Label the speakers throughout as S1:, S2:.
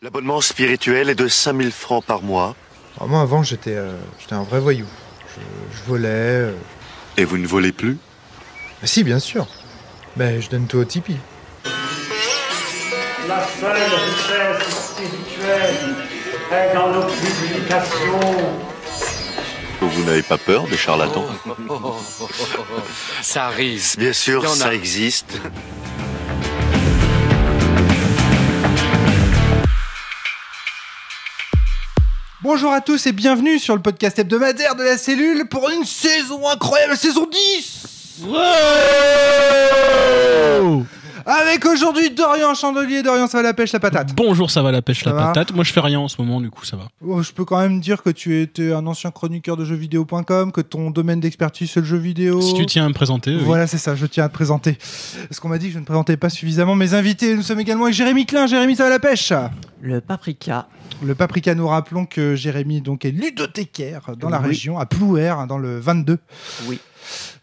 S1: L'abonnement spirituel est de 5000 francs par mois.
S2: Alors moi avant j'étais un vrai voyou. Je volais.
S1: Et vous ne volez plus?
S2: Si bien sûr. Ben je donne tout au Tipeee.
S3: La seule richesse spirituelle est dans nos publications.
S1: Vous n'avez pas peur des charlatans?
S4: Ça arrive.
S1: Bien sûr,
S4: Il y en a.
S1: ça existe.
S2: Bonjour à tous et bienvenue sur le podcast hebdomadaire de la cellule pour une saison incroyable, saison 10. Avec aujourd'hui Dorian Chandelier. Dorian, ça va la pêche, la patate?
S5: Bonjour, ça va la pêche,
S2: Ça
S5: la
S2: va
S5: patate. Moi, je fais rien en ce moment, du coup, ça va.
S2: Oh, je peux quand même dire que tu étais un ancien chroniqueur de jeuxvideo.com, que ton domaine d'expertise c'est le jeu vidéo.
S5: Si tu tiens à me présenter, oui.
S2: Voilà, c'est ça, je tiens à te présenter. Parce qu'on m'a dit que je ne présentais pas suffisamment mes invités. Nous sommes également avec Jérémy Klein. Jérémy, ça va la pêche?
S6: Le paprika.
S2: Le paprika, nous rappelons que Jérémy donc, est ludothécaire dans la région, à Plouer, dans le 22.
S6: Oui.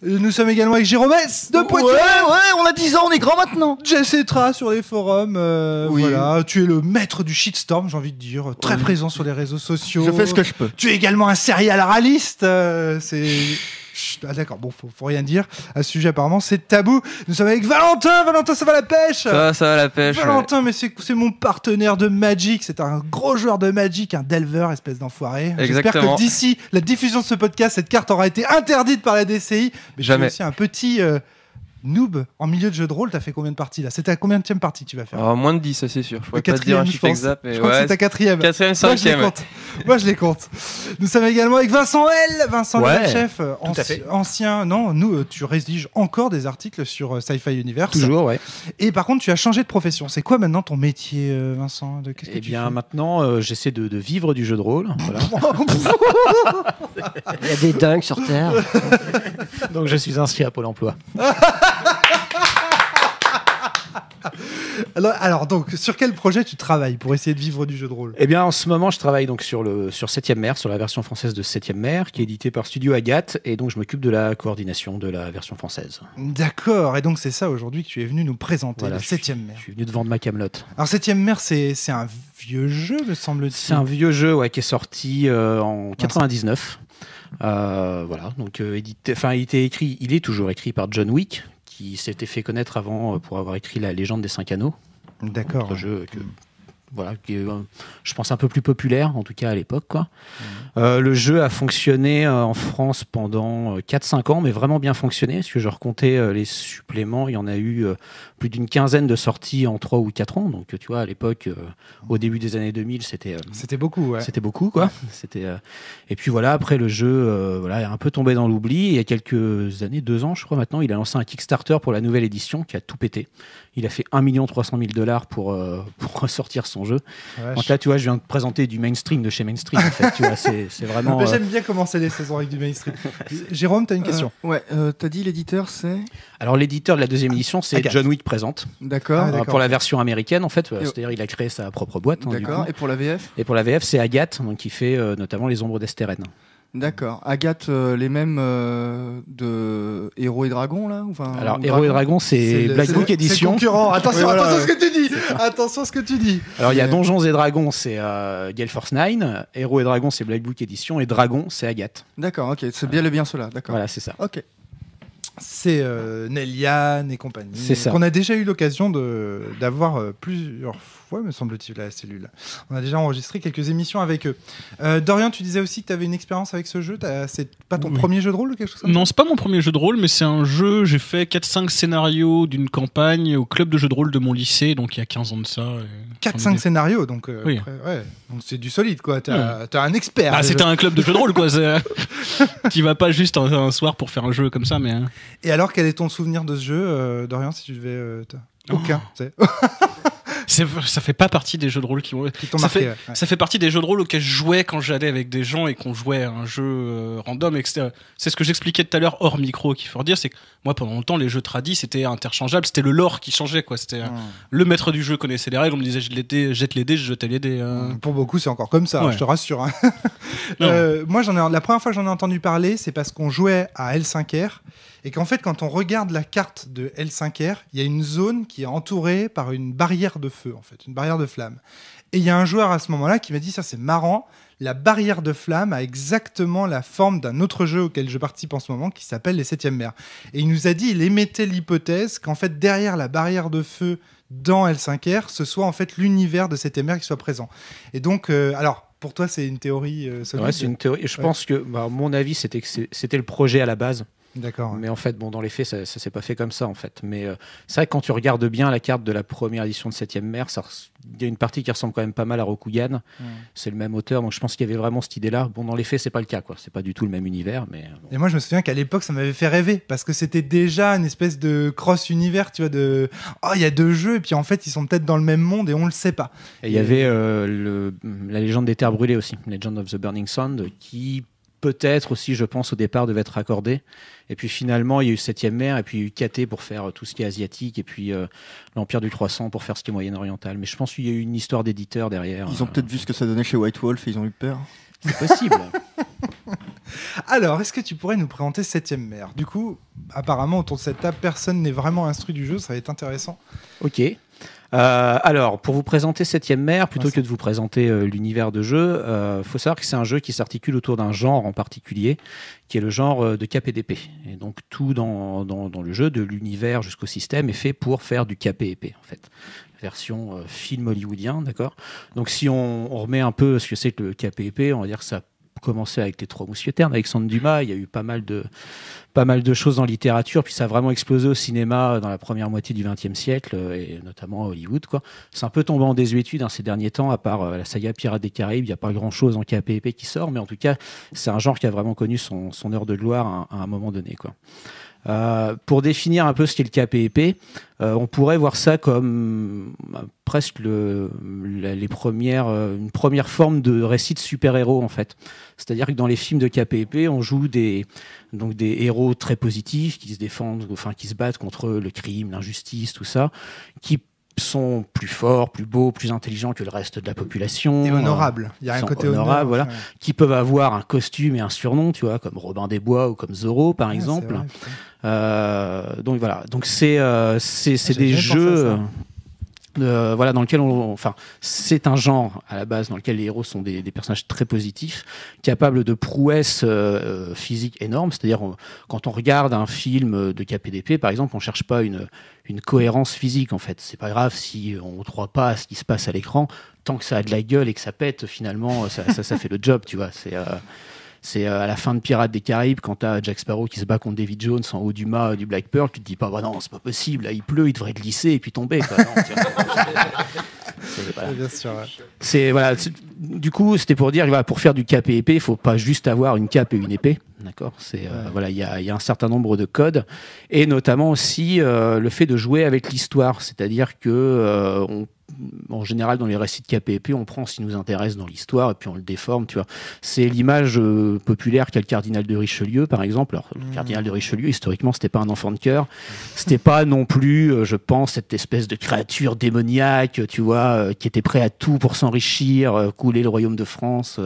S2: Nous sommes également avec Jérôme S de Poitiers.
S6: Ouais, on a 10 ans, on est grand maintenant.
S2: Jessetra sur les forums.
S6: Oui.
S2: Voilà, tu es le maître du shitstorm, j'ai envie de dire. Très présent sur les réseaux sociaux.
S6: Je fais ce que je peux.
S2: Tu es également un serial raliste. C'est... Chut, ah d'accord, bon, faut rien dire à ce sujet, apparemment, c'est tabou. Nous sommes avec Valentin. Valentin, ça va la pêche?
S6: Ça va la pêche.
S2: Valentin, mais c'est mon partenaire de Magic. C'est un gros joueur de Magic, un delver, espèce d'enfoiré. J'espère
S6: Exactement.
S2: que d'ici la diffusion de ce podcast, cette carte aura été interdite par la DCI. Mais
S6: Jamais.
S2: tu es aussi un petit noob en milieu de jeu de rôle. T'as fait combien de parties là? C'est ta combien de partie que tu vas faire?
S6: Alors, moins de 10, ça c'est sûr. Je pourrais
S2: La
S6: pas te dire un
S2: quatrième, je
S6: chiffre
S2: pense.
S6: exact. Mais
S2: Je crois que c'est ta quatrième.
S6: Quatrième,
S2: Moi, je les
S6: cinquième.
S2: compte. Moi, je les compte. Nous sommes également avec Vincent L. Vincent
S7: Ouais,
S2: le chef,
S7: à fait.
S2: ancien. Non, tu rédiges encore des articles sur Sci-Fi Universe.
S7: Toujours, ouais.
S2: Et par contre, tu as changé de profession. C'est quoi maintenant ton métier, Vincent? Qu'est-ce que
S7: Eh
S2: tu
S7: bien,
S2: fais?
S7: maintenant, j'essaie de vivre du jeu de rôle. Voilà.
S6: Il y a des dingues sur Terre.
S7: Donc, je suis inscrit à Pôle emploi.
S2: Alors, donc, sur quel projet tu travailles pour essayer de vivre du jeu de rôle?
S7: Eh bien, en ce moment, je travaille donc sur 7e mer, sur la version française de 7e mer, qui est éditée par Studio Agathe. Et donc, je m'occupe de la coordination de la version française.
S2: D'accord. Et donc, c'est ça aujourd'hui que tu es venu nous présenter,
S7: Voilà,
S2: la 7ème mer.
S7: Je suis venu de vendre ma camelote.
S2: Alors, 7ème mer, c'est un vieux jeu, me semble-t-il.
S7: C'est un vieux jeu ouais, qui est sorti en 99. Voilà, donc il est toujours écrit par John Wick, qui s'était fait connaître avant pour avoir écrit La Légende des 5 Anneaux.
S2: D'accord.
S7: Un jeu qui est, je pense, un peu plus populaire, en tout cas à l'époque, quoi. Le jeu a fonctionné en France pendant 4-5 ans, mais vraiment bien fonctionné, parce que je recomptais les suppléments, il y en a eu plus d'une quinzaine de sorties en 3 ou 4 ans, donc tu vois, à l'époque, au début des années 2000, c'était
S2: beaucoup, ouais.
S7: c'était beaucoup, quoi. Et puis voilà, après le jeu est un peu tombé dans l'oubli. Il y a quelques années, 2 ans, je crois maintenant, il a lancé un Kickstarter pour la nouvelle édition qui a tout pété. Il a fait $1 300 000 pour ressortir son jeu.
S2: Ouais,
S7: Donc là, tu vois, je viens de présenter du mainstream de chez mainstream. En fait, tu vois, c'est vraiment.
S2: J'aime bien commencer les saisons avec du mainstream. Jérôme, t'as une question?
S8: T'as dit l'éditeur c'est
S7: Alors l'éditeur de la deuxième édition, c'est
S2: Agathe.
S7: John Wick présente.
S8: D'accord.
S2: Ah, d'accord.
S7: Pour la version américaine, en fait,
S8: Et-
S7: c'est-à-dire il a créé sa propre boîte. hein, du
S8: D'accord.
S7: coup.
S8: Et pour la VF
S7: Et pour la VF, c'est Agathe, donc qui fait notamment Les Ombres d'Estérène.
S8: D'accord. Agathe, les mêmes de Héros et Dragons là enfin,
S7: Alors
S8: ou
S7: Héros et
S8: Dragons
S7: Dragons, c'est Black Book
S2: C'est
S7: Edition.
S2: concurrent. Attention,
S8: Oui, voilà,
S2: attention à
S8: ouais.
S2: ce que tu dis. Attention à ce que tu dis.
S7: Alors il y a
S8: Mais-
S7: Donjons et Dragons, c'est Gale Force 9. Héros et Dragons, c'est Black Book Edition. Et Dragon, c'est Agathe.
S8: D'accord, ok. C'est bien le bien cela, d'accord.
S7: Voilà, c'est ça.
S8: Ok.
S2: C'est Neliane et compagnie.
S7: C'est ça.
S2: Qu'on a déjà eu l'occasion d'avoir plusieurs fois, me semble-t-il, à la cellule. On a déjà enregistré quelques émissions avec eux. Dorian, tu disais aussi que tu avais une expérience avec ce jeu. C'est pas ton
S5: Oui.
S2: premier jeu de rôle ou quelque chose comme ça?
S5: Non, c'est pas mon premier jeu de rôle, mais c'est un jeu. J'ai fait 4-5 scénarios d'une campagne au club de jeux de rôle de mon lycée, donc il y a 15 ans de ça. et
S2: 4-5 scénarios, donc,
S5: Oui.
S2: après, ouais. Donc c'est du solide, quoi. T'es un expert.
S5: Ah,
S2: déjà.
S5: c'était un club de jeux de rôle, quoi. Tu vas pas juste un soir pour faire un jeu comme ça, mais.
S2: Et alors, quel est ton souvenir de ce jeu, Dorian, si tu devais... Aucun, tu sais.
S5: Ça fait pas partie des jeux de rôle qui ont.
S2: Qui t'ont
S5: Ça
S2: marqué.
S5: fait,
S2: ouais.
S5: ça fait partie des jeux de rôle auxquels je jouais quand j'allais avec des gens et qu'on jouait à un jeu random, etc. C'est ce que j'expliquais tout à l'heure hors micro qu'il faut redire, c'est que moi pendant longtemps les jeux tradis c'était interchangeable, c'était le lore qui changeait, quoi. C'était le maître du jeu connaissait les règles, on me disait jette les dés, je jetais les dés.
S2: Pour beaucoup, c'est encore comme ça,
S5: Ouais.
S2: je te rassure. Hein.
S5: Non.
S2: Moi, la première fois que j'en ai entendu parler, c'est parce qu'on jouait à L5R et qu'en fait, quand on regarde la carte de L5R, il y a une zone qui est entourée par une barrière de feu, en fait, une barrière de flamme. Et il y a un joueur à ce moment-là qui m'a dit, ça c'est marrant, la barrière de flamme a exactement la forme d'un autre jeu auquel je participe en ce moment qui s'appelle les 7e mers. Et il nous a dit, il émettait l'hypothèse qu'en fait derrière la barrière de feu dans L5R, ce soit en fait l'univers de 7e mers qui soit présent. Et donc, alors, pour toi c'est une théorie solide?
S7: Ouais, c'est une théorie. Je pense que, à mon avis, c'était le projet à la base.
S2: D'accord.
S7: Mais en fait, bon, dans les faits, ça s'est pas fait comme ça, en fait. Mais c'est vrai que quand tu regardes bien la carte de la première édition de 7e mer, il y a une partie qui ressemble quand même pas mal à Rokugan. C'est le même auteur, donc je pense qu'il y avait vraiment cette idée-là. Bon, dans les faits, c'est pas le cas, quoi. C'est pas du tout le même univers, mais... Bon.
S2: Et moi, je me souviens qu'à l'époque, ça m'avait fait rêver, parce que c'était déjà une espèce de cross-univers, tu vois, de... Oh, il y a 2 jeux, et puis en fait, ils sont peut-être dans le même monde, et on le sait pas.
S7: Et il y avait la légende des terres brûlées aussi, Legend of the Burning Sand, qui... peut-être aussi, je pense, au départ, devait être raccordé. Et puis finalement, il y a eu 7e mer, et puis il y a eu KT pour faire tout ce qui est asiatique, et puis l'Empire du Croissant pour faire ce qui est moyen-oriental. Mais je pense qu'il y a eu une histoire d'éditeur derrière.
S8: Ils ont peut-être vu ce que ça donnait chez White Wolf et ils ont eu peur.
S7: C'est possible.
S2: Alors, est-ce que tu pourrais nous présenter 7e mer? Du coup, apparemment, autour de cette table, personne n'est vraiment instruit du jeu, ça va être intéressant.
S7: Ok. Alors, pour vous présenter 7e mer, plutôt que de vous présenter l'univers de jeu, faut savoir que c'est un jeu qui s'articule autour d'un genre en particulier, qui est le genre de KPDP. Et donc, tout dans le jeu, de l'univers jusqu'au système, est fait pour faire du KPEP, en fait. Version film hollywoodien, d'accord? Donc, si on remet un peu ce que c'est que le KPEP, on va dire que ça a commencé avec les 3 mousquetaires d'Alexandre Dumas. Il y a eu pas mal de choses dans la littérature, puis ça a vraiment explosé au cinéma dans la première moitié du XXe siècle, et notamment à Hollywood, quoi. C'est un peu tombé en désuétude ces derniers temps, à part la saga Pirates des Caraïbes. Il n'y a pas grand-chose en KPEP qui sort, mais en tout cas, c'est un genre qui a vraiment connu son heure de gloire à un moment donné, quoi. Pour définir un peu ce qu'est le KPEP, on pourrait voir ça comme presque une première forme de récit de super-héros, en fait. C'est-à-dire que dans les films de KPEP, on joue des héros très positifs qui se défendent, enfin qui se battent contre le crime, l'injustice, tout ça, qui sont plus forts, plus beaux, plus intelligents que le reste de la population.
S2: Et honorables. Il y a un côté honorable,
S7: voilà.
S2: Ouais.
S7: Qui peuvent avoir un costume et un surnom, tu vois, comme Robin des Bois ou comme Zorro, par exemple. Vrai, donc voilà. Donc c'est des jeux. Voilà, dans lequel c'est un genre à la base dans lequel les héros sont des personnages très positifs, capables de prouesses physiques énormes. C'est-à-dire, quand on regarde un film de KPDP, par exemple, on cherche pas une cohérence physique, en fait. C'est pas grave si on ne croit pas à ce qui se passe à l'écran, tant que ça a de la gueule et que ça pète, finalement, ça fait le job, tu vois. C'est à la fin de Pirates des Caraïbes, quand t'as Jack Sparrow qui se bat contre Davy Jones en haut du mât du Black Pearl, tu te dis pas, bah non, c'est pas possible, là, il pleut, il devrait glisser et puis tomber, quoi. Non, voilà.
S2: Bien sûr, ouais.
S7: Du coup, c'était pour dire, pour faire du KPEP, il faut pas juste avoir une cape et une épée, d'accord. Voilà, il y a un certain nombre de codes, et notamment aussi le fait de jouer avec l'histoire, c'est-à-dire que en général, dans les récits de KPEP, on prend ce qui nous intéresse dans l'histoire et puis on le déforme, tu vois. C'est l'image populaire qu'a le cardinal de Richelieu, par exemple. Alors, le cardinal de Richelieu, historiquement, c'était pas un enfant de cœur. C'était pas non plus, je pense, cette espèce de créature démoniaque, tu vois, qui était prêt à tout pour s'enrichir, couler le royaume de France,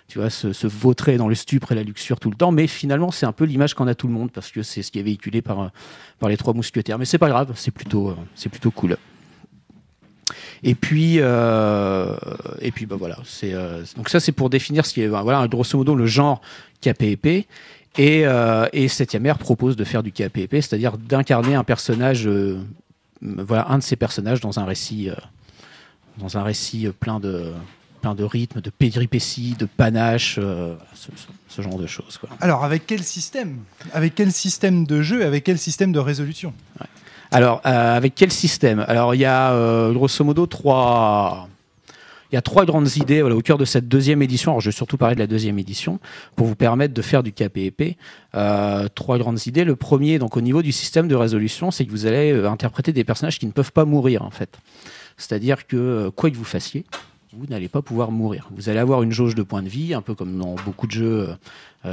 S7: tu vois, se vautrer dans le stupre et la luxure tout le temps. Mais finalement, c'est un peu l'image qu'en a tout le monde parce que c'est ce qui est véhiculé par les 3 mousquetaires. Mais c'est pas grave, c'est plutôt cool. Et puis bah voilà. Donc ça, c'est pour définir ce qui est, voilà, grosso modo, le genre KPEP. Et 7e mer propose de faire du KPEP, c'est-à-dire d'incarner un personnage, un de ces personnages dans un récit plein de rythmes, de péripéties, de panache, ce genre de choses, quoi.
S2: Alors, avec quel système de jeu, avec quel système de résolution?
S7: Ouais. Alors, avec quel système? Alors, il y a grosso modo 3 grandes idées, voilà, au cœur de cette 2e édition. Alors, je vais surtout parler de la 2e édition pour vous permettre de faire du KPEP. 3 grandes idées. Le premier, donc au niveau du système de résolution, c'est que vous allez interpréter des personnages qui ne peuvent pas mourir, en fait. C'est-à-dire que quoi que vous fassiez, vous n'allez pas pouvoir mourir. Vous allez avoir une jauge de points de vie, un peu comme dans beaucoup de jeux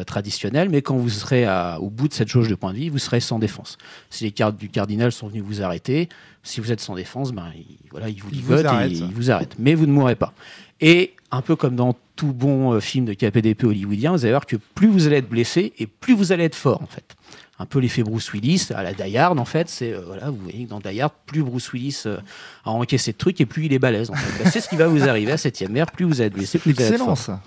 S7: traditionnels, mais quand vous serez au bout de cette jauge de points de vie, vous serez sans défense. Si les cartes du cardinal sont venues vous arrêter, si vous êtes sans défense, ils vous ligotent et ils vous arrêtent. Mais vous ne mourrez pas. Et un peu comme dans tout bon film de KPDP hollywoodien, vous allez voir que plus vous allez être blessé et plus vous allez être fort, en fait. un peu l'effet Bruce Willis à la Die Hard en fait. C'est voilà, vous voyez que dans Die Hard, plus Bruce Willis a encaissé de trucs et plus il est balèze. En fait. C'est ce qui va vous arriver à 7e mer. Plus vous êtes blessé, plus vous êtes
S8: Excellent
S7: fort.
S8: ça.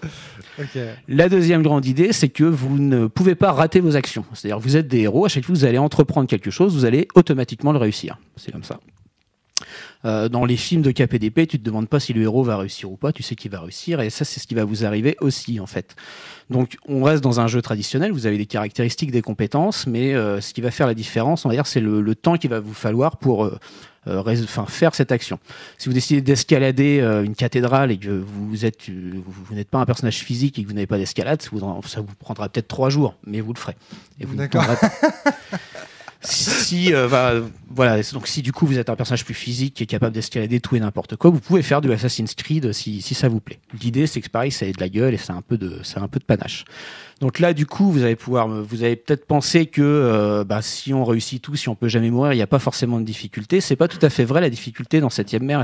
S2: Ok.
S7: La deuxième grande idée, c'est que vous ne pouvez pas rater vos actions. C'est-à-dire vous êtes des héros, à chaque fois que vous allez entreprendre quelque chose, vous allez automatiquement le réussir. C'est comme ça. Dans les films de KPDP, tu te demandes pas si le héros va réussir ou pas, tu sais qu'il va réussir, et ça c'est ce qui va vous arriver aussi en fait. Donc on reste dans un jeu traditionnel, vous avez des caractéristiques, des compétences, mais ce qui va faire la différence, on va dire, c'est le temps qu'il va vous falloir pour faire cette action. Si vous décidez d'escalader une cathédrale et que vous n'êtes pas un personnage physique et que vous n'avez pas d'escalade, ça vous prendra peut-être 3 jours, mais vous le ferez. Et vous
S2: D'accord.
S7: Voilà, donc si du coup vous êtes un personnage plus physique qui est capable d'escalader tout et n'importe quoi, vous pouvez faire du Assassin's Creed si ça vous plaît. L'idée c'est que pareil, ça ait de la gueule et c'est un peu de panache. Donc là du coup vous allez peut-être penser que si on réussit tout, si on peut jamais mourir, il n'y a pas forcément de difficulté. C'est pas tout à fait vrai. La difficulté dans 7e mer,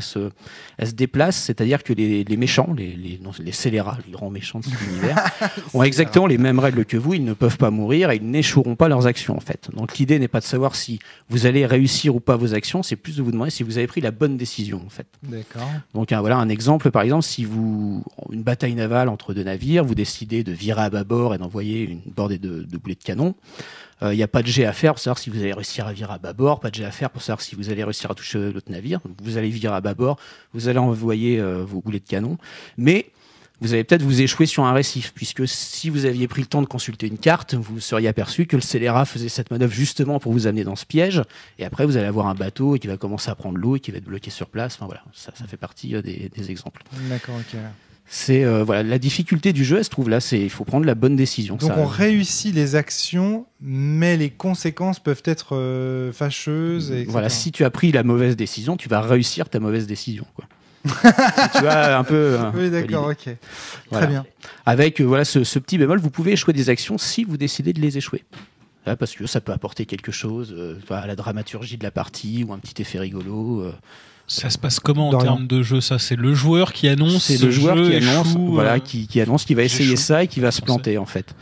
S7: elle se déplace, c'est-à-dire que les méchants, les scélérats, les grands méchants de cet univers, ont exactement les mêmes règles que vous. Ils ne peuvent pas mourir et ils n'échoueront pas leurs actions en fait. Donc l'idée n'est pas de savoir si vous allez réussir ou pas vos actions, c'est plus de vous demander si vous avez pris la bonne décision en fait.
S2: D'accord.
S7: Donc voilà un exemple, par exemple, si une bataille navale entre 2 navires, vous décidez de virer à bâbord et d'envoyer une bordée de boulets de canon, il n'y a pas de jet à faire pour savoir si vous allez réussir à virer à bâbord, pas de jet à faire pour savoir si vous allez réussir à toucher l'autre navire. Donc, vous allez virer à bâbord, vous allez envoyer vos boulets de canon, mais vous allez peut-être vous échouer sur un récif, puisque si vous aviez pris le temps de consulter une carte, vous seriez aperçu que le scélérat faisait cette manœuvre justement pour vous amener dans ce piège, et après vous allez avoir un bateau qui va commencer à prendre l'eau et qui va être bloqué sur place. Enfin voilà, ça fait partie des exemples.
S2: D'accord, ok.
S7: C'est la difficulté du jeu, elle se trouve là, il faut prendre la bonne décision.
S2: Donc on réussit les actions, mais les conséquences peuvent être fâcheuses. Et
S7: voilà, si tu as pris la mauvaise décision, tu vas réussir ta mauvaise décision, quoi. Tu vois un peu.
S2: Oui, d'accord, ok.
S7: Voilà.
S2: Très bien.
S7: Avec ce petit bémol, vous pouvez échouer des actions si vous décidez de les échouer. Là, parce que ça peut apporter quelque chose à la dramaturgie de la partie ou un petit effet rigolo.
S5: Ça se passe comment en
S2: Dorian.
S5: termes de jeu, ça? C'est le joueur qui annonce.
S7: C'est le joueur qui annonce,
S5: échoue,
S7: qui annonce qu'il va essayer
S5: j'échoue.
S7: ça et qui va se planter en fait.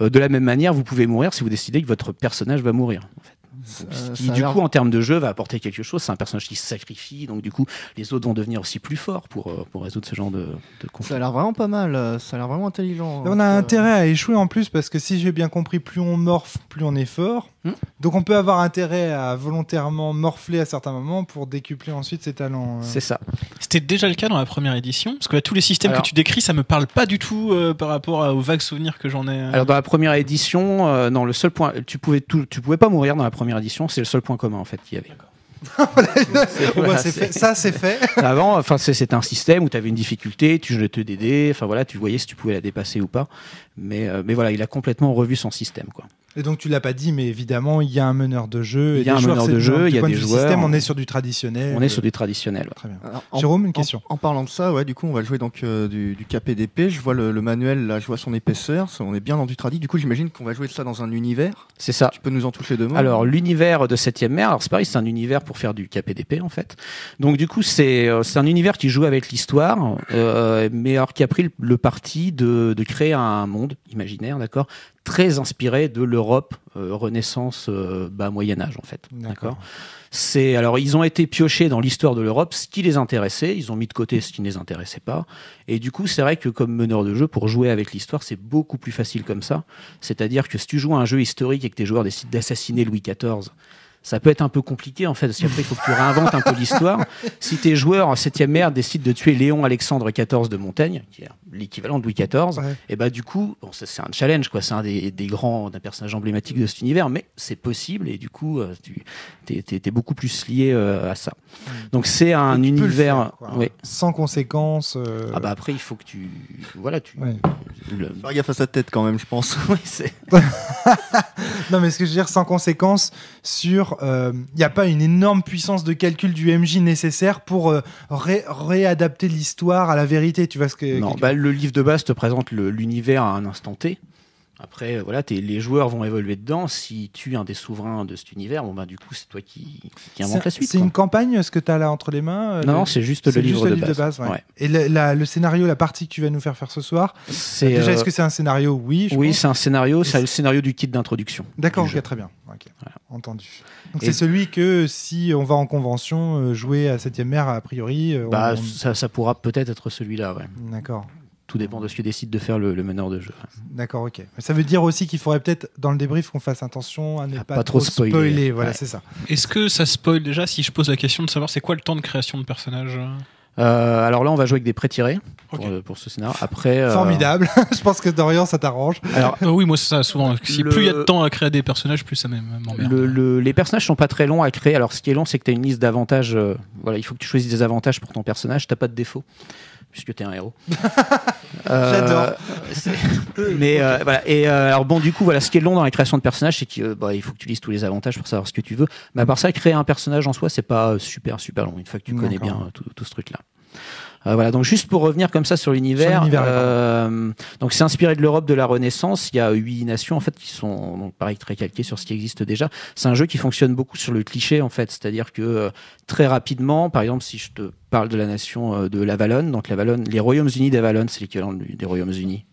S7: De la même manière, vous pouvez mourir si vous décidez que votre personnage va mourir. En fait. Ce qui,
S8: ça a
S7: du
S8: l'air-
S7: coup, en termes de jeu, va apporter quelque chose. C'est un personnage qui se sacrifie, donc du coup, les autres vont devenir aussi plus forts pour résoudre ce genre de conflit.
S8: Ça a l'air vraiment pas mal, ça a l'air vraiment intelligent.
S2: On a intérêt à échouer en plus parce que si j'ai bien compris, plus on morfle, plus on est fort. Donc on peut avoir intérêt à volontairement morfler à certains moments pour décupler ensuite ses talents.
S7: C'est ça.
S5: C'était déjà le cas dans la première édition? Parce que là, tous les systèmes
S7: Alors-
S5: que tu décris, ça me parle pas du tout par rapport aux vagues souvenirs que j'en ai.
S7: Alors dans la première édition, non, le seul point, tu pouvais pas mourir dans la première édition, c'est le seul point commun en fait qu'il y avait.
S2: Ouais, c'est fait. Ça, c'est fait.
S7: Avant, enfin, c'était un système où tu avais une difficulté, tu jetais des dés, enfin voilà, tu voyais si tu pouvais la dépasser ou pas. Mais voilà, il a complètement revu son système, quoi.
S2: Et donc tu l'as pas dit, mais évidemment, il y a un meneur de jeu.
S7: Il y a un meneur de jeu, il y a des joueurs.
S2: Système, on est sur du traditionnel.
S7: On est sur du traditionnel. Ouais.
S2: Très bien.
S8: Alors,
S2: Jérôme, une question.
S8: En parlant de ça, ouais, du coup, on va jouer donc du KPDP. Je vois le manuel, là, je vois son épaisseur. On est bien dans du tradi. Du coup, j'imagine qu'on va jouer ça dans un univers.
S7: C'est ça.
S8: Tu peux nous en toucher deux mots?
S7: Alors l'univers de 7e mer, alors c'est pareil, c'est un univers pour faire du KPDP en fait. Donc du coup c'est un univers qui joue avec l'histoire, mais alors qui a pris le parti de créer un monde imaginaire, d'accord, très inspiré de l'Europe Renaissance Moyen Âge en fait, d'accord. Alors ils ont été piochés dans l'histoire de l'Europe, ce qui les intéressait, ils ont mis de côté ce qui ne les intéressait pas, et du coup c'est vrai que comme meneur de jeu, pour jouer avec l'histoire, c'est beaucoup plus facile comme ça. C'est-à-dire que si tu joues à un jeu historique et que tes joueurs décident d'assassiner Louis XIV, ça peut être un peu compliqué en fait, parce qu'après il faut que tu réinventes un peu l'histoire. Si tes joueurs en 7e mer décident de tuer Léon-Alexandre XIV de Montaigne, qui est l'équivalent de Louis XIV,
S2: Ouais.
S7: et bah du coup, bon, c'est un challenge, quoi. C'est d'un personnage emblématique de cet univers, mais c'est possible et du coup, t'es beaucoup plus lié à ça. Donc c'est un
S2: Et tu peux le
S7: univers,
S2: faire, quoi.
S7: ouais.
S2: Sans conséquences.
S7: Ah bah après il faut que tu, voilà,
S2: Ouais.
S8: Faire gaffe à sa tête quand même, je pense.
S7: Ouais, c'est.
S2: Non, mais ce que je veux dire, sans conséquences sur. Il n'y a pas une énorme puissance de calcul du MJ nécessaire pour réadapter l'histoire à la vérité. Tu vois ce que.
S7: Non, bah, le livre de base te présente l'univers à un instant T. Après, voilà, les joueurs vont évoluer dedans. Si tu es un des souverains de cet univers, bon, du coup, c'est toi qui invente la suite.
S2: C'est
S7: quoi.
S2: une campagne, ce que tu as là entre les mains
S7: Non, c'est juste le livre de base.
S2: ouais.
S7: Ouais.
S2: Et le scénario, la partie que tu vas nous faire ce soir, déjà, est-ce que c'est un scénario? Oui, je pense.
S7: c'est un scénario. C'est le scénario du kit d'introduction.
S2: D'accord,
S7: du jeu.
S2: ok, très bien. Okay.
S7: Voilà.
S2: Entendu. Donc c'est celui que si on va en convention jouer à 7ème mer, a priori.
S7: Ça pourra peut-être être celui-là, ouais.
S2: D'accord.
S7: Tout dépend de ce que décide de faire le meneur de jeu.
S2: D'accord, ok. Mais ça veut dire aussi qu'il faudrait peut-être, dans le débrief, qu'on fasse attention à ne pas
S7: trop spoiler.
S2: Voilà,
S7: ouais.
S2: c'est ça.
S5: Est-ce que ça spoil déjà si je pose la question de savoir c'est quoi le temps de création de personnage?
S7: Alors là, on va jouer avec des pré-tirés
S5: Okay.
S7: pour ce scénario. Après,
S2: Formidable. Je pense que Dorian, ça t'arrange.
S7: Alors,
S5: oui, moi, c'est ça, souvent. Si plus il y a de temps à créer des personnages, plus ça m'emmerde.
S7: Les personnages sont pas très longs à créer. Alors, ce qui est long, c'est que tu as une liste d'avantages. Voilà, il faut que tu choisisses des avantages pour ton personnage. T'as pas de défaut, puisque tu es un héros.
S2: J'adore.
S7: Mais voilà. Et alors bon, du coup, voilà, ce qui est long dans la création de personnages, c'est qu'il faut que tu lises tous les avantages pour savoir ce que tu veux. Mais à part ça, créer un personnage en soi, c'est pas super long. Une fois que tu connais bien tout ce truc-là. Voilà, donc juste pour revenir comme ça sur l'univers, donc c'est inspiré de l'Europe de la Renaissance. Il y a 8 nations en fait qui sont donc pareil très calquées sur ce qui existe déjà. C'est un jeu qui fonctionne beaucoup sur le cliché en fait, c'est-à-dire que très rapidement, par exemple, si je te parle de la nation de l'Avalon, donc l'Avalon, les Royaumes-Unis d'Avalon, c'est l'équivalent des Royaumes-Unis.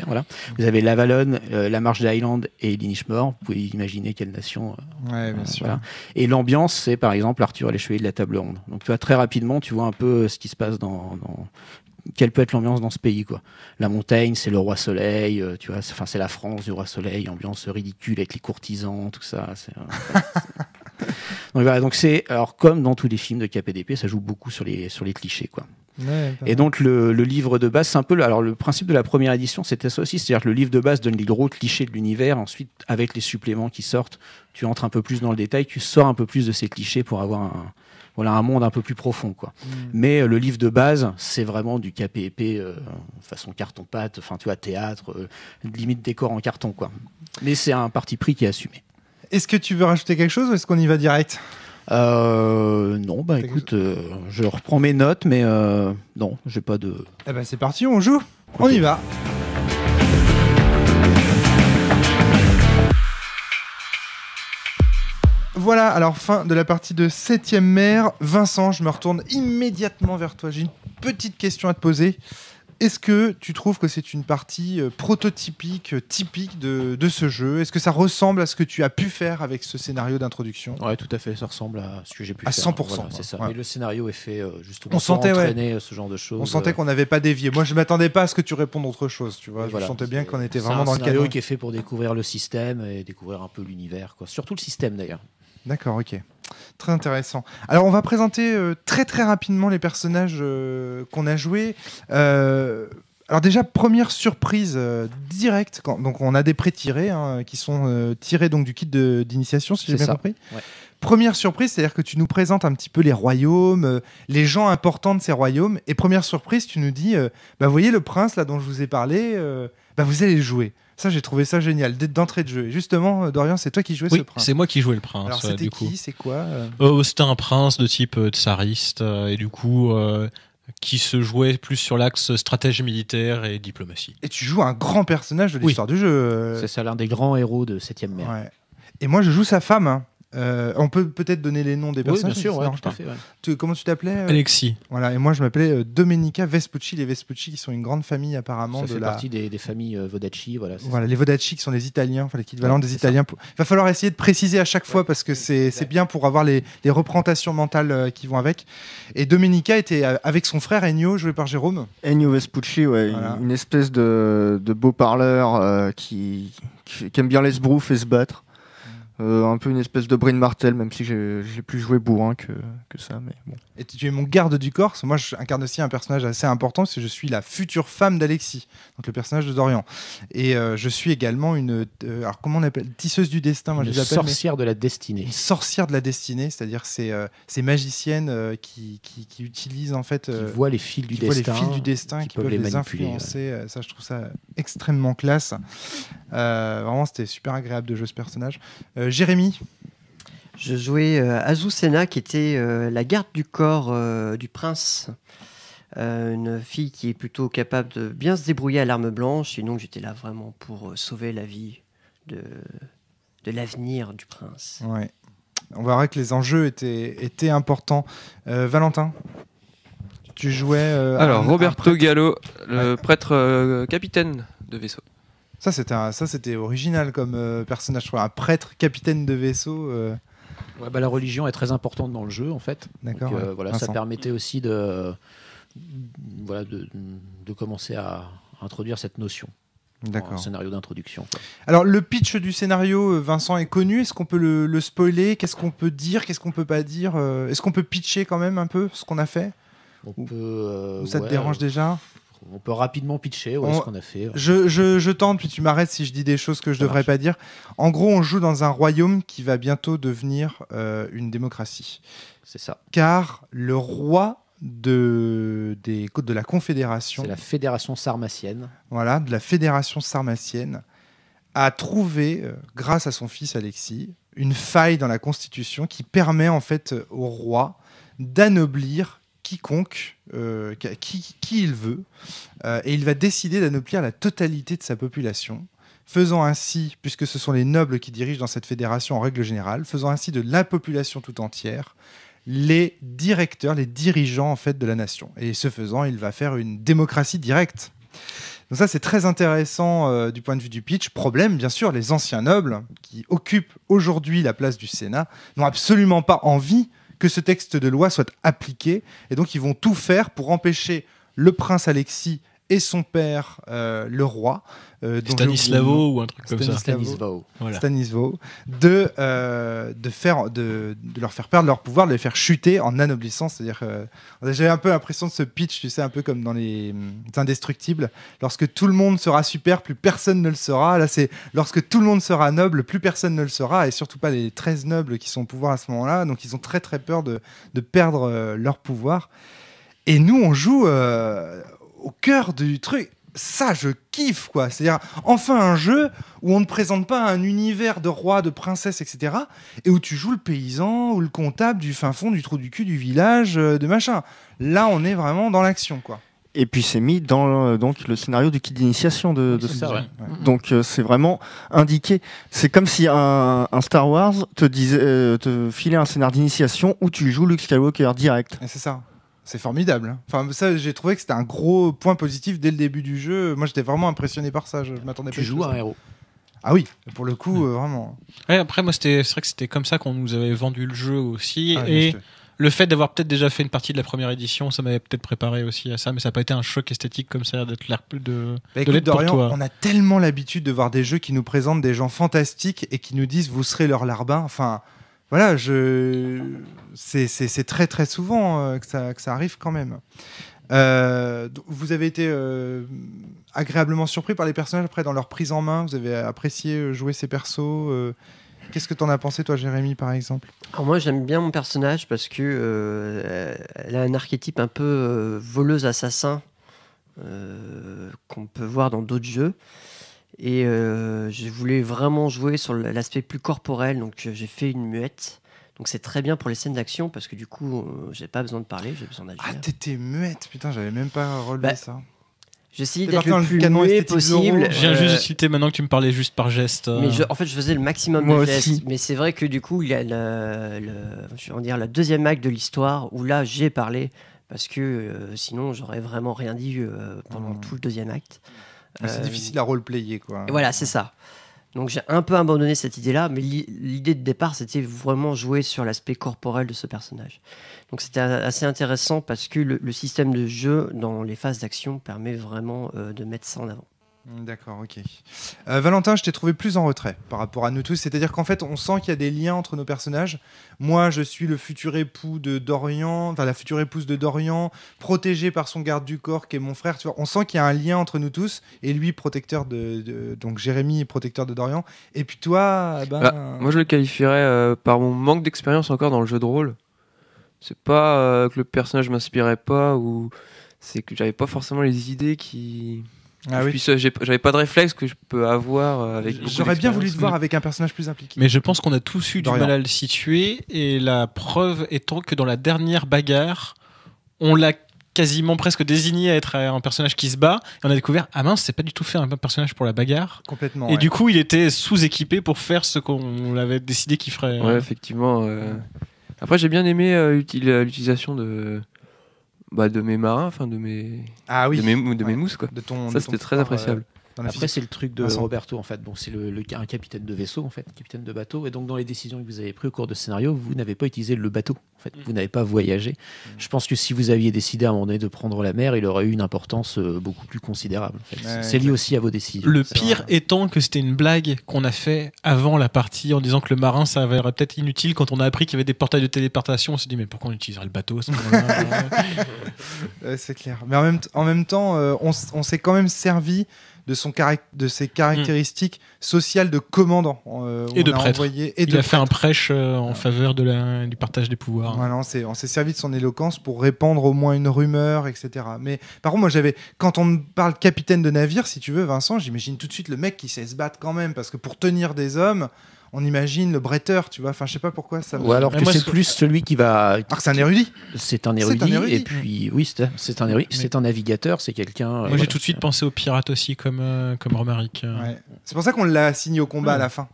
S7: Voilà. Vous avez l'Avalon, la Marche des Highlands et l'Inishmore. Vous pouvez imaginer quelle nation.
S2: Ouais, bien sûr.
S7: Voilà. Et l'ambiance, c'est par exemple Arthur et les Chevaliers de la Table Ronde. Donc tu vois très rapidement, tu vois un peu ce qui se passe dans quelle peut être l'ambiance dans ce pays, quoi. La montagne, c'est le roi soleil, tu vois. Enfin, c'est la France du roi soleil, ambiance ridicule avec les courtisans, tout ça. Donc voilà. Donc c'est alors comme dans tous les films de KPDP, ça joue beaucoup sur les clichés, quoi.
S2: Ouais,
S7: et donc le livre de base, c'est un peu alors le principe de la première édition, c'était ça aussi, c'est-à-dire que le livre de base donne les gros clichés de l'univers, ensuite avec les suppléments qui sortent, tu entres un peu plus dans le détail, tu sors un peu plus de ces clichés pour avoir un monde un peu plus profond, quoi. Mais le livre de base, c'est vraiment du KPP façon carton-pâte, enfin tu vois, théâtre, limite décor en carton, quoi. Mais c'est un parti pris qui est assumé.
S2: Est-ce que tu veux rajouter quelque chose ou est-ce qu'on y va direct?
S7: Non, écoute, je reprends mes notes, mais non, j'ai pas de...
S2: Eh ben c'est parti, on joue. On y va. Voilà, alors fin de la partie de 7ème mer. Vincent, je me retourne immédiatement vers toi. J'ai une petite question à te poser. Est-ce que tu trouves que c'est une partie prototypique, typique de ce jeu? Est-ce que ça ressemble à ce que tu as pu faire avec ce scénario d'introduction?
S7: Ouais, tout à fait, ça ressemble à ce que j'ai pu
S2: à
S7: faire.
S2: 100%.
S7: Voilà, c'est ça.
S2: Ouais.
S7: Mais le scénario est fait justement
S2: on sentait,
S7: pour entraîner ce genre de choses.
S2: On sentait qu'on n'avait pas dévié. Moi, je m'attendais pas à ce que tu répondes autre chose, tu vois.
S7: Voilà,
S2: je sentais bien qu'on était
S7: c'est
S2: vraiment dans le
S7: scénario
S2: cadre.
S7: qui est fait pour découvrir le système et découvrir un peu l'univers, quoi. Surtout le système, d'ailleurs.
S2: D'accord, ok. Très intéressant. Alors, on va présenter très très rapidement les personnages qu'on a joués. Alors déjà, première surprise directe. Donc, on a des pré-tirés qui sont tirés donc, du kit d'initiation, si j'ai bien compris.
S7: Ouais.
S2: Première surprise, c'est-à-dire que tu nous présentes un petit peu les royaumes, les gens importants de ces royaumes. Et première surprise, tu nous dis, vous voyez le prince là dont je vous ai parlé, vous allez le jouer. Ça, j'ai trouvé ça génial, d'entrée de jeu. Et justement, Dorian, c'est toi qui jouais ce
S5: Oui,
S2: prince.
S5: c'est moi qui jouais le prince.
S2: Alors, c'était
S5: du coup.
S2: qui? C'est quoi
S5: C'était un prince de type tsariste, et du coup, qui se jouait plus sur l'axe stratégie militaire et diplomatie.
S2: Et tu joues un grand personnage de l'histoire du jeu.
S7: C'est ça, l'un des grands héros de 7ème mer.
S2: Ouais. Et moi, je joue sa femme. On peut peut-être donner les noms des
S7: Oui,
S2: personnages.
S7: bien sûr,
S2: ça
S7: ouais,
S2: dérange
S7: tout à
S2: pas.
S7: fait. Ouais.
S2: Comment tu t'appelais
S5: Alexis.
S2: Voilà, et moi je m'appelais Domenica Vespucci. Les Vespucci qui sont une grande famille apparemment
S7: Ça fait partie des familles Vodacci. Voilà,
S2: les Vodacci qui sont des Italiens, enfin l'équivalent des
S7: c'est
S2: Italiens. Il va falloir essayer de préciser à chaque fois parce que c'est bien pour avoir les représentations mentales qui vont avec. Et Domenica était avec son frère Ennio, joué par Jérôme.
S8: Ennio Vespucci, ouais,
S2: Voilà.
S8: une espèce de beau parleur qui aime bien les sbroufs et se battre. Un peu une espèce de Bryn Martel, même si j'ai plus joué bourrin que ça. Mais bon.
S2: Et tu es mon garde du corps. Moi, je incarne aussi un personnage assez important parce que je suis la future femme d'Alexis, donc le personnage de Dorian. Et je suis également alors comment on appelle, tisseuse du destin. Moi,
S7: Une
S2: je les appelle,
S7: sorcière de la destinée.
S2: une sorcière de la destinée, c'est-à-dire ces magiciennes qui utilisent en fait,
S7: Qui voit les fils du
S2: qui voient
S7: destin.
S2: les fils du destin, qui peuvent les
S7: manipuler,
S2: influencer. Ça, je trouve ça extrêmement classe. Vraiment, c'était super agréable de jouer ce personnage. Jérémy.
S6: Je jouais Azucena, qui était la garde du corps du prince. une fille qui est plutôt capable de bien se débrouiller à l'arme blanche, et donc j'étais là vraiment pour sauver la vie de l'avenir du prince.
S2: Ouais. On verra que les enjeux étaient importants. Valentin, tu jouais.
S4: Alors,
S2: un
S4: Roberto
S2: prêtre.
S4: Gallo, le prêtre capitaine de vaisseau.
S2: Ça, c'était original comme personnage. Je crois. Un prêtre capitaine de vaisseau.
S7: Ouais, bah, la religion est très importante dans le jeu, en fait.
S2: D'accord.
S7: Donc,
S2: ouais.
S7: voilà,
S2: Vincent.
S7: ça permettait aussi de commencer à introduire cette notion. Un
S2: D'accord.
S7: scénario d'introduction. Quoi.
S2: Alors, le pitch du scénario, Vincent, est connu. Est-ce qu'on peut le spoiler? Qu'est-ce qu'on peut dire? Qu'est-ce qu'on peut pas dire? Est-ce qu'on peut pitcher quand même un peu ce qu'on a fait?
S7: On peut,
S2: Ou ça te
S7: ouais,
S2: dérange déjà?
S7: On peut rapidement pitcher ce qu'on a fait. Ouais.
S2: Je tente, puis tu m'arrêtes si je dis des choses que je
S7: Ça
S2: devrais
S7: marche.
S2: pas dire. En gros, on joue dans un royaume qui va bientôt devenir une démocratie.
S7: C'est ça.
S2: Car le roi de la Confédération,
S7: C'est la fédération sarmacienne.
S2: voilà, de la Fédération sarmacienne, a trouvé, grâce à son fils Alexis, une faille dans la Constitution qui permet en fait au roi d'anoblir quiconque, qui il veut, et il va décider d'anoblir la totalité de sa population, faisant ainsi, puisque ce sont les nobles qui dirigent dans cette fédération en règle générale, faisant ainsi de la population tout entière les directeurs, les dirigeants en fait de la nation. Et ce faisant, il va faire une démocratie directe. Donc ça, c'est très intéressant du point de vue du pitch. Problème, bien sûr, les anciens nobles qui occupent aujourd'hui la place du Sénat n'ont absolument pas envie que ce texte de loi soit appliqué. Et donc, ils vont tout faire pour empêcher le prince Alexis et son père, le roi,
S5: Stanislavo ou un truc comme ça.
S7: Stanisvao.
S5: Voilà.
S2: Stanisvao, de leur faire perdre leur pouvoir, de les faire chuter en anoblissant. C'est-à-dire, j'avais un peu l'impression de ce pitch, tu sais, un peu comme dans les Indestructibles. Lorsque tout le monde sera super, plus personne ne le sera. Là, c'est lorsque tout le monde sera noble, plus personne ne le sera, et surtout pas les 13 nobles qui sont au pouvoir à ce moment-là. Donc, ils ont très très peur de perdre leur pouvoir. Et nous, on joue au cœur du truc. Ça, je kiffe, quoi. C'est-à-dire, enfin, un jeu où on ne présente pas un univers de rois, de princesses, etc., et où tu joues le paysan ou le comptable du fin fond du trou du cul du village, de machin. Là, on est vraiment dans l'action, quoi.
S8: Et puis c'est mis dans donc le scénario du kit d'initiation de
S7: C'est
S8: ce
S7: ça,
S8: jeu.
S7: ouais.
S8: Donc c'est vraiment indiqué. C'est comme si un Star Wars te filait un scénario d'initiation où tu joues Luke Skywalker direct.
S2: Et c'est ça. C'est formidable. Hein. Enfin, ça, j'ai trouvé que c'était un gros point positif dès le début du jeu. Moi, j'étais vraiment impressionné par ça. Je m'attendais pas.
S7: Tu
S2: du tout
S7: joues
S2: à
S7: un
S2: ça.
S7: héros.
S2: Ah oui, pour le coup, vraiment.
S5: Ouais, après, moi, c'est vrai que c'était comme ça qu'on nous avait vendu le jeu aussi.
S2: Ah,
S5: et
S2: juste.
S5: le fait d'avoir peut-être déjà fait une partie de la première édition, ça m'avait peut-être préparé aussi à ça, mais ça n'a pas été un choc esthétique comme ça d'être l'air de
S2: Bah, écoute,
S5: l'être pour
S2: Dorian,
S5: toi.
S2: on a tellement l'habitude de voir des jeux qui nous présentent des gens fantastiques et qui nous disent vous serez leur larbin. Enfin, voilà, c'est très très souvent que ça arrive quand même. Vous avez été agréablement surpris par les personnages après dans leur prise en main. Vous avez apprécié jouer ces persos. Qu'est-ce que t'en as pensé toi, Jérémy, par exemple?
S6: Alors moi j'aime bien mon personnage parce que elle a un archétype un peu voleuse assassin qu'on peut voir dans d'autres jeux. Et je voulais vraiment jouer sur l'aspect plus corporel, donc j'ai fait une muette. Donc c'est très bien pour les scènes d'action parce que du coup j'ai pas besoin de parler, j'ai besoin d'agir.
S2: Ah, t'étais muette, putain, j'avais même pas relevé
S6: Bah,
S2: ça.
S6: J'ai essayé
S2: C'est
S6: d'être
S2: parti dans
S6: le
S2: le
S6: plus
S2: canon
S6: muet
S2: esthétique
S6: possible.
S2: Zorro.
S5: Je viens juste de citer maintenant que tu me parlais juste par geste.
S6: Mais en fait, je faisais le maximum
S8: Moi
S6: de
S8: aussi.
S6: gestes. Mais c'est vrai que du coup, il y a je vais en dire la deuxième acte de l'histoire où là, j'ai parlé parce que sinon, j'aurais vraiment rien dit pendant tout le deuxième acte.
S2: C'est difficile à roleplayer, quoi.
S6: Et voilà, c'est ça. Donc j'ai un peu abandonné cette idée-là, mais l'idée de départ, c'était vraiment jouer sur l'aspect corporel de ce personnage. Donc c'était assez intéressant parce que le système de jeu dans les phases d'action permet vraiment de mettre ça en avant.
S2: D'accord, ok. Valentin, je t'ai trouvé plus en retrait par rapport à nous tous. C'est-à-dire qu'en fait, on sent qu'il y a des liens entre nos personnages. Moi, je suis le futur époux de Dorian, enfin la future épouse de Dorian, protégée par son garde du corps qui est mon frère. Tu vois, on sent qu'il y a un lien entre nous tous. Et lui, protecteur donc Jérémy, protecteur de Dorian. Et puis toi,
S4: Moi, je le qualifierais par mon manque d'expérience encore dans le jeu de rôle. C'est pas que le personnage m'inspirait pas ou c'est que j'avais pas forcément les idées qui.
S2: Ah oui.
S4: Puis j'avais pas de réflexe que je peux avoir avec. beaucoup
S2: J'aurais bien voulu te
S4: d'expérience.
S2: voir avec un personnage plus impliqué.
S5: Mais je pense qu'on a tous eu du
S2: Dorian.
S5: mal à le situer, et la preuve étant que dans la dernière bagarre, on l'a quasiment presque désigné à être un personnage qui se bat. Et on a découvert, ah mince, c'est pas du tout fait un personnage pour la bagarre.
S2: Complètement.
S5: Et du coup, il était sous-équipé pour faire ce qu'on avait décidé qu'il ferait.
S4: Ouais, effectivement. Après, j'ai bien aimé l'utilisation de mes marins, enfin de mes mousses, quoi.
S2: De ton,
S4: ça, c'était très appréciable.
S7: Après, c'est le truc de
S2: Vincent.
S7: Roberto, en fait. Donc, c'est un capitaine de vaisseau, en fait, capitaine de bateau. Et donc, dans les décisions que vous avez prises au cours de ce scénario, vous n'avez pas utilisé le bateau. En fait, vous n'avez pas voyagé. Je pense que si vous aviez décidé à un moment donné de prendre la mer, il aurait eu une importance beaucoup plus considérable. En fait. C'est lié aussi à vos décisions.
S5: Le pire étant que c'était une blague qu'on a fait avant la partie en disant que le marin s'avérait peut-être inutile. Quand on a appris qu'il y avait des portails de téléportation, on s'est dit mais pourquoi on utiliserait le bateau à ce moment-là?
S2: C'est clair. Mais en même temps, on s'est quand même servi de ses caractéristiques sociales de commandant.
S5: Et de prêtre. Il a fait un prêche en
S2: Ouais.
S5: faveur du partage des pouvoirs.
S2: Voilà, on s'est servi de son éloquence pour répandre au moins une rumeur, etc. Mais par contre, moi, quand on me parle capitaine de navire, si tu veux, Vincent, j'imagine tout de suite le mec qui sait se battre quand même, parce que pour tenir des hommes, on imagine le bretteur, tu vois. Enfin, je sais pas pourquoi ça.
S7: Ou alors que c'est plus celui qui va.
S2: Alors que c'est un érudit.
S7: C'est un érudit. Et puis, oui, c'est un érudit. C'est un navigateur. C'est quelqu'un.
S5: Moi, j'ai tout de suite pensé aux pirates aussi, comme Romaric.
S2: Ouais. C'est pour ça qu'on l'a assigné au combat à la fin.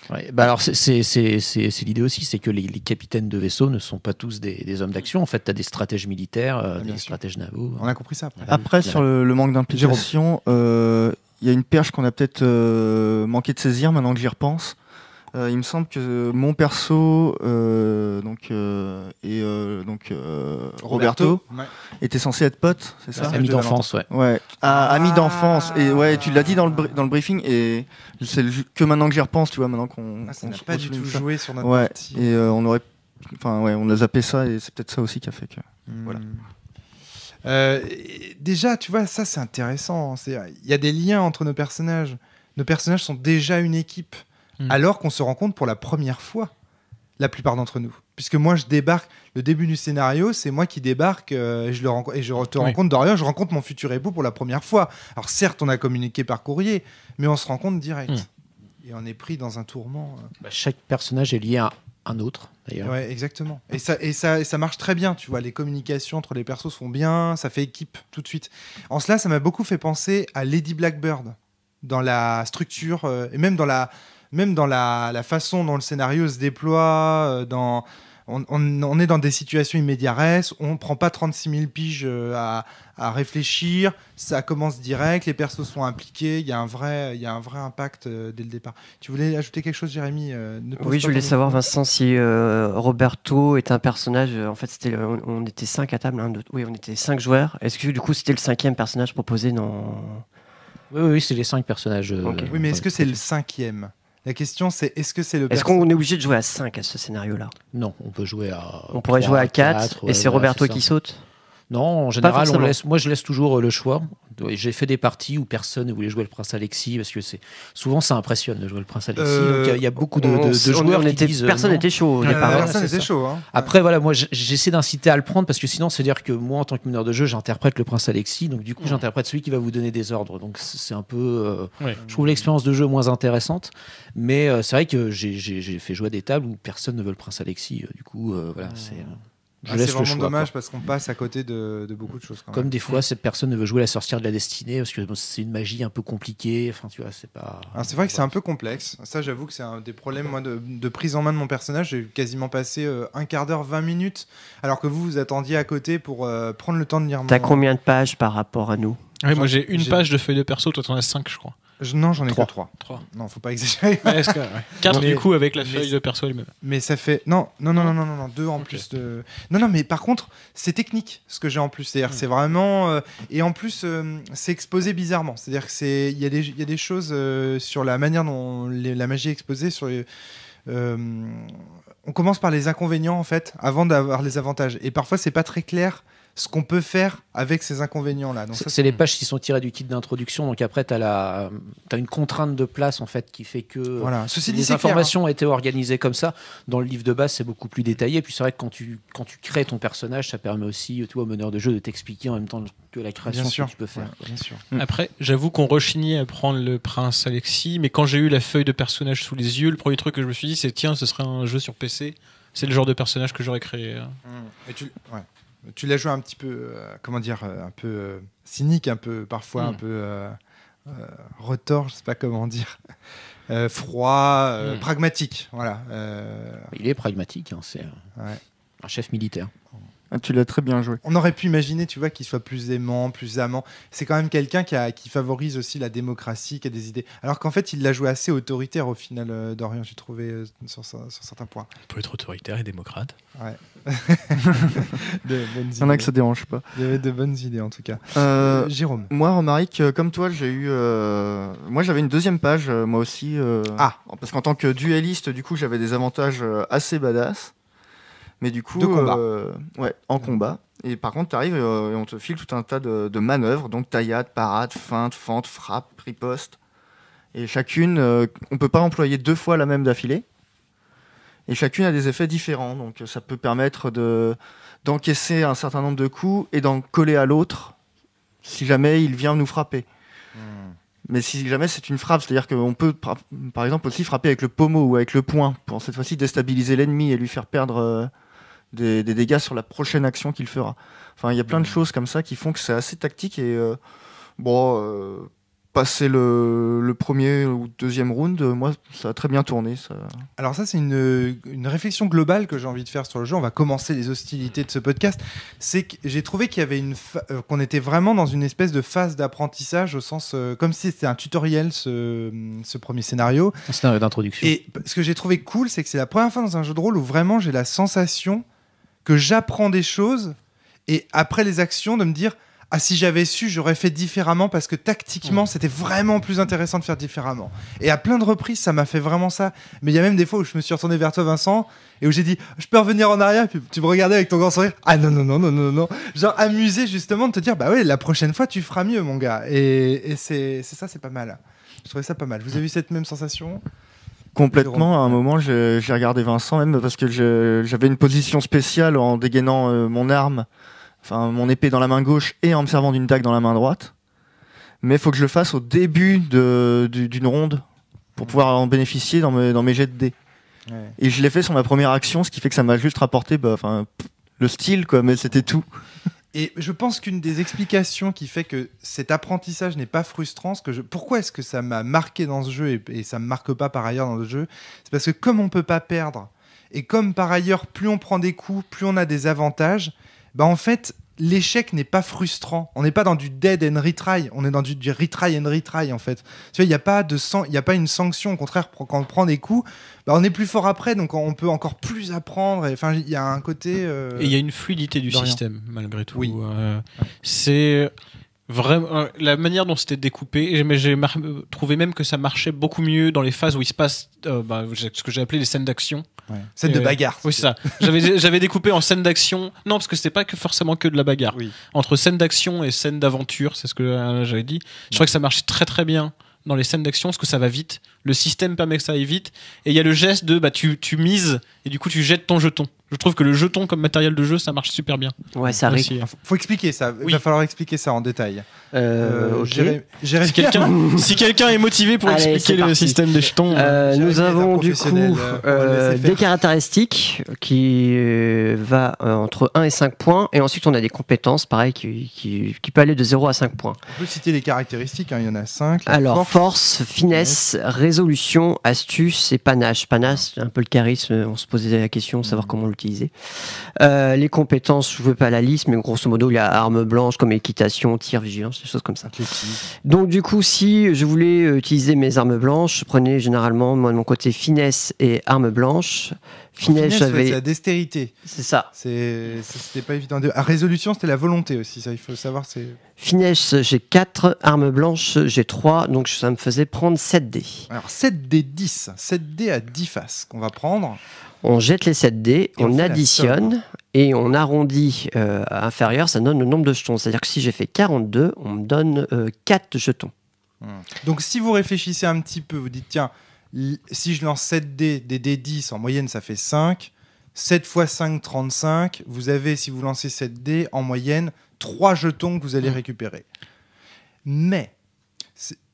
S7: Ouais, bah alors c'est l'idée aussi, c'est que les capitaines de vaisseau ne sont pas tous des hommes d'action. En fait, tu as des stratèges militaires, des stratèges navaux.
S2: On a compris ça après.
S8: Après, sur le manque d'implication, il y a une perche qu'on a peut-être manqué de saisir maintenant que j'y repense. Il me semble que mon perso Roberto
S2: Ouais.
S8: était censé être pote, c'est ça?
S7: Ami d'enfance, ouais.
S8: Ouais, ami d'enfance. Et ouais, tu l'as dit dans le briefing, et c'est que maintenant que j'y repense, tu vois, maintenant qu'on.
S2: Ça n'a
S8: qu'on
S2: pas du tout
S8: ça.
S2: joué sur notre
S8: Ouais,
S2: partie.
S8: et on aurait. Enfin, ouais, on a zappé ça, et c'est peut-être ça aussi qui a fait que. Voilà.
S2: Déjà, tu vois, ça c'est intéressant. Il y a des liens entre nos personnages. Nos personnages sont déjà une équipe, alors qu'on se rencontre pour la première fois, la plupart d'entre nous. Puisque moi, je débarque, le début du scénario, c'est moi qui débarque, et je te rencontre, Dorian, je rencontre mon futur époux pour la première fois. Alors certes, on a communiqué par courrier, mais on se rencontre direct. Et on est pris dans un tourment.
S7: Chaque personnage est lié à un autre, d'ailleurs.
S2: Ouais, exactement. Et ça marche très bien, tu vois. Les communications entre les persos se font bien, ça fait équipe tout de suite. En cela, ça m'a beaucoup fait penser à Lady Blackbird, dans la structure, et même dans la façon dont le scénario se déploie. On est dans des situations immédiates, on prend pas 36 000 piges à réfléchir, ça commence direct, les persos sont impliqués, il y a un vrai impact dès le départ. Tu voulais ajouter quelque chose, Jérémy?
S6: Oui, je voulais savoir, Vincent, si Roberto est un personnage. En fait, on était 5 à table. Oui, on était 5 joueurs. Est-ce que du coup, c'était le 5e personnage proposé dans...
S7: Oui, c'est les 5 personnages.
S2: Oui, mais est-ce que c'est le 5e? La question, c'est est-ce que c'est le
S6: Est-ce qu'on est obligé de jouer à 5 à ce scénario-là?
S7: Non, on peut jouer à.
S6: On pourrait
S7: 3,
S6: jouer à 4 et c'est
S7: voilà,
S6: Roberto
S7: c'est
S6: qui
S7: ça.
S6: saute?
S7: Non, en général,
S6: forcément.
S7: je laisse toujours le choix. J'ai fait des parties où personne ne voulait jouer le prince Alexis parce que souvent ça impressionne de jouer le prince Alexis. Donc il y a beaucoup de joueurs qui disent
S6: personne
S7: non.
S6: n'était chaud au départ.
S2: Personne n'était chaud. Hein.
S7: Après voilà, moi j'essaie d'inciter à le prendre parce que sinon c'est à dire que moi en tant que meneur de jeu j'interprète le prince Alexis, donc du coup j'interprète celui qui va vous donner des ordres. Donc c'est un peu, je trouve l'expérience de jeu moins intéressante. Mais c'est vrai que j'ai fait jouer à des tables où personne ne veut le prince Alexis. Du coup voilà, c'est. Je laisse
S2: c'est
S7: le
S2: vraiment
S7: choix,
S2: dommage
S7: quoi.
S2: parce qu'on passe à côté de beaucoup de choses. Quand
S7: Comme
S2: même.
S7: des fois, cette personne ne veut jouer la sorcière de la destinée parce que bon, c'est une magie un peu compliquée. Enfin, tu vois, c'est pas.
S2: Alors, c'est vrai que c'est un peu complexe. Ça, j'avoue que c'est un des problèmes moi, de prise en main de mon personnage. J'ai quasiment passé un quart d'heure, 20 minutes, alors que vous attendiez à côté pour prendre le temps de lire.
S6: T'as combien de pages par rapport à nous?
S5: Ouais, moi j'ai une page de feuille de perso, toi t'en as 5 je crois.
S2: Non, j'en ai
S5: 3.
S2: que 3.
S5: 3.
S2: Non, faut pas exagérer.
S5: 4
S2: Mais-
S5: du coup avec la
S2: mais-
S5: feuille de perso elle-même.
S2: Mais ça fait non, 2 en plus de. Non, mais par contre, c'est technique ce que j'ai en plus. C'est-à-dire, c'est vraiment et en plus, c'est exposé bizarrement. C'est-à-dire que il y a des choses sur la manière dont la magie est exposée sur les. On commence par les inconvénients en fait, avant d'avoir les avantages. Et parfois, c'est pas très clair ce qu'on peut faire avec ces inconvénients-là. Donc ça,
S7: C'est les pages qui sont tirées du kit d'introduction. Donc après, tu as une contrainte de place en fait qui fait que
S2: Voilà. Ceci dit,
S7: les
S2: c'est clair,
S7: informations ont été organisées comme ça. Dans le livre de base, c'est beaucoup plus détaillé. Puis c'est vrai que quand tu crées ton personnage, ça permet aussi au meneur de jeu de t'expliquer en même temps que la création
S2: Bien
S7: ce
S2: sûr.
S7: que tu peux faire.
S2: Ouais, bien sûr.
S5: Après, j'avoue qu'on rechignait à prendre le prince Alexis, mais quand j'ai eu la feuille de personnage sous les yeux, le premier truc que je me suis dit, c'est tiens, ce serait un jeu sur PC. C'est le genre de personnage que j'aurais créé.
S2: Et ouais. Tu l'as joué un petit peu, un peu cynique, un peu parfois un peu retors, je sais pas comment dire, froid, pragmatique, voilà.
S7: Il est pragmatique, hein, c'est un chef militaire.
S8: Ah, tu l'as très bien joué.
S2: On aurait pu imaginer, tu vois, qu'il soit plus aimant, plus amant. C'est quand même quelqu'un qui favorise aussi la démocratie, qui a des idées. Alors qu'en fait, il l'a joué assez autoritaire au final, Dorian, j'ai trouvé sur certains points.
S5: On peut être autoritaire et démocrate.
S2: Ouais.
S8: Il y en a que ça dérange pas.
S2: Il y avait de bonnes idées en tout cas. Jérôme.
S8: Moi, Romaric, comme toi, j'ai eu. Moi, j'avais une deuxième page, moi aussi. Parce qu'en tant que dueliste, du coup, j'avais des avantages assez badass. Mais du coup,
S2: de combat.
S8: En combat. Et par contre, tu arrives et on te file tout un tas de manœuvres, donc taillade, parade, feinte, fente, frappe, riposte. Et chacune, on peut pas employer 2 fois la même d'affilée. Et chacune a des effets différents, donc ça peut permettre d'encaisser un certain nombre de coups et d'en coller à l'autre si jamais il vient nous frapper. Mais si jamais c'est une frappe, c'est-à-dire qu'on peut par exemple aussi frapper avec le pommeau ou avec le poing pour cette fois-ci déstabiliser l'ennemi et lui faire perdre des dégâts sur la prochaine action qu'il fera. Enfin, il y a plein de choses comme ça qui font que c'est assez tactique et passer le premier ou deuxième round, moi, ça a très bien tourné. Ça.
S2: Alors ça, c'est une réflexion globale que j'ai envie de faire sur le jeu. On va commencer les hostilités de ce podcast. C'est que j'ai trouvé qu'il y avait qu'on était vraiment dans une espèce de phase d'apprentissage au sens comme si c'était un tutoriel ce premier scénario.
S7: Un scénario d'introduction.
S2: Et ce que j'ai trouvé cool, c'est que c'est la première fois dans un jeu de rôle où vraiment j'ai la sensation que j'apprends des choses et après les actions de me dire ah, si j'avais su, j'aurais fait différemment parce que tactiquement, c'était vraiment plus intéressant de faire différemment. Et à plein de reprises, ça m'a fait vraiment ça. Mais il y a même des fois où je me suis retourné vers toi, Vincent, et où j'ai dit, je peux revenir en arrière, puis tu me regardais avec ton grand sourire. Ah non. Genre amusé justement de te dire, bah ouais, la prochaine fois, tu feras mieux, mon gars. Et c'est ça, c'est pas mal. Je trouvais ça pas mal. Vous avez eu cette même sensation ?
S8: Complètement, à un moment j'ai regardé Vincent même parce que j'avais une position spéciale en dégainant mon arme, enfin mon épée dans la main gauche et en me servant d'une dague dans la main droite. Mais il faut que je le fasse au début d'une ronde pour pouvoir en bénéficier dans mes jets de dés. Ouais. Et je l'ai fait sur ma première action, ce qui fait que ça m'a juste rapporté le style, quoi, mais c'était tout.
S2: Et je pense qu'une des explications qui fait que cet apprentissage n'est pas frustrant, pourquoi est-ce que ça m'a marqué dans ce jeu et ça ne me marque pas par ailleurs dans le jeu, c'est parce que comme on ne peut pas perdre, et comme par ailleurs, plus on prend des coups, plus on a des avantages, bah en fait, l'échec n'est pas frustrant. On n'est pas dans du dead and retry, on est dans du retry and retry en fait. Tu vois, il n'y a pas une sanction. Au contraire, quand on prend des coups, bah, on est plus fort après, donc on peut encore plus apprendre. Enfin, il y a un côté.
S5: Et il y a une fluidité du système malgré tout.
S2: Oui.
S5: C'est vraiment la manière dont c'était découpé. Mais j'ai trouvé même que ça marchait beaucoup mieux dans les phases où il se passe ce que j'ai appelé les scènes d'action.
S2: Ouais. Scène de bagarre.
S5: Oui, c'est ça. J'avais découpé en scènes d'action. Non, parce que c'était pas forcément que de la bagarre. Oui. Entre scènes d'action et scènes d'aventure, c'est ce que j'avais dit. Je crois que ça marchait très très bien dans les scènes d'action parce que ça va vite. Le système permet que ça aille vite. Et il y a le geste de tu mises et du coup tu jettes ton jeton. Je trouve que le jeton comme matériel de jeu, ça marche super bien.
S6: Ouais, ça arrive.
S2: Faut expliquer ça. Il va falloir expliquer ça en détail.
S6: Okay.
S5: Si quelqu'un est motivé pour expliquer le système des jetons.
S6: Nous avons du coup des caractéristiques qui va entre 1 et 5 points. Et ensuite, on a des compétences, pareil, qui peut aller de 0 à 5 points.
S2: On peut citer les caractéristiques, il y en a 5.
S6: Alors, force, finesse, résolution, astuce et panache. Panache, c'est un peu le charisme. On se posait la question de savoir comment l'utiliser. Les compétences, je ne veux pas la liste, mais grosso modo, il y a arme blanche comme équitation, tir, vigilance, des choses comme ça. Donc du coup, si je voulais utiliser mes armes blanches, je prenais généralement moi, de mon côté finesse et arme blanche. Finesse, j'avais
S2: c'est la dextérité.
S6: C'est ça.
S2: C'était pas évident. Résolution, c'était la volonté aussi. Ça, il faut savoir.
S6: Finesse, j'ai 4. Arme blanche, j'ai 3. Donc ça me faisait prendre 7 dés.
S2: Alors 7 dés 10. 7 dés à 10 faces qu'on va prendre.
S6: On jette les 7 dés, on additionne et on arrondit à inférieur, ça donne le nombre de jetons. C'est-à-dire que si j'ai fait 42, on me donne 4 jetons.
S2: Donc si vous réfléchissez un petit peu, vous dites tiens, si je lance 7 dés, des dés 10, en moyenne ça fait 5. 7 x 5, 35. Vous avez, si vous lancez 7 dés, en moyenne, 3 jetons que vous allez récupérer. Mais...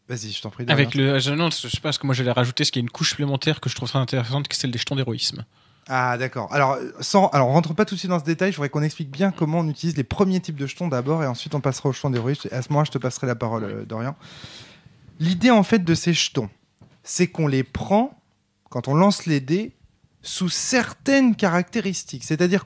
S2: Vas-y, je t'en prie.
S5: Avec non, je sais pas, parce que moi j'allais rajouter ce qui est une couche supplémentaire que je trouve très intéressante, que c'est celle des jetons d'héroïsme.
S2: Ah d'accord. Alors, on rentre pas tout de suite dans ce détail, je voudrais qu'on explique bien comment on utilise les premiers types de jetons d'abord et ensuite on passera aux jetons d'héroïsme. À ce moment-là, je te passerai la parole, Dorian. L'idée en fait de ces jetons, c'est qu'on les prend, quand on lance les dés, sous certaines caractéristiques. C'est-à-dire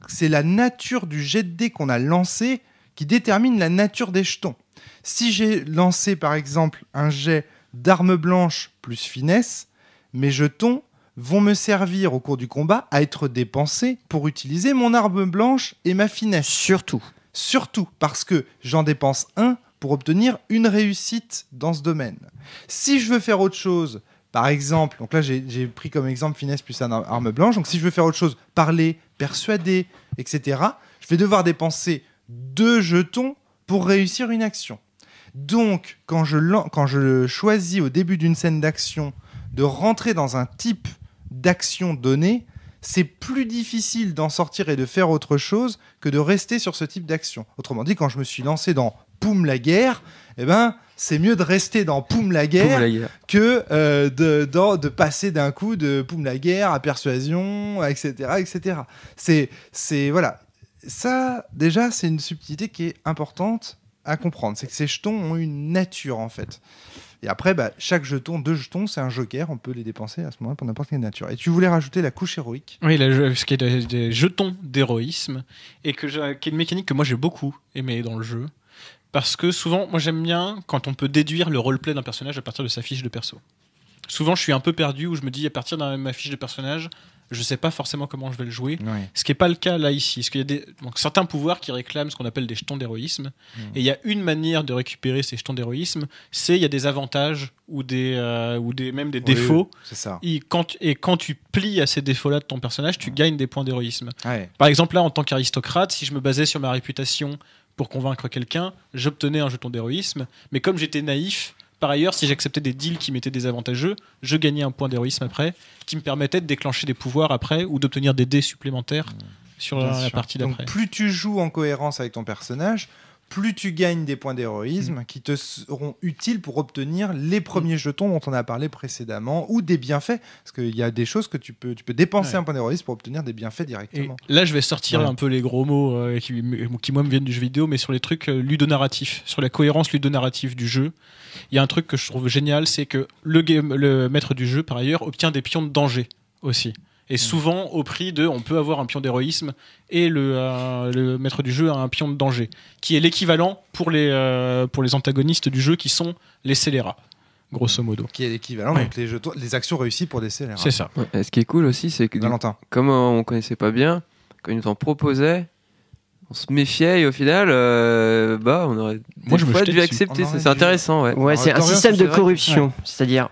S2: c'est la nature du jet de dés qu'on a lancé qui détermine la nature des jetons. Si j'ai lancé par exemple un jet d'arme blanche plus finesse, mes jetons vont me servir au cours du combat à être dépensés pour utiliser mon arme blanche et ma finesse. Surtout parce que j'en dépense un pour obtenir une réussite dans ce domaine. Si je veux faire autre chose, par exemple, donc là j'ai pris comme exemple finesse plus arme blanche, donc si je veux faire autre chose, parler, persuader, etc., je vais devoir dépenser 2 jetons pour réussir une action. Donc, quand je choisis au début d'une scène d'action de rentrer dans un type d'action donnée, c'est plus difficile d'en sortir et de faire autre chose que de rester sur ce type d'action. Autrement dit, quand je me suis lancé dans Poum la guerre, c'est mieux de rester dans Poum la guerre que de passer d'un coup de Poum la guerre à persuasion, etc. etc. C'est voilà. Ça, déjà, c'est une subtilité qui est importante à comprendre. C'est que ces jetons ont une nature, en fait. Et après, chaque jeton, 2 jetons, c'est un joker. On peut les dépenser à ce moment-là pour n'importe quelle nature. Et tu voulais rajouter la couche héroïque.
S5: Oui, ce qui est des jetons d'héroïsme, et qui est une mécanique que moi j'ai beaucoup aimé dans le jeu. Parce que souvent, moi j'aime bien quand on peut déduire le roleplay d'un personnage à partir de sa fiche de perso. Souvent, je suis un peu perdu où je me dis, à partir de ma fiche de personnage, je sais pas forcément comment je vais le jouer. Oui. Ce qui n'est pas le cas là ici. Parce qu'il y a certains pouvoirs qui réclament ce qu'on appelle des jetons d'héroïsme. Et il y a une manière de récupérer ces jetons d'héroïsme, c'est il y a des avantages ou même des défauts.
S2: C'est ça.
S5: Et quand tu plies à ces défauts-là de ton personnage, tu gagnes des points d'héroïsme.
S2: Ouais.
S5: Par exemple, là, en tant qu'aristocrate, si je me basais sur ma réputation pour convaincre quelqu'un, j'obtenais un jeton d'héroïsme. Mais comme j'étais naïf, par ailleurs, si j'acceptais des deals qui m'étaient désavantageux, je gagnais un point d'héroïsme après, qui me permettait de déclencher des pouvoirs après ou d'obtenir des dés supplémentaires sur la partie d'après.
S2: Donc plus tu joues en cohérence avec ton personnage, plus tu gagnes des points d'héroïsme qui te seront utiles pour obtenir les premiers jetons dont on a parlé précédemment, ou des bienfaits, parce qu'il y a des choses que tu peux dépenser un point d'héroïsme pour obtenir des bienfaits directement.
S5: Et là, je vais sortir un peu les gros mots qui moi me viennent du jeu vidéo, mais sur les trucs ludonarratifs, sur la cohérence ludonarrative du jeu. Il y a un truc que je trouve génial, c'est que le maître du jeu, par ailleurs, obtient des pions de danger aussi. Et souvent, au prix on peut avoir un pion d'héroïsme et le maître du jeu a un pion de danger, qui est l'équivalent pour les antagonistes du jeu, qui sont les scélérats, grosso modo.
S2: Qui est l'équivalent, donc les actions réussies pour des scélérats.
S5: C'est ça.
S4: Ouais. Et ce qui est cool aussi, c'est que
S2: Valentin.
S4: Comme on connaissait pas bien, quand ils nous en proposaient, on se méfiait et au final, on aurait dû accepter. C'est intéressant.
S6: Ouais, c'est un système de corruption. C'est-à-dire,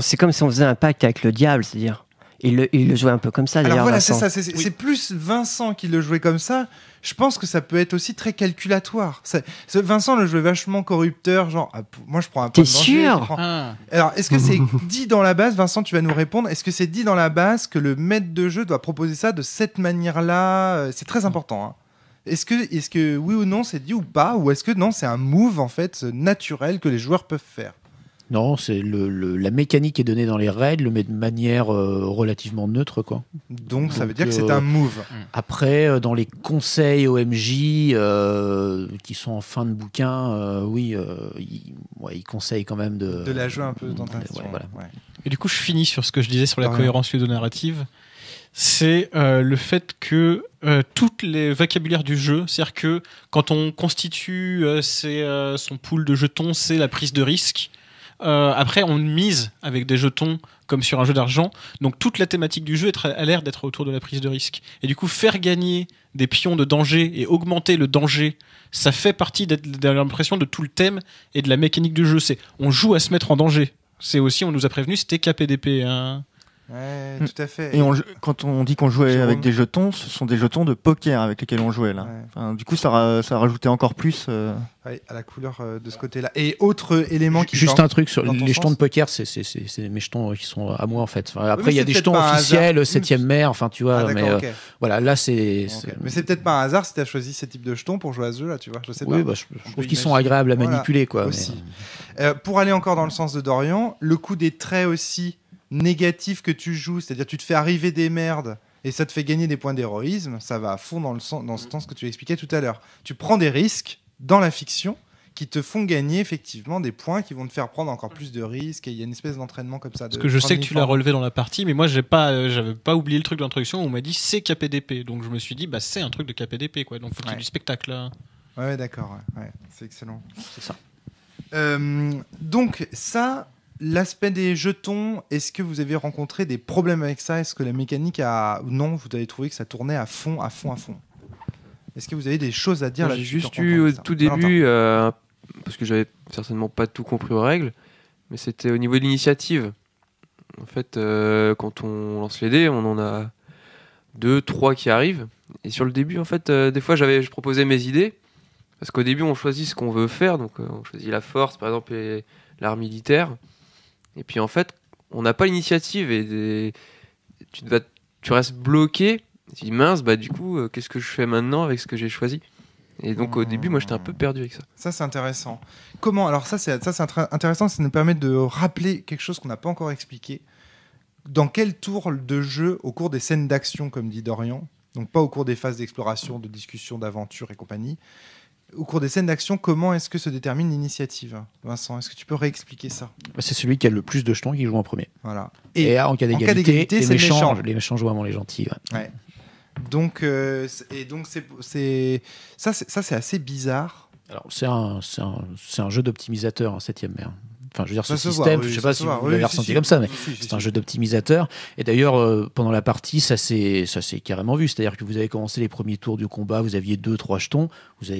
S6: c'est comme si on faisait un pacte avec le diable, c'est-à-dire. Il le jouait un peu comme ça, d'ailleurs.
S2: Alors voilà,
S6: Vincent.
S2: c'est ça. C'est plus Vincent qui le jouait comme ça. Je pense que ça peut être aussi très calculatoire. Vincent le jouait vachement corrupteur, genre, moi je prends un point de danger.
S6: T'es sûr
S2: Alors, est-ce que c'est dit dans la base, Vincent, tu vas nous répondre, est-ce que c'est dit dans la base que le maître de jeu doit proposer ça de cette manière-là? C'est très important, hein. Est-ce que oui ou non c'est dit ou pas, ou est-ce que non, c'est un move en fait naturel que les joueurs peuvent faire?
S7: Non, c'est la mécanique est donnée dans les règles, mais de manière relativement neutre, quoi.
S2: Donc ça veut dire que c'est un move.
S7: Après, dans les conseils OMJ qui sont en fin de bouquin, ils conseillent quand même de
S2: la jouer un peu dans ta
S7: voilà.
S2: Ouais.
S5: Et du coup, je finis sur ce que je disais sur la cohérence ludonarrative. C'est le fait que toutes les vocabulaires du jeu, c'est-à-dire que quand on constitue son pool de jetons, c'est la prise de risque. Après, on mise avec des jetons comme sur un jeu d'argent. Donc toute la thématique du jeu a l'air d'être autour de la prise de risque. Et du coup, faire gagner des pions de danger et augmenter le danger, ça fait partie de l'impression de tout le thème et de la mécanique du jeu. On joue à se mettre en danger. C'est aussi, on nous a prévenu, c'était KPDP.
S2: Ouais, tout à fait.
S8: Et quand on dit qu'on jouait avec des jetons, ce sont des jetons de poker avec lesquels on jouait là. Ouais. Enfin, du coup, ça rajoutait encore plus
S2: à la couleur de ce côté-là. Et autre élément qui
S7: juste un truc sur les jetons de poker, c'est mes jetons qui sont à moi en fait. Enfin, après, il y a des jetons officiels, 7ème mer, enfin tu vois. Voilà, là c'est.
S2: Mais c'est peut-être pas un hasard si tu as choisi ce type de jetons pour jouer à ce jeu là, tu vois. Je sais pas.
S7: Oui, je trouve qu'ils sont agréables à manipuler, quoi.
S2: Aussi. Pour aller encore dans le sens de Dorian, le coup des traits aussi négatif que tu joues, c'est-à-dire tu te fais arriver des merdes et ça te fait gagner des points d'héroïsme, ça va à fond dans ce sens que tu expliquais tout à l'heure. Tu prends des risques dans la fiction qui te font gagner effectivement des points qui vont te faire prendre encore plus de risques, et il y a une espèce d'entraînement comme ça.
S5: Parce que je sais que tu l'as relevé dans la partie, mais moi j'avais pas oublié le truc de l'introduction où on m'a dit c'est KPDP, donc je me suis dit bah c'est un truc de KPDP quoi, donc faut qu'il y ait du spectacle là.
S2: Ouais, d'accord, ouais. C'est excellent.
S7: C'est ça.
S2: Donc ça, l'aspect des jetons, est-ce que vous avez rencontré des problèmes avec ça? Est-ce que la mécanique ou non, vous avez trouvé que ça tournait à fond? Est-ce que vous avez des choses à dire
S4: Moi,
S2: là-dessus?
S4: j'ai juste eu au tout début, parce que j'avais certainement pas tout compris aux règles, mais c'était au niveau de l'initiative. En fait, quand on lance les dés, on en a 2, 3 qui arrivent. Et sur le début, en fait, des fois, je proposais mes idées, parce qu'au début, on choisit ce qu'on veut faire. Donc, on choisit la force, par exemple, et l'art militaire. Et puis, en fait, on n'a pas l'initiative et tu restes bloqué. Tu dis mince, du coup, qu'est-ce que je fais maintenant avec ce que j'ai choisi? Et donc au début, moi, j'étais un peu perdu avec ça.
S2: Ça, c'est intéressant. Comment? Alors ça, c'est intéressant. Ça nous permet de rappeler quelque chose qu'on n'a pas encore expliqué. Dans quel tour de jeu, au cours des scènes d'action, comme dit Dorian, donc pas au cours des phases d'exploration, de discussion, d'aventure et compagnie, au cours des scènes d'action, comment est-ce que se détermine l'initiative? Vincent, est-ce que tu peux réexpliquer ça?
S7: C'est celui qui a le plus de jetons qui joue en premier.
S2: Voilà.
S7: Et en cas d'égalité,
S2: c'est
S7: les méchants jouent avant les gentils.
S2: Ouais. Donc, c'est assez bizarre.
S7: Alors, c'est un jeu d'optimisateur, 7ème mer. Enfin, je veux dire, ce
S2: Ça se
S7: système,
S2: voit, oui,
S7: je sais
S2: ça
S7: pas
S2: se
S7: si
S2: voit.
S7: vous
S2: Oui,
S7: l'avez
S2: si,
S7: ressenti
S2: si.
S7: comme ça, mais
S2: Si,
S7: c'est un jeu d'optimisateur. Et d'ailleurs, pendant la partie, ça s'est carrément vu. C'est-à-dire que vous avez commencé les premiers tours du combat, vous aviez 2-3 jetons, on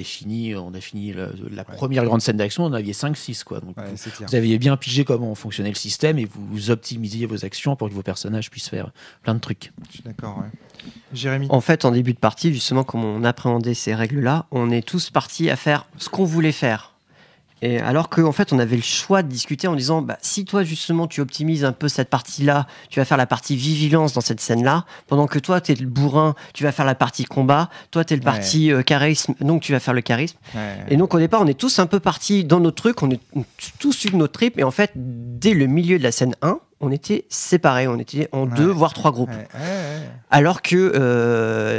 S7: a fini la première grande scène d'action, on en aviez 5-6, quoi. Donc, vous aviez bien pigé comment fonctionnait le système et vous optimisiez vos actions pour que vos personnages puissent faire plein de trucs.
S2: Je suis d'accord, ouais. Jérémy.
S6: En fait, en début de partie, justement, comme on appréhendait ces règles-là, on est tous partis à faire ce qu'on voulait faire. Et alors qu'en fait, on avait le choix de discuter en disant si toi, justement, tu optimises un peu cette partie-là, tu vas faire la partie vigilance dans cette scène-là, pendant que toi, tu es le bourrin, tu vas faire la partie combat, toi, tu es le parti charisme, donc tu vas faire le charisme. Ouais. Et donc, au départ, on est tous un peu partis dans notre truc, on est tous eu notre trip, et en fait, dès le milieu de la scène 1, on était séparés, on était en 2 voire 3 groupes. Alors que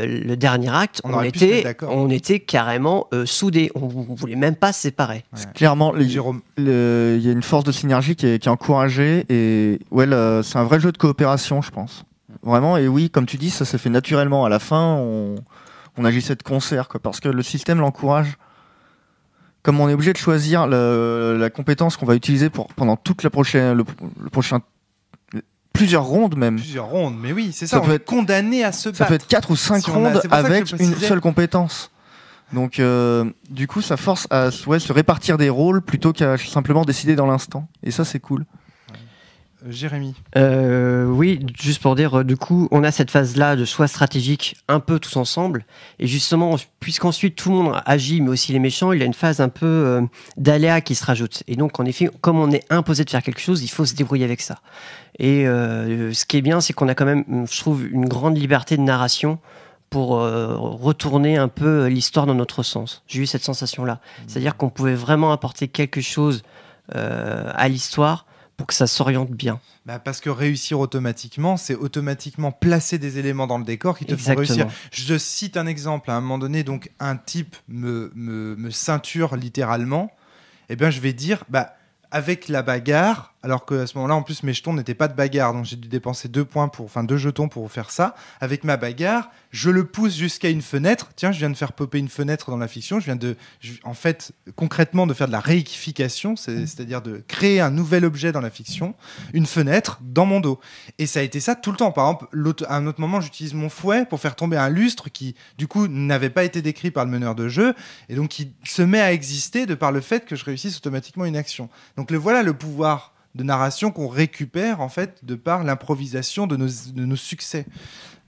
S6: le dernier acte, on était carrément soudés. On ne voulait même pas se séparer.
S8: Clairement, il y a une force de synergie qui est encouragée. Et c'est un vrai jeu de coopération, je pense. Vraiment, et oui, comme tu dis, ça s'est fait naturellement. À la fin, on agissait de concert, quoi, parce que le système l'encourage. Comme on est obligé de choisir la compétence qu'on va utiliser pendant toute le prochain plusieurs rondes même.
S2: Plusieurs rondes, mais oui, c'est ça.
S8: On peut être
S2: condamné à se battre.
S8: Ça peut être 4 ou 5 rondes avec une seule compétence. Donc, du coup, ça force à se répartir des rôles plutôt qu'à simplement décider dans l'instant. Et ça, c'est cool.
S2: Jérémy.
S6: Oui, juste pour dire, du coup, on a cette phase-là de choix stratégique un peu tous ensemble. Et justement, puisqu'ensuite tout le monde agit, mais aussi les méchants, il y a une phase un peu d'aléa qui se rajoute. Et donc, en effet, comme on est imposé de faire quelque chose, il faut se débrouiller avec ça. Et ce qui est bien, c'est qu'on a quand même, je trouve, une grande liberté de narration pour retourner un peu l'histoire dans notre sens. J'ai eu cette sensation-là. C'est-à-dire qu'on pouvait vraiment apporter quelque chose à l'histoire pour que ça s'oriente bien.
S2: Parce que réussir automatiquement, c'est automatiquement placer des éléments dans le décor qui te font réussir. Je cite un exemple. À un moment donné, donc, un type me ceinture littéralement. Eh bien, je vais dire, avec la bagarre, alors qu'à ce moment-là, en plus, mes jetons n'étaient pas de bagarre, donc j'ai dû dépenser 2 jetons pour faire ça. Avec ma bagarre, je le pousse jusqu'à une fenêtre. Tiens, je viens de faire popper une fenêtre dans la fiction. En fait, concrètement, de faire de la réification, c'est-à-dire de créer un nouvel objet dans la fiction, une fenêtre dans mon dos. Et ça a été ça tout le temps. Par exemple, à un autre moment, j'utilise mon fouet pour faire tomber un lustre qui, du coup, n'avait pas été décrit par le meneur de jeu, et donc qui se met à exister de par le fait que je réussisse automatiquement une action. Donc voilà le pouvoir de narration qu'on récupère en fait de par l'improvisation de nos succès.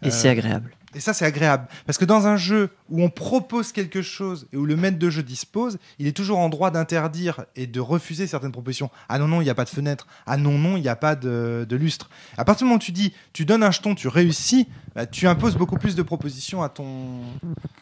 S6: Et c'est agréable.
S2: Et ça, c'est agréable. Parce que dans un jeu où on propose quelque chose et où le maître de jeu dispose, il est toujours en droit d'interdire et de refuser certaines propositions. Ah non, il n'y a pas de fenêtre. Ah non, il n'y a pas de lustre. À partir du moment où tu donnes un jeton, tu réussis, tu imposes beaucoup plus de propositions à ton...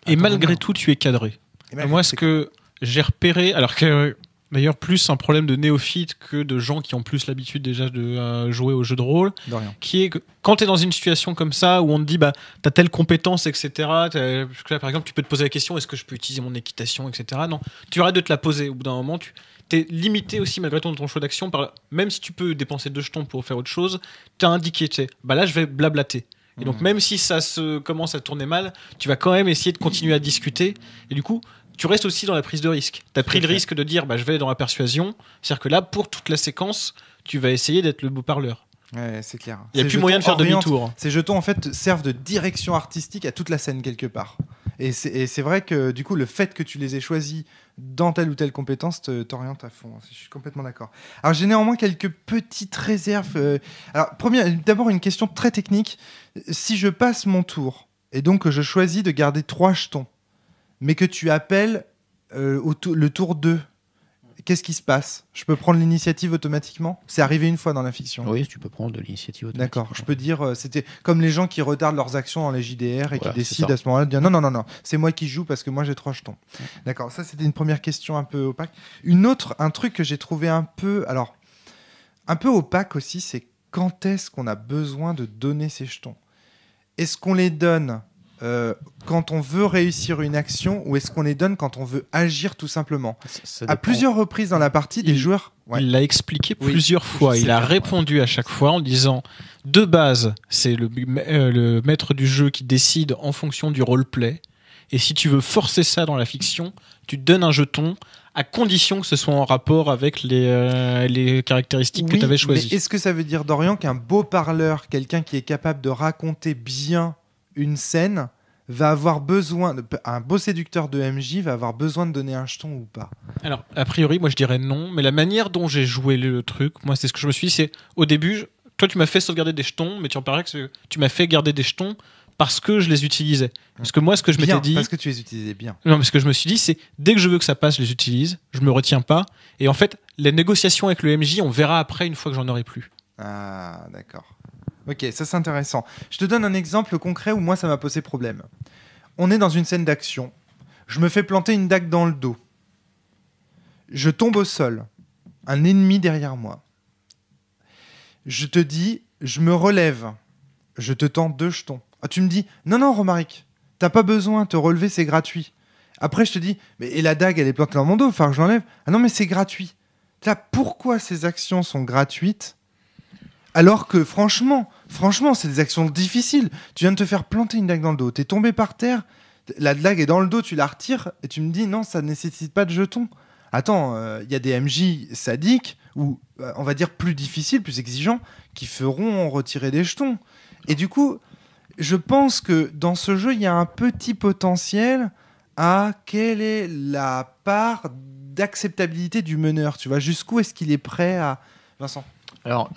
S5: Et malgré tout, tu es cadré. Moi, ce que j'ai repéré, alors que D'ailleurs, plus un problème de néophytes que de gens qui ont plus l'habitude déjà de jouer aux jeux de rôle.
S2: De rien.
S5: Qui est que quand tu es dans une situation comme ça où on te dit bah t'as telle compétence, etc. Parce que là, par exemple, tu peux te poser la question est-ce que je peux utiliser mon équitation, etc. Non, tu arrêtes de te la poser. Au bout d'un moment, tu es limité aussi malgré tout dans ton choix d'action. Même si tu peux dépenser 2 jetons pour faire autre chose, tu as indiqué, tu sais, bah là je vais blablater. Et donc même si ça se commence à tourner mal, tu vas quand même essayer de continuer à discuter. Et du coup, tu restes aussi dans la prise de risque. Tu as pris le risque de dire bah, je vais aller dans la persuasion. C'est-à-dire que là, pour toute la séquence, tu vas essayer d'être le beau parleur.
S2: Ouais, c'est clair.
S5: Il n'y a
S2: Ces
S5: plus moyen de faire
S2: jetons
S5: demi-tour.
S2: Ces jetons, en fait, servent de direction artistique à toute la scène, quelque part. Et c'est vrai que, du coup, le fait que tu les aies choisis dans telle ou telle compétence t'oriente à fond. Je suis complètement d'accord. Alors, j'ai néanmoins quelques petites réserves. Alors, d'abord, une question très technique. Si je passe mon tour, et donc que je choisis de garder 3 jetons, mais que tu appelles le tour 2, qu'est-ce qui se passe ? Je peux prendre l'initiative automatiquement ? C'est arrivé une fois dans la fiction.
S7: Oui, tu peux prendre de l'initiative automatique.
S2: D'accord, je peux dire, c'était comme les gens qui retardent leurs actions dans les JDR et
S7: Voilà,
S2: qui décident à ce moment-là de dire non, c'est moi qui joue parce que moi j'ai 3 jetons. D'accord, ça c'était une première question un peu opaque. Un truc que j'ai trouvé un peu opaque aussi, c'est quand est-ce qu'on a besoin de donner ces jetons ? Est-ce qu'on les donne quand on veut réussir une action ou est-ce qu'on les donne quand on veut agir tout simplement ?
S7: Ça
S2: À
S7: dépend.
S2: plusieurs reprises dans la partie, des joueurs... Ouais.
S5: Il l'a expliqué
S2: Oui,
S5: plusieurs fois.
S2: je sais
S5: Il a
S2: bien,
S5: répondu à chaque fois en disant de base, c'est le maître du jeu qui décide en fonction du roleplay. Et si tu veux forcer ça dans la fiction, tu te donnes un jeton à condition que ce soit en rapport avec les caractéristiques que tu avais choisies.
S2: Mais est-ce que ça veut dire, Dorian, qu'un beau parleur, quelqu'un qui est capable de raconter bien une scène, va avoir besoin, un beau séducteur de MJ va avoir besoin de donner un jeton ou pas ?
S5: Alors, a priori, moi je dirais non, mais la manière dont j'ai joué le truc, moi c'est ce que je me suis dit, c'est au début, toi tu m'as fait sauvegarder des jetons, mais tu en parlais que tu m'as fait garder des jetons parce que je les utilisais. Parce que moi, ce que je m'étais dit...
S2: Parce que tu les utilisais bien.
S5: Non, mais ce que je me suis dit, c'est dès que je veux que ça passe, je les utilise, je me retiens pas, et en fait, les négociations avec le MJ, on verra après une fois que j'en aurai plus.
S2: Ah, d'accord. Ok, ça c'est intéressant. Je te donne un exemple concret où moi ça m'a posé problème. On est dans une scène d'action. Je me fais planter une dague dans le dos. Je tombe au sol. Un ennemi derrière moi. Je te dis, je me relève. Je te tends 2 jetons. Ah, tu me dis, non, Romaric, t'as pas besoin, te relever c'est gratuit. Après je te dis, mais et la dague elle est plantée dans mon dos, il faut que je l'enlève. Ah non mais c'est gratuit. Là, pourquoi ces actions sont gratuites ? Alors que franchement, c'est des actions difficiles. Tu viens de te faire planter une dague dans le dos, t'es tombé par terre, la dague est dans le dos, tu la retires et tu me dis non, ça ne nécessite pas de jetons. Attends, il y a des MJ sadiques ou on va dire plus difficiles, plus exigeants, qui feront retirer des jetons. Et du coup, je pense que dans ce jeu, il y a un petit potentiel à quelle est la part d'acceptabilité du meneur. Tu vois, jusqu'où est-ce qu'il est prêt à... Vincent ?
S7: Alors,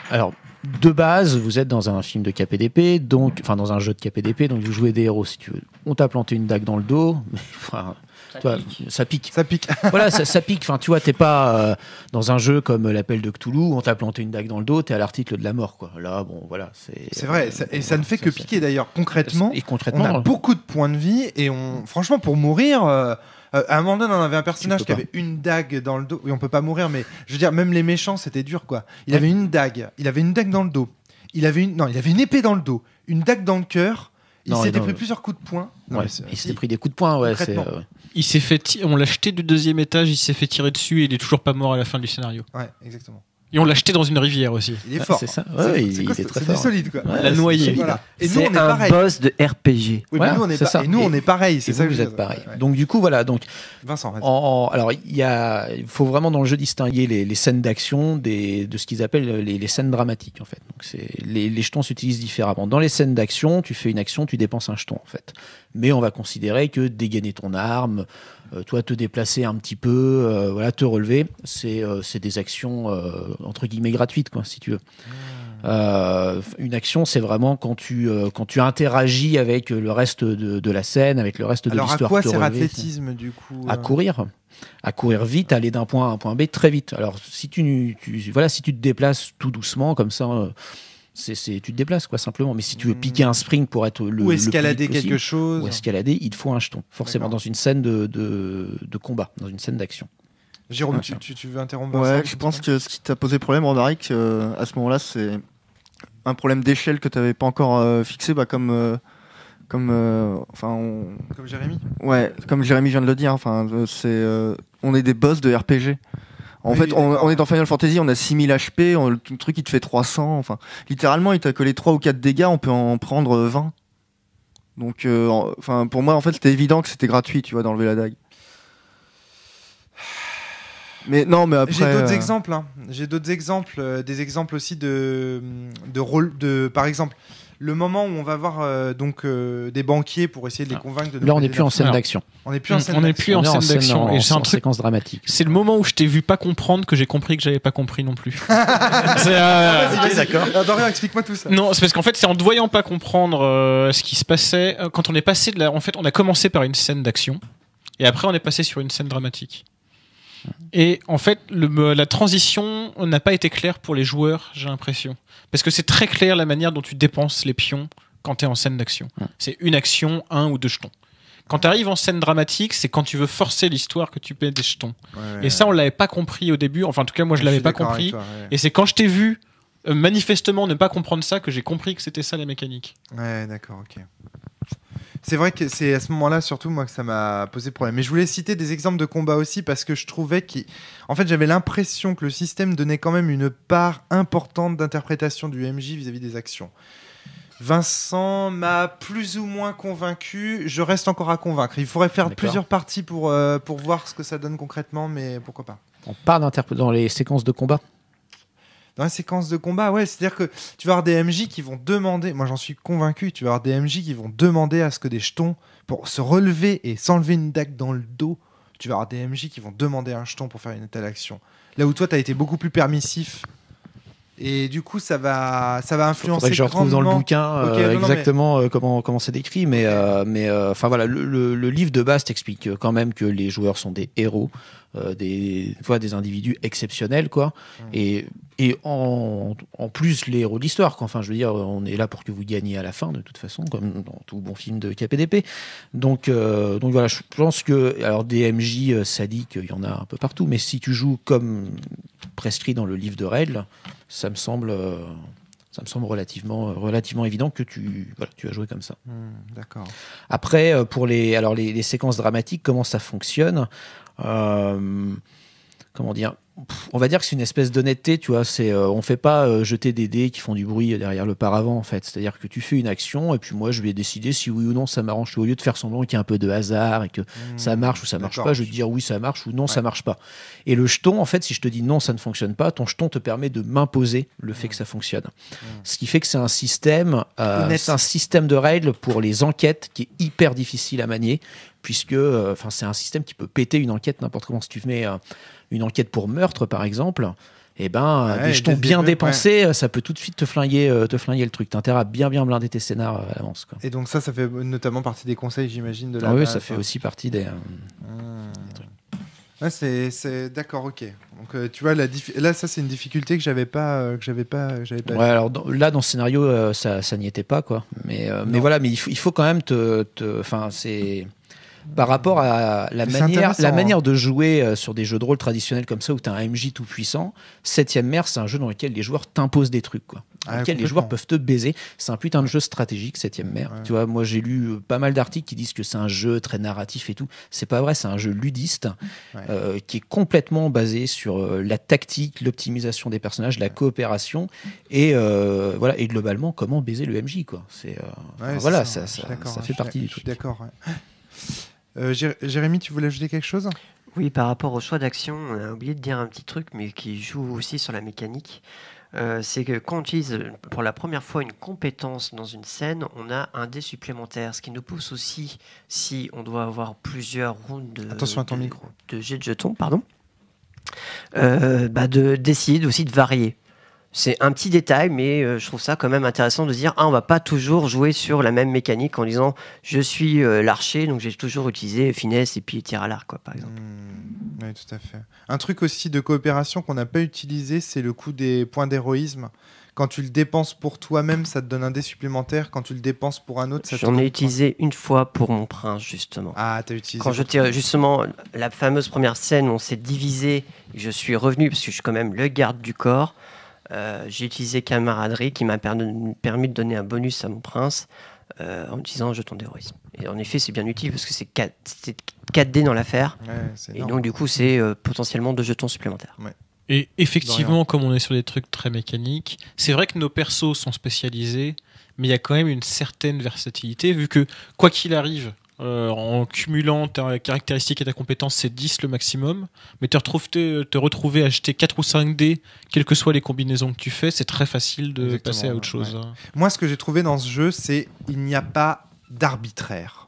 S7: alors, de base, vous êtes dans un film de KPDP, donc, enfin dans un jeu de KPDP, donc vous jouez des héros si tu veux. On t'a planté une dague dans le dos, mais, enfin, ça pique.
S2: Ça pique.
S7: Voilà, ça pique. Enfin, tu vois, t'es pas dans un jeu comme l'Appel de Cthulhu où on t'a planté une dague dans le dos, t'es à l'article de la mort, quoi. Là, bon, voilà,
S2: c'est vrai, et ça ne fait que piquer d'ailleurs. Concrètement,
S7: concrètement,
S2: on a beaucoup de points de vie et franchement, pour mourir. À un moment donné, on avait un personnage qui avait une dague dans le dos. Oui, on peut pas mourir, mais je veux dire, même les méchants, c'était dur, quoi. Il avait une dague dans le dos. Il avait une épée dans le dos, une dague dans le cœur. Il s'était pris plusieurs coups de poing.
S7: Ouais, il s'était pris des coups de poing, ouais.
S5: Il s'est fait on l'a jeté du 2e étage, il s'est fait tirer dessus et il est toujours pas mort à la fin du scénario.
S2: Ouais, exactement.
S5: Et on l'a jeté dans une rivière aussi.
S2: Il est fort.
S7: C'est ça. Ouais, il est très fort.
S2: C'est solide, quoi.
S5: La noyée.
S2: Voilà. Et nous,
S6: C'est
S2: on est
S6: un
S2: pareil.
S6: boss de RPG.
S2: Oui,
S7: Voilà,
S2: mais nous, on est pareil. C'est
S7: Et
S2: ça
S7: vous,
S2: que
S7: vous
S2: je
S7: êtes
S2: veux
S7: pareil.
S2: dire. Ouais.
S7: Donc du coup, voilà. Donc,
S2: Vincent, vas-y.
S7: alors, il faut vraiment dans le jeu distinguer les scènes d'action de ce qu'ils appellent les scènes dramatiques, en fait. Donc, les jetons s'utilisent différemment. Dans les scènes d'action, tu fais une action, tu dépenses un jeton, en fait. Mais on va considérer que dégainer ton arme, toi te déplacer un petit peu, voilà, te relever, c'est des actions entre guillemets gratuites, quoi, si tu veux. Une action, c'est vraiment quand tu interagis avec le reste de la scène, avec le reste de l'histoire.
S2: Alors à quoi
S7: te
S2: sert
S7: relever,
S2: l'athlétisme du coup
S7: à courir vite, aller d'un point A à un point B très vite. Alors si si tu te déplaces tout doucement comme ça, Tu te déplaces, quoi, simplement. Mais si tu veux piquer un spring pour être
S2: ou escalader quelque chose.
S7: Ou escalader, il te faut un jeton. Forcément, dans une scène de combat, dans une scène d'action.
S2: Jérôme, tu veux interrompre
S8: Ouais,
S2: Vincent,
S8: je pense que ce qui t'a posé problème, Roderick, à ce moment-là, c'est un problème d'échelle que tu n'avais pas encore fixé, comme
S2: Jérémy.
S8: Ouais, comme Jérémy vient de le dire. Enfin, on est des boss de RPG. En
S2: Oui,
S8: fait,
S2: d'accord.
S8: on est dans Final Fantasy, on a 6000 HP, le truc il te fait 300. Enfin, littéralement, il t'a collé 3 ou 4 dégâts, on peut en prendre 20. Donc, pour moi, en fait, c'était évident que c'était gratuit, tu vois, d'enlever la dague. Mais après.
S2: J'ai d'autres exemples. Hein. J'ai d'autres exemples, des exemples aussi de rôle, par exemple. Le moment où on va voir des banquiers pour essayer de les convaincre de nous
S7: Là, on
S2: prêter
S7: n'est plus en scène
S2: l'argent.
S7: d'action.
S2: On n'est plus en scène
S5: On n'est
S2: d'action.
S5: plus en scène d'action. Et c'est un
S7: en
S5: truc.
S7: séquence dramatique.
S5: C'est le moment où je t'ai vu pas comprendre que j'ai compris que j'avais pas compris non plus.
S2: Vas-y, d'accord. Dorian, explique-moi tout ça.
S5: Non, c'est parce qu'en fait, c'est en te voyant pas comprendre ce qui se passait quand on est passé de en fait, on a commencé par une scène d'action et après on est passé sur une scène dramatique. Et en fait, la transition n'a pas été claire pour les joueurs, j'ai l'impression, parce que c'est très clair la manière dont tu dépenses les pions quand tu es en scène d'action. C'est une action, 1 ou 2 jetons. Quand tu arrives en scène dramatique, c'est quand tu veux forcer l'histoire que tu paies des jetons. Et ça, on l'avait pas compris au début. Enfin, en tout cas, moi, je l'avais pas compris. Et c'est quand je t'ai vu manifestement ne pas comprendre ça que j'ai compris que c'était ça la mécanique.
S2: Ouais, d'accord, ok. C'est vrai que c'est à ce moment-là, surtout, moi, que ça m'a posé problème. Mais je voulais citer des exemples de combat aussi parce que je trouvais en fait, j'avais l'impression que le système donnait quand même une part importante d'interprétation du MJ vis-à-vis des actions. Vincent m'a plus ou moins convaincu. Je reste encore à convaincre. Il faudrait faire plusieurs parties pour voir ce que ça donne concrètement, mais pourquoi pas.
S7: On part dans les séquences de combat.
S2: Dans la séquence de combat, ouais, c'est-à-dire que tu vas avoir des MJ qui vont demander, moi j'en suis convaincu, tu vas avoir des MJ qui vont demander à ce que des jetons, pour se relever et s'enlever une dague dans le dos, tu vas avoir des MJ qui vont demander un jeton pour faire une telle action. Là où toi, tu as été beaucoup plus permissif. Et du coup, ça va influencer.
S7: Faudrait que je retrouve dans le bouquin exactement
S2: mais...
S7: comment c'est décrit, mais enfin voilà, le livre de base t'explique quand même que les joueurs sont des héros, des individus exceptionnels, quoi. Et en plus les héros de l'histoire, quoi. Enfin, je veux dire, on est là pour que vous gagniez à la fin, de toute façon, comme dans tout bon film de KPDP. Donc voilà, je pense que alors des MJ sadiques, il y en a un peu partout, mais si tu joues comme prescrit dans le livre de règles, ça me semble relativement évident que tu vas jouer comme ça.
S2: D'accord.
S7: Après, pour les séquences dramatiques, comment ça fonctionne, comment dire, on va dire que c'est une espèce d'honnêteté, tu vois. On fait pas jeter des dés qui font du bruit derrière le paravent, en fait. C'est-à-dire que tu fais une action et puis moi je vais décider si oui ou non ça m'arrange. Au lieu de faire semblant qu'il y a un peu de hasard et que ça marche ou ça marche pas, je vais te dire oui ça marche ou non ça marche pas. Et le jeton, en fait, si je te dis non ça ne fonctionne pas, ton jeton te permet de m'imposer le fait que ça fonctionne. Ce qui fait que c'est un système de règles pour les enquêtes qui est hyper difficile à manier, puisque c'est un système qui peut péter une enquête n'importe comment. Si tu mets une enquête pour meurtre, par exemple, des jetons bien dépensés, ça peut tout de suite te flinguer le truc. T'as intérêt à bien blinder tes scénars à l'avance, quoi.
S2: Et donc ça fait notamment partie des conseils, j'imagine, de la
S7: oui,
S2: base,
S7: ça fait aussi partie des trucs.
S2: Ouais, c'est d'accord, ok. Donc tu vois, là ça c'est une difficulté que j'avais pas.
S7: Ouais, alors là dans ce scénario, ça n'y était pas, quoi. Mais voilà, mais il faut quand même c'est par rapport à la manière de jouer sur des jeux de rôle traditionnels comme ça où tu as un MJ tout puissant. 7ème mer, c'est un jeu dans lequel les joueurs t'imposent des trucs, quoi. Dans lequel les joueurs peuvent te baiser. C'est un putain de jeu stratégique, 7ème mer. Tu vois, moi j'ai lu pas mal d'articles qui disent que c'est un jeu très narratif et tout. C'est pas vrai, c'est un jeu ludiste qui est complètement basé sur la tactique, l'optimisation des personnages, la coopération et globalement comment baiser le MJ, quoi. Ça fait partie du truc.
S2: Je suis d'accord. Jérémy, tu voulais ajouter quelque chose ?
S6: Oui, par rapport au choix d'action, on a oublié de dire un petit truc, mais qui joue aussi sur la mécanique. C'est que quand on utilise pour la première fois une compétence dans une scène, on a un dé supplémentaire, ce qui nous pousse aussi, si on doit avoir plusieurs rounds de jet de jetons, d'essayer aussi de varier. C'est un petit détail, mais je trouve ça quand même intéressant de dire on va pas toujours jouer sur la même mécanique en disant je suis l'archer, donc j'ai toujours utilisé finesse et puis tir à l'arc, quoi, par exemple.
S2: Oui, tout à fait. Un truc aussi de coopération qu'on n'a pas utilisé, c'est le coût des points d'héroïsme. Quand tu le dépenses pour toi-même, ça te donne un dé supplémentaire. Quand tu le dépenses pour un autre, ça te
S6: J'en
S2: donne
S6: ai utilisé une fois pour mon prince, justement.
S2: Ah, t'as utilisé.
S6: Quand je tire, justement, la fameuse première scène où on s'est divisé, et que je suis revenu, parce que je suis quand même le garde du corps, j'ai utilisé camaraderie qui m'a permis de donner un bonus à mon prince en utilisant un jeton d'héroïsme. Et en effet, c'est bien utile parce que c'est 4 dés dans l'affaire.
S2: Ouais, c'est
S6: Et
S2: énorme.
S6: donc, du coup, c'est potentiellement 2 jetons supplémentaires.
S5: Et effectivement, comme on est sur des trucs très mécaniques, c'est vrai que nos persos sont spécialisés, mais il y a quand même une certaine versatilité, vu que, quoi qu'il arrive, en cumulant ta caractéristique et ta compétence, c'est 10 le maximum, mais te retrouver à acheter 4 ou 5 dés, quelles que soient les combinaisons que tu fais, c'est très facile de
S2: Exactement,
S5: passer à autre chose.
S2: ouais. Moi, ce que j'ai trouvé dans ce jeu, c'est il n'y a pas d'arbitraire.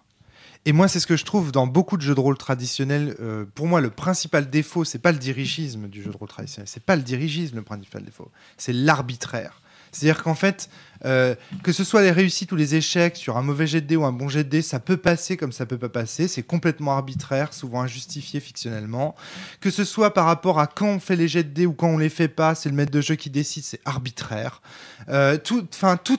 S2: Et moi, c'est ce que je trouve dans beaucoup de jeux de rôle traditionnels. Pour moi, le principal défaut, c'est pas le dirigisme du jeu de rôle traditionnel. C'est pas le dirigisme le principal défaut. C'est l'arbitraire. C'est-à-dire qu'en fait, que ce soit les réussites ou les échecs sur un mauvais jet de dés ou un bon jet de dés, ça peut passer comme ça peut pas passer. C'est complètement arbitraire, souvent injustifié fictionnellement. Que ce soit par rapport à quand on fait les jets de dés ou quand on les fait pas, c'est le maître de jeu qui décide, c'est arbitraire. Tout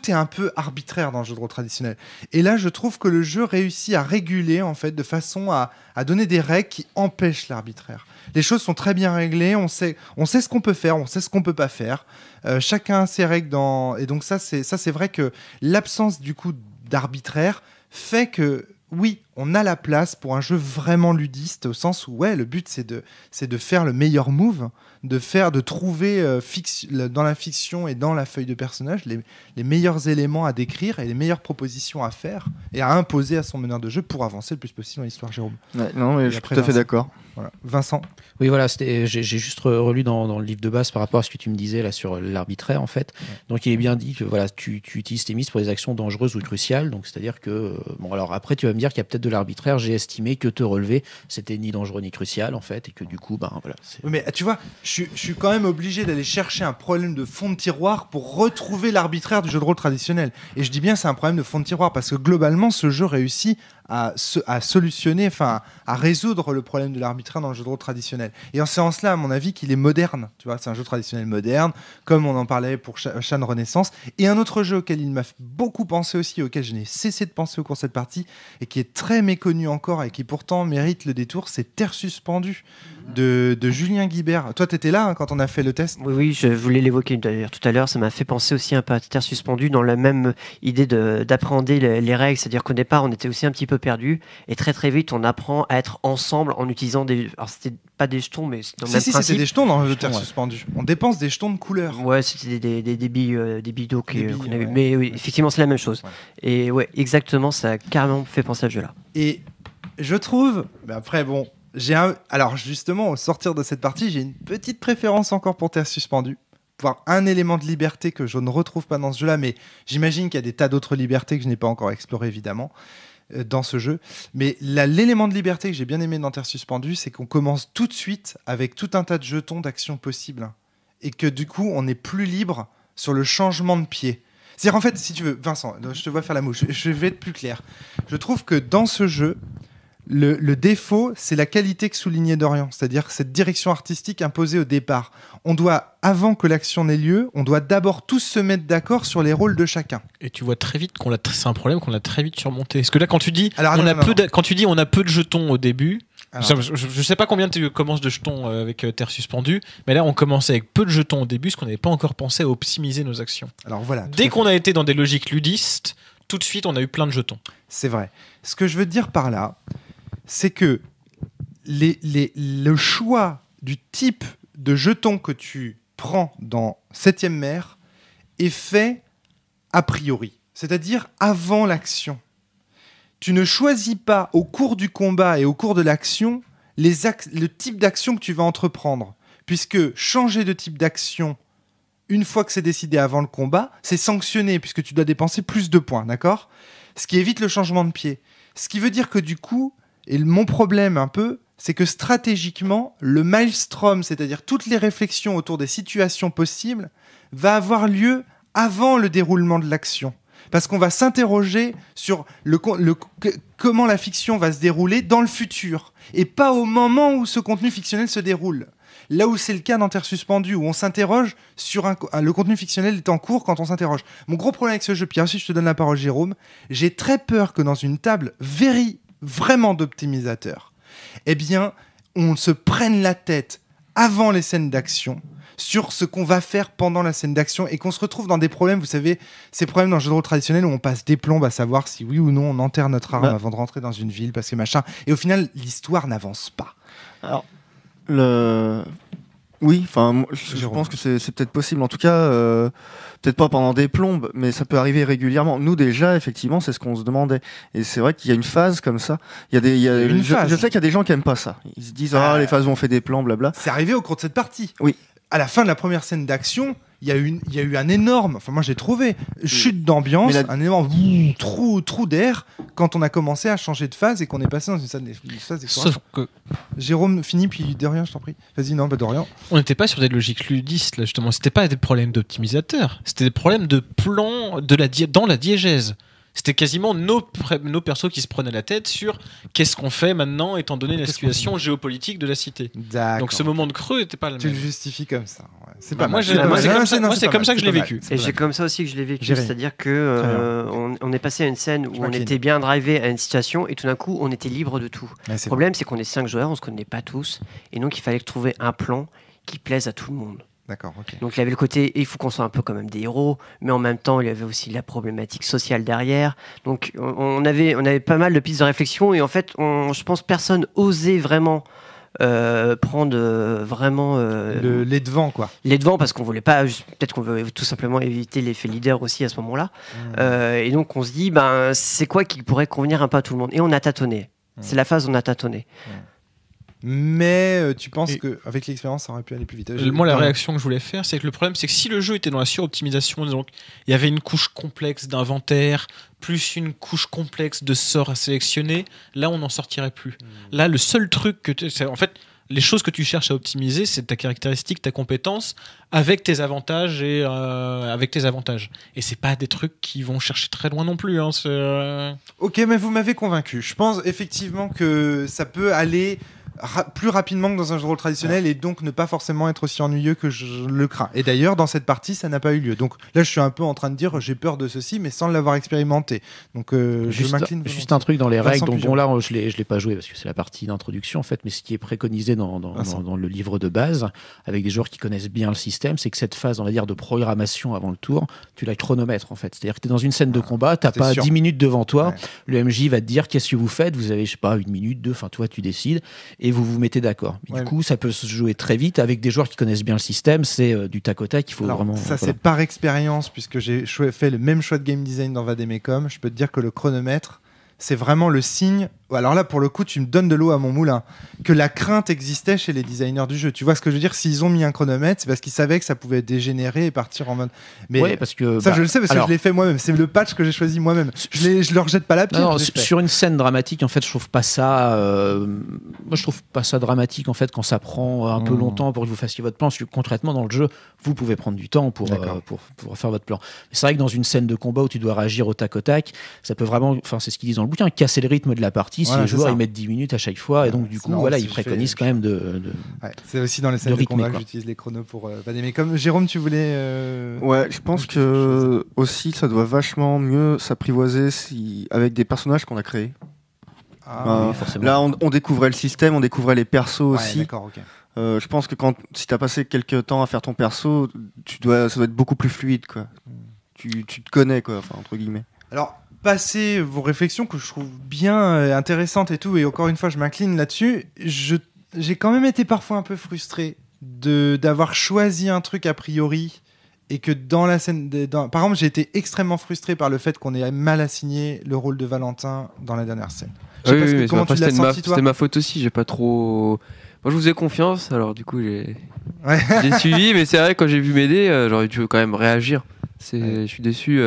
S2: est un peu arbitraire dans le jeu de rôle traditionnel. Et là, je trouve que le jeu réussit à réguler en fait de façon à donner des règles qui empêchent l'arbitraire. Les choses sont très bien réglées, on sait ce qu'on peut faire, on sait ce qu'on peut pas faire. Chacun a ses règles et donc ça c'est vrai que l'absence du coup d'arbitraire fait que oui, on a la place pour un jeu vraiment ludiste au sens où le but c'est de faire le meilleur move, de trouver dans la fiction et dans la feuille de personnage les meilleurs éléments à décrire et les meilleures propositions à faire et à imposer à son meneur de jeu pour avancer le plus possible dans l'histoire, Jérôme.
S8: Ouais, non, mais je suis
S2: après,
S8: tout à fait
S2: Vincent.
S8: d'accord.
S2: Voilà. Vincent.
S7: Oui, voilà, j'ai juste relu dans le livre de base par rapport à ce que tu me disais là sur l'arbitraire en fait. Donc il est bien dit que voilà, tu utilises tes mises pour des actions dangereuses ou cruciales. Donc c'est-à-dire que bon, alors après tu vas me dire qu'il y a peut-être de l'arbitraire. J'ai estimé que te relever c'était ni dangereux ni crucial en fait et que du coup voilà.
S2: Oui, mais tu vois, je suis quand même obligé d'aller chercher un problème de fond de tiroir pour retrouver l'arbitraire du jeu de rôle traditionnel. Et je dis bien c'est un problème de fond de tiroir parce que globalement ce jeu réussit à solutionner, enfin à résoudre le problème de l'arbitraire dans le jeu de rôle traditionnel. Et en ce sens-là, à mon avis, qu'il est moderne. Tu vois, c'est un jeu traditionnel moderne, comme on en parlait pour Shan Renaissance. Et un autre jeu auquel il m'a beaucoup pensé aussi, auquel je n'ai cessé de penser au cours de cette partie, et qui est très méconnu encore, et qui pourtant mérite le détour, c'est Terre suspendue de Julien Guibert. Toi, t'étais là quand on a fait le test.
S6: Oui, je voulais l'évoquer d'ailleurs tout à l'heure. Ça m'a fait penser aussi un peu à Terre suspendue dans la même idée d'appréhender les règles. C'est-à-dire qu'au départ, on était aussi un petit peu perdu et très vite, on apprend à être ensemble en utilisant des. Alors, c'était pas des jetons, mais dans le même
S2: Si,
S6: principe.
S2: c'était des jetons dans le Terre suspendue. On dépense des jetons de couleur.
S6: Ouais, c'était des billes d'eau qu'on a eu.
S2: ouais.
S6: Mais oui, effectivement, c'est la même chose.
S2: Ouais.
S6: Et ouais, exactement, ça a carrément fait penser à ce jeu-là.
S2: Et je trouve, mais après bon, alors justement au sortir de cette partie, j'ai une petite préférence encore pour Terre suspendue, voire un élément de liberté que je ne retrouve pas dans ce jeu-là, mais j'imagine qu'il y a des tas d'autres libertés que je n'ai pas encore explorées évidemment dans ce jeu. Mais l'élément de liberté que j'ai bien aimé dans Terre suspendue, c'est qu'on commence tout de suite avec tout un tas de jetons d'action possibles et que du coup on est plus libre sur le changement de pied. C'est-à-dire en fait, si tu veux, Vincent, je te vois faire la mouche, je vais être plus clair. Je trouve que dans ce jeu, le défaut, c'est la qualité que soulignait Dorian, c'est-à-dire cette direction artistique imposée au départ. On doit, avant que l'action n'ait lieu, on doit d'abord tous se mettre d'accord sur les rôles de chacun.
S5: Et tu vois très vite c'est un problème qu'on a très vite surmonté. Parce que là, quand tu dis quand tu dis on a peu de jetons au début, je sais pas combien tu commences de jetons avec Terre suspendue, mais là on commençait avec peu de jetons au début, parce qu'on n'avait pas encore pensé à optimiser nos actions.
S2: Alors voilà.
S5: Dès qu'on a été dans des logiques ludistes, tout de suite on a eu plein de jetons.
S2: C'est vrai. Ce que je veux dire par là, c'est que le choix du type de jeton que tu prends dans 7ème mer est fait a priori, c'est-à-dire avant l'action. Tu ne choisis pas au cours du combat et au cours de l'action le type d'action que tu vas entreprendre, puisque changer de type d'action une fois que c'est décidé avant le combat, c'est sanctionné puisque tu dois dépenser plus de points, d'accord ? Ce qui évite le changement de pied. Ce qui veut dire que du coup, et mon problème un peu, c'est que stratégiquement, le maelstrom, c'est-à-dire toutes les réflexions autour des situations possibles, va avoir lieu avant le déroulement de l'action. parce qu'on va s'interroger sur comment la fiction va se dérouler dans le futur, et pas au moment où ce contenu fictionnel se déroule. Là où c'est le cas dans Terre suspendue, où on s'interroge sur le contenu fictionnel est en cours quand on s'interroge. Mon gros problème avec ce jeu, puis ensuite je te donne la parole Jérôme, j'ai très peur que dans une table vraiment d'optimisateurs, eh bien, on se prenne la tête avant les scènes d'action sur ce qu'on va faire pendant la scène d'action et qu'on se retrouve dans des problèmes, vous savez, ces problèmes dans le jeu de rôle traditionnel où on passe des plombes à savoir si oui ou non on enterre notre arme avant de rentrer dans une ville parce que machin, et au final l'histoire n'avance pas.
S8: Alors, oui, enfin, je pense que c'est peut-être possible. En tout cas, peut-être pas pendant des plombes, mais ça peut arriver régulièrement. Nous déjà, effectivement, c'est ce qu'on se demandait. Et c'est vrai qu'il y a une phase comme ça. Je sais qu'il y a des gens qui aiment pas ça. Ils se disent les phases où on fait des plans, blabla.
S2: C'est arrivé au cours de cette partie.
S8: Oui.
S2: À la fin de la première scène d'action, il y a eu un énorme, enfin moi j'ai trouvé, chute d'ambiance, un énorme trou d'air quand on a commencé à changer de phase et qu'on est passé dans une phase d'exploration.
S5: Sauf que
S2: Jérôme finit, puis Dorian, je t'en prie. Vas-y, non, Dorian.
S9: On n'était pas sur des logiques ludistes, là, justement. C'était pas des problèmes d'optimisateur. C'était des problèmes de plan dans la diégèse. C'était quasiment nos persos qui se prenaient la tête sur qu'est-ce qu'on fait maintenant, étant donné la situation géopolitique de la cité.
S2: D'accord.
S9: Donc ce moment de creux n'était pas le même.
S2: Tu le justifies comme ça. Ouais. C'est
S9: Bah,
S2: pas
S9: moi,
S2: mal.
S9: c'est comme ça que je l'ai vécu.
S6: Et c'est comme ça aussi que je l'ai vécu.
S2: J'irai.
S6: C'est-à-dire que on est passé à une scène où on était bien drivé à une situation et tout d'un coup on était libre de tout.
S2: Ouais,
S6: Le problème c'est qu'on est 5 joueurs, on se connaît pas tous et donc il fallait trouver un plan qui plaise à tout le monde.
S2: D'accord, ok.
S6: Donc il y avait le côté, il faut qu'on soit un peu quand même des héros, mais en même temps il y avait aussi la problématique sociale derrière. Donc on avait pas mal de pistes de réflexion et en fait je pense personne osait vraiment prendre vraiment
S2: les devants quoi.
S6: Les devants parce qu'on voulait pas, peut-être qu'on veut tout simplement éviter l'effet leader aussi à ce moment-là. Et donc on se dit c'est quoi qui pourrait convenir un peu à tout le monde et on a tâtonné. C'est la phase où on a tâtonné.
S2: Mais tu penses qu'avec l'expérience, ça aurait pu aller plus vite.
S9: Moi, la réaction que je voulais faire, c'est que le problème, c'est que si le jeu était dans la suroptimisation, donc il y avait une couche complexe d'inventaire, plus une couche complexe de sorts à sélectionner, là, on n'en sortirait plus. Là, le seul truc en fait, les choses que tu cherches à optimiser, c'est ta caractéristique, ta compétence, avec tes avantages et Et c'est pas des trucs qui vont chercher très loin non plus. Hein,
S2: Ok, mais vous m'avez convaincu. Je pense effectivement que ça peut aller plus rapidement que dans un jeu de rôle traditionnel et donc ne pas forcément être aussi ennuyeux que je le crains. Et d'ailleurs, dans cette partie, ça n'a pas eu lieu. Donc là, je suis un peu en train de dire j'ai peur de ceci, mais sans l'avoir expérimenté. Donc je m'incline.
S7: Juste un truc dans les règles. Donc bon, là, je l'ai pas joué parce que c'est la partie d'introduction en fait, mais ce qui est préconisé dans le livre de base, avec des joueurs qui connaissent bien le système, c'est que cette phase, on va dire, de programmation avant le tour, tu la chronomètres en fait. C'est-à-dire que tu es dans une scène de combat, t'as pas 10 minutes devant toi, le MJ va te dire qu'est-ce que vous faites, vous avez, je sais pas, 1 minute, 2, enfin toi tu décides. Et vous vous mettez d'accord. Du coup, ça peut se jouer très vite avec des joueurs qui connaissent bien le système. C'est du tac au tac. Il faut vraiment.
S2: Ça, c'est par expérience, puisque j'ai fait le même choix de game design dans Vademecum. Je peux te dire que le chronomètre, c'est vraiment le signe. Alors là, pour le coup, tu me donnes de l'eau à mon moulin. Que la crainte existait chez les designers du jeu. Tu vois ce que je veux dire ? S'ils ont mis un chronomètre, c'est parce qu'ils savaient que ça pouvait dégénérer et partir en mode. Mais
S7: parce que
S2: ça, je le sais parce que je l'ai fait moi-même. C'est le patch que j'ai choisi moi-même. Je leur jette pas la pierre.
S7: Non, sur une scène dramatique, en fait, je trouve pas ça. Moi, je trouve pas ça dramatique en fait quand ça prend un peu longtemps pour que vous fassiez votre plan. Parce que concrètement, dans le jeu, vous pouvez prendre du temps pour faire votre plan. Mais c'est vrai que dans une scène de combat où tu dois réagir au tac au tac, ça peut vraiment. Enfin, c'est ce qu'ils disent dans le bouquin, casser le rythme de la partie. Si les joueurs ils mettent 10 minutes à chaque fois, et donc du coup, voilà, ils préconisent quand même de.
S2: C'est aussi dans les scènes de combat que j'utilise les chronos pour Vademecum. Jérôme, tu voulais.
S8: Ouais, je pense que aussi ça doit vachement mieux s'apprivoiser avec des personnages qu'on a créés.
S7: Oui, forcément.
S8: Là, on découvrait le système, on découvrait les persos aussi.
S2: D'accord, ok.
S8: Je pense que si t'as passé quelques temps à faire ton perso, ça doit être beaucoup plus fluide, quoi. Tu te connais, quoi, enfin, entre guillemets.
S2: Alors, passez vos réflexions que je trouve bien intéressantes et tout, et encore une fois, je m'incline là-dessus. J'ai quand même été parfois un peu frustré d'avoir choisi un truc a priori et que dans la scène... Par exemple, j'ai été extrêmement frustré par le fait qu'on ait mal assigné le rôle de Valentin dans la dernière scène. Comment tu l'as senti, toi ?
S4: C'était ma faute aussi, j'ai pas trop... Moi, je vous ai confiance, alors du coup, j'ai suivi, mais c'est vrai, quand j'ai vu m'aider, j'aurais dû quand même réagir. Je suis déçu...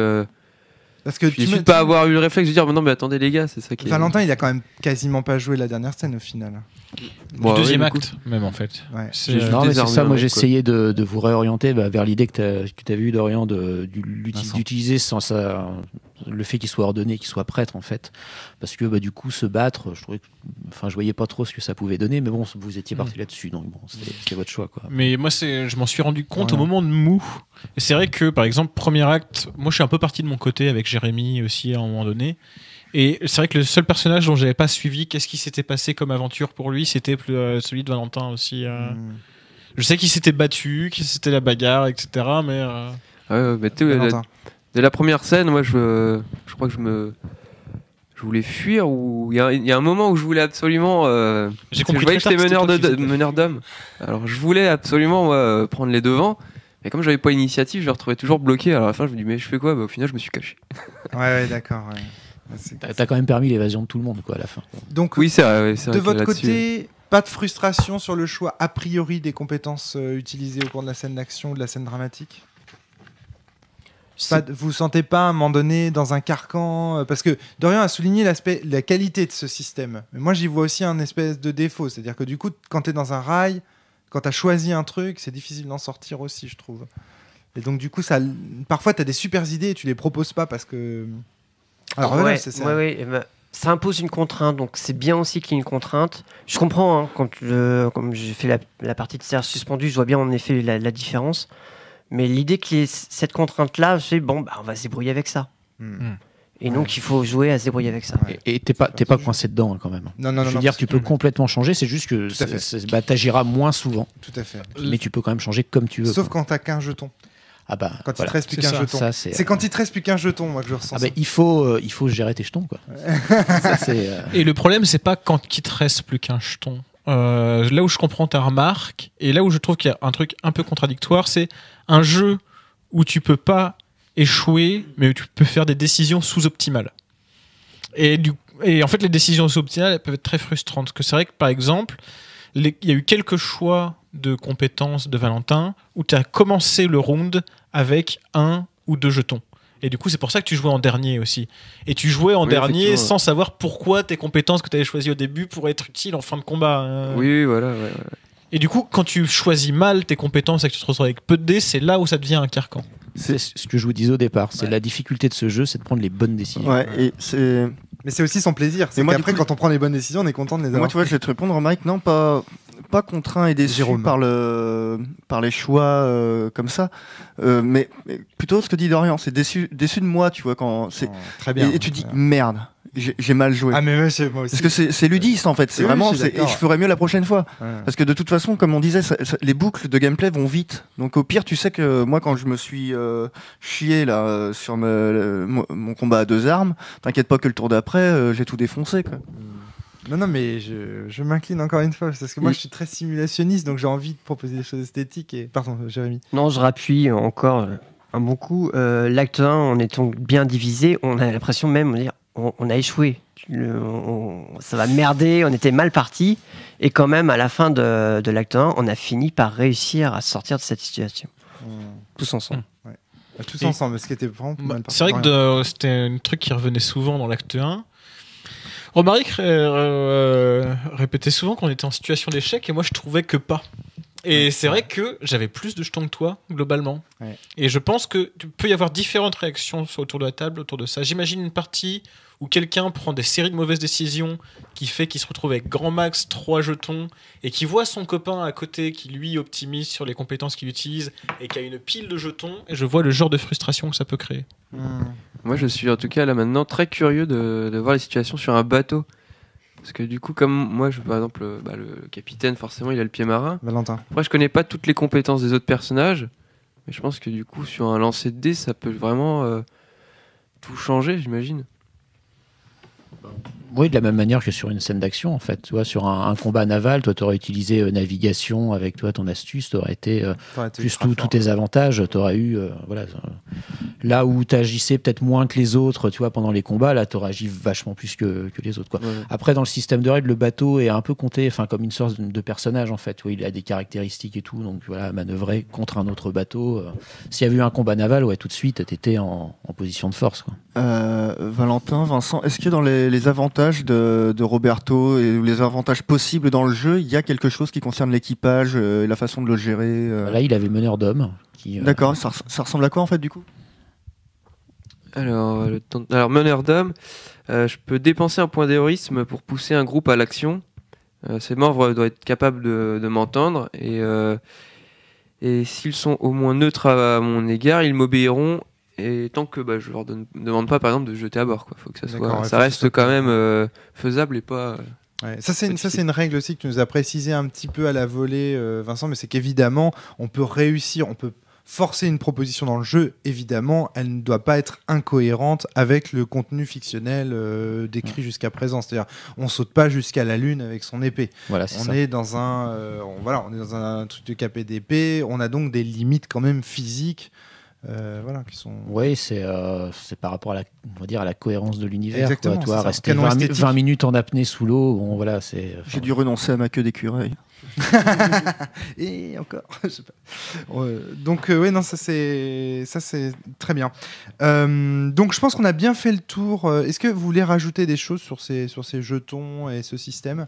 S2: Parce que
S4: tu ne pas avoir eu le réflexe de dire non mais attendez les gars, c'est ça qui
S2: Valentin, il a quand même quasiment pas joué la dernière scène au final.
S9: Du deuxième acte même en fait.
S2: Ouais.
S7: C'est ça, moi j'essayais de vous réorienter vers l'idée que tu avais eu d'Orient d'utiliser sans le fait qu'il soit ordonné, qu'il soit prêtre en fait, parce que du coup se battre, je voyais pas trop ce que ça pouvait donner, mais bon, vous étiez parti là-dessus, donc bon, c'était votre choix quoi.
S9: Mais moi, je m'en suis rendu compte au moment de Mou. Et c'est vrai que, par exemple, premier acte, moi je suis un peu parti de mon côté avec Jérémy aussi à un moment donné. Et c'est vrai que le seul personnage dont j'avais pas suivi qu'est-ce qui s'était passé comme aventure pour lui, c'était celui de Valentin aussi. Je sais qu'il s'était battu, que c'était la bagarre, etc. Mais
S4: mais dès la première scène, moi je crois que je voulais fuir, ou il y a un moment où je voulais absolument
S9: j'ai compris
S4: je voyais que
S9: très tard
S4: j'étais
S9: que c'était toi qui
S4: meneur d'hommes, alors je voulais absolument prendre les devants, mais comme j'avais pas l'initiative, je me retrouvais toujours bloqué. Alors à la fin je me dis mais je fais quoi? Au final je me suis caché.
S2: Ouais, d'accord. Ouais.
S7: T'as quand même permis l'évasion de tout le monde quoi à la fin.
S2: Donc
S4: oui, c'est vrai,
S2: de votre côté, pas de frustration sur le choix a priori des compétences utilisées au cours de la scène d'action ou de la scène dramatique? Vous sentez pas à un moment donné dans un carcan, parce que Dorian a souligné la qualité de ce système, mais moi j'y vois aussi un espèce de défaut, c'est-à-dire que du coup quand t'es dans un rail, quand t'as choisi un truc, c'est difficile d'en sortir aussi, je trouve. Et donc du coup parfois t'as des super idées et tu les proposes pas parce que... Alors voilà, c'est ça.
S6: Ça impose une contrainte, donc c'est bien aussi qu'il y ait une contrainte. Je comprends, comme j'ai fait la partie de serre suspendue, je vois bien en effet la différence. Mais l'idée qu'il y ait cette contrainte-là, c'est on va se débrouiller avec ça. Et donc il faut jouer à se débrouiller avec ça.
S7: Et t'es pas coincé dedans quand même.
S2: Non,
S7: je veux dire, tu peux complètement changer, c'est juste que t'agiras moins souvent.
S2: Tout à fait.
S7: Mais tu peux quand même changer comme tu veux.
S2: Sauf quand t'as qu'un jeton. Quand il te reste plus qu'un jeton. C'est quand il te reste plus qu'un jeton, moi que je ressens.
S7: Il faut gérer tes jetons quoi.
S9: Et le problème, c'est pas quand il te reste plus qu'un jeton. Là où je comprends ta remarque et là où je trouve qu'il y a un truc un peu contradictoire, c'est un jeu où tu peux pas échouer, mais où tu peux faire des décisions sous-optimales. Et en fait, les décisions sous-optimales, elles peuvent être très frustrantes. Parce que c'est vrai que par exemple, il y a eu quelques choix de compétences de Valentin où tu as commencé le round avec 1 ou 2 jetons. Et du coup, c'est pour ça que tu jouais en dernier aussi. Et tu jouais en dernier sans savoir pourquoi tes compétences que tu avais choisies au début pourraient être utiles en fin de combat.
S4: Oui, voilà. Ouais.
S9: Et du coup, quand tu choisis mal tes compétences et que tu te retrouves avec peu de dés, c'est là où ça devient un carcan.
S7: C'est ce que je vous disais au départ. C'est la difficulté de ce jeu, c'est de prendre les bonnes décisions.
S2: Mais c'est aussi son plaisir. C'est qu'après, quand on prend les bonnes décisions, on est content de les avoir.
S8: Moi, tu vois, je vais te répondre, Mike. Non, pas contraint et déçu par les choix comme ça, mais plutôt ce que dit Dorian, c'est déçu de moi, tu vois, quand c'est
S2: très bien.
S8: Et tu dis merde, j'ai mal joué.
S2: Ah mais moi aussi.
S8: Parce que c'est ludiste en fait, c'est vraiment, et je ferai mieux la prochaine fois.
S2: Ouais.
S8: Parce que de toute façon, comme on disait, les boucles de gameplay vont vite. Donc au pire, tu sais que moi, quand je me suis chié là sur mon combat à 2 armes, t'inquiète pas que le tour d'après, j'ai tout défoncé quoi.
S2: Non, mais je m'incline encore une fois, parce que moi je suis très simulationniste, donc j'ai envie de proposer des choses esthétiques. Pardon, Jérémy.
S6: Non, je rappuie encore un bon coup. L'acte 1, en étant bien divisé, on a l'impression même de dire on a échoué. Ça va merder, on était mal parti. Et quand même, à la fin de l'acte 1, on a fini par réussir à sortir de cette situation. Tous ensemble.
S2: Ouais. Tous ensemble, ce qui était vraiment pas mal.
S9: C'est vrai que c'était un truc qui revenait souvent dans l'acte 1. Romaric répétait souvent qu'on était en situation d'échec et moi je trouvais que pas. Et c'est vrai que j'avais plus de jetons que toi, globalement.
S2: Ouais.
S9: Et je pense que tu peux y avoir différentes réactions autour de la table, autour de ça. J'imagine une partie où quelqu'un prend des séries de mauvaises décisions qui fait qu'il se retrouve avec grand max 3 jetons et qui voit son copain à côté qui lui optimise sur les compétences qu'il utilise et qui a une pile de jetons. Et je vois le genre de frustration que ça peut créer.
S4: Moi, je suis en tout cas là maintenant très curieux de voir les situations sur un bateau. Parce que du coup, comme moi, par exemple, le capitaine, forcément, il a le pied marin.
S2: Valentin.
S4: Après, je connais pas toutes les compétences des autres personnages. Mais je pense que du coup, sur un lancer de dés, ça peut vraiment tout changer, j'imagine.
S7: Oui, de la même manière que sur une scène d'action, en fait. Tu vois, sur un combat naval, toi, tu aurais utilisé navigation avec toi, ton astuce, tu aurais été plus tous tes avantages, tu aurais eu. Là où tu agissais peut-être moins que les autres, tu vois, pendant les combats, là, tu aurais agi vachement plus que les autres. Quoi. Ouais. Après, dans le système de règles, le bateau est un peu compté comme une sorte de personnage, en fait. Où il a des caractéristiques et tout, donc voilà, manœuvrer contre un autre bateau. S'il y avait eu un combat naval, tout de suite, tu étais en position de force. Quoi.
S8: Valentin, Vincent, est-ce que dans les avantages de Roberto et les avantages possibles dans le jeu, il y a quelque chose qui concerne l'équipage et la façon de le gérer
S7: Là, il avait meneur d'hommes.
S8: D'accord, ça ressemble à quoi en fait du coup ?
S4: Alors, meneur d'homme, je peux dépenser un point d'héroïsme pour pousser un groupe à l'action. Ces membres doivent être capables de m'entendre et s'ils sont au moins neutres à mon égard, ils m'obéiront. Et tant que je leur demande pas, par exemple, de se jeter à bord, quoi. Faut que ça reste quand même faisable et pas.
S2: Ouais, ça c'est une règle aussi que tu nous as précisé un petit peu à la volée, Vincent, mais c'est qu'évidemment on peut forcer une proposition dans le jeu. Évidemment, elle ne doit pas être incohérente avec le contenu fictionnel décrit jusqu'à présent. C'est-à-dire, on saute pas jusqu'à la lune avec son épée.
S7: Voilà,
S2: on est dans on est dans un truc de KPDP. On a donc des limites quand même physiques. Qui sont...
S7: Oui, c'est par rapport à la cohérence de l'univers.
S2: Exactement,
S7: quoi. Toi, rester
S2: Canon
S7: 20 minutes en apnée sous l'eau, bon, voilà, c'est...
S8: J'ai dû renoncer à ma queue d'écureuil.
S2: Et encore, je sais pas. Donc non, ça c'est très bien. Donc je pense qu'on a bien fait le tour. Est-ce que vous voulez rajouter des choses sur ces jetons et ce système?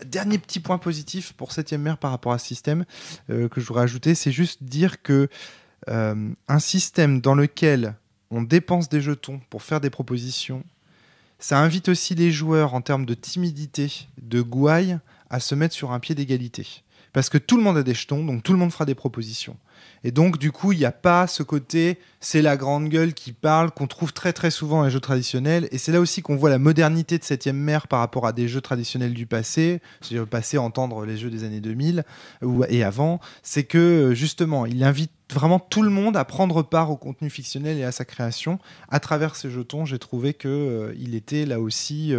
S2: Dernier petit point positif pour 7ème mer par rapport à ce système que je voudrais ajouter, c'est juste dire que un système dans lequel on dépense des jetons pour faire des propositions, ça invite aussi les joueurs en termes de timidité, de gouaille, à se mettre sur un pied d'égalité. Parce que tout le monde a des jetons, donc tout le monde fera des propositions. Et donc, du coup, il n'y a pas ce côté, c'est la grande gueule qui parle, qu'on trouve très très souvent dans les jeux traditionnels. Et c'est là aussi qu'on voit la modernité de 7ème mer par rapport à des jeux traditionnels du passé. C'est-à-dire le passé, entendre les jeux des années 2000 et avant. C'est que, justement, il invite vraiment tout le monde à prendre part au contenu fictionnel et à sa création. À travers ces jetons, j'ai trouvé qu'il était là aussi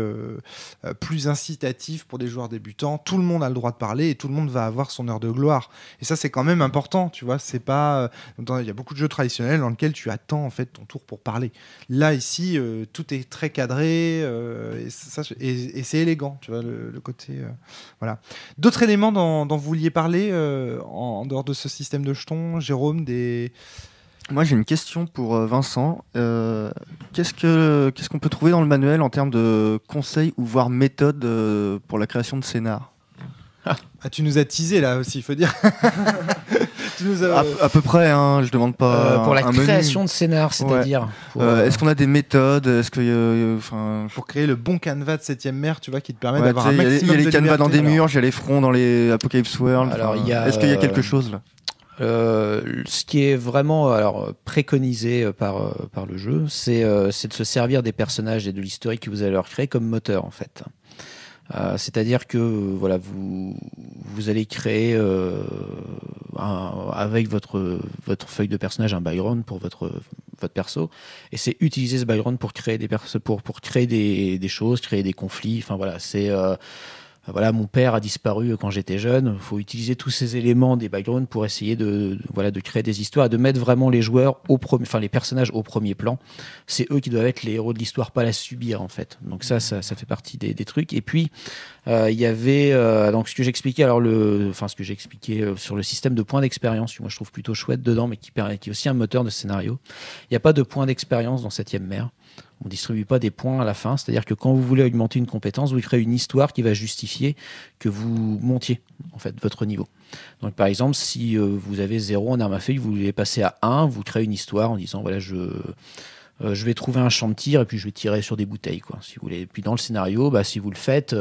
S2: plus incitatif pour des joueurs débutants. Tout le monde a le droit de parler et tout le monde va avoir son heure de gloire. Et ça, c'est quand même important, tu vois. C'est pas... Il y a beaucoup de jeux traditionnels dans lesquels tu attends en fait ton tour pour parler. Là, ici, tout est très cadré et c'est élégant, tu vois, le côté... voilà. D'autres éléments dont vous vouliez parler en dehors de ce système de jetons, Jérôme,
S8: Moi, j'ai une question pour Vincent. Qu'est-ce qu'on peut trouver dans le manuel en termes de conseils ou voire méthodes pour la création de scénar?
S2: Tu nous as teasé là aussi, il faut dire.
S8: À peu près, hein, je demande pas.
S7: Pour la création
S8: menu.
S7: de scénar, c'est-à-dire
S8: est-ce qu'on a des méthodes? Est-ce que
S2: pour créer le bon canevas de 7ème mer, tu vois, qui te permet d'avoir un maximum de liberté.
S8: Il y a les canevas dans des murs, il y a les fronts dans les Apocalypse World. Est-ce qu'il y a quelque chose là?
S7: Ce qui est vraiment préconisé par le jeu, c'est de se servir des personnages et de l'historique que vous allez leur créer comme moteur en fait. C'est-à-dire que voilà, vous allez créer avec votre feuille de personnage un background pour votre perso, et c'est utiliser ce background pour créer pour créer des choses, créer des conflits. Enfin voilà, c'est voilà, mon père a disparu quand j'étais jeune. Il faut utiliser tous ces éléments des backgrounds pour essayer de créer des histoires, de mettre vraiment les joueurs les personnages au premier plan. C'est eux qui doivent être les héros de l'histoire, pas la subir en fait. Donc ça fait partie des trucs. Et puis il y avait donc ce que j'expliquais sur le système de points d'expérience, que moi je trouve plutôt chouette dedans, mais qui est aussi un moteur de scénario. Il n'y a pas de points d'expérience dans 7ème mer. On ne distribue pas des points à la fin, c'est-à-dire que quand vous voulez augmenter une compétence, vous créez une histoire qui va justifier que vous montiez en fait votre niveau. Donc par exemple, si vous avez 0 en arme à feu, vous voulez passer à 1, vous créez une histoire en disant voilà, je vais trouver un champ de tir et puis je vais tirer sur des bouteilles, quoi, si vous voulez. Et puis dans le scénario, si vous le faites,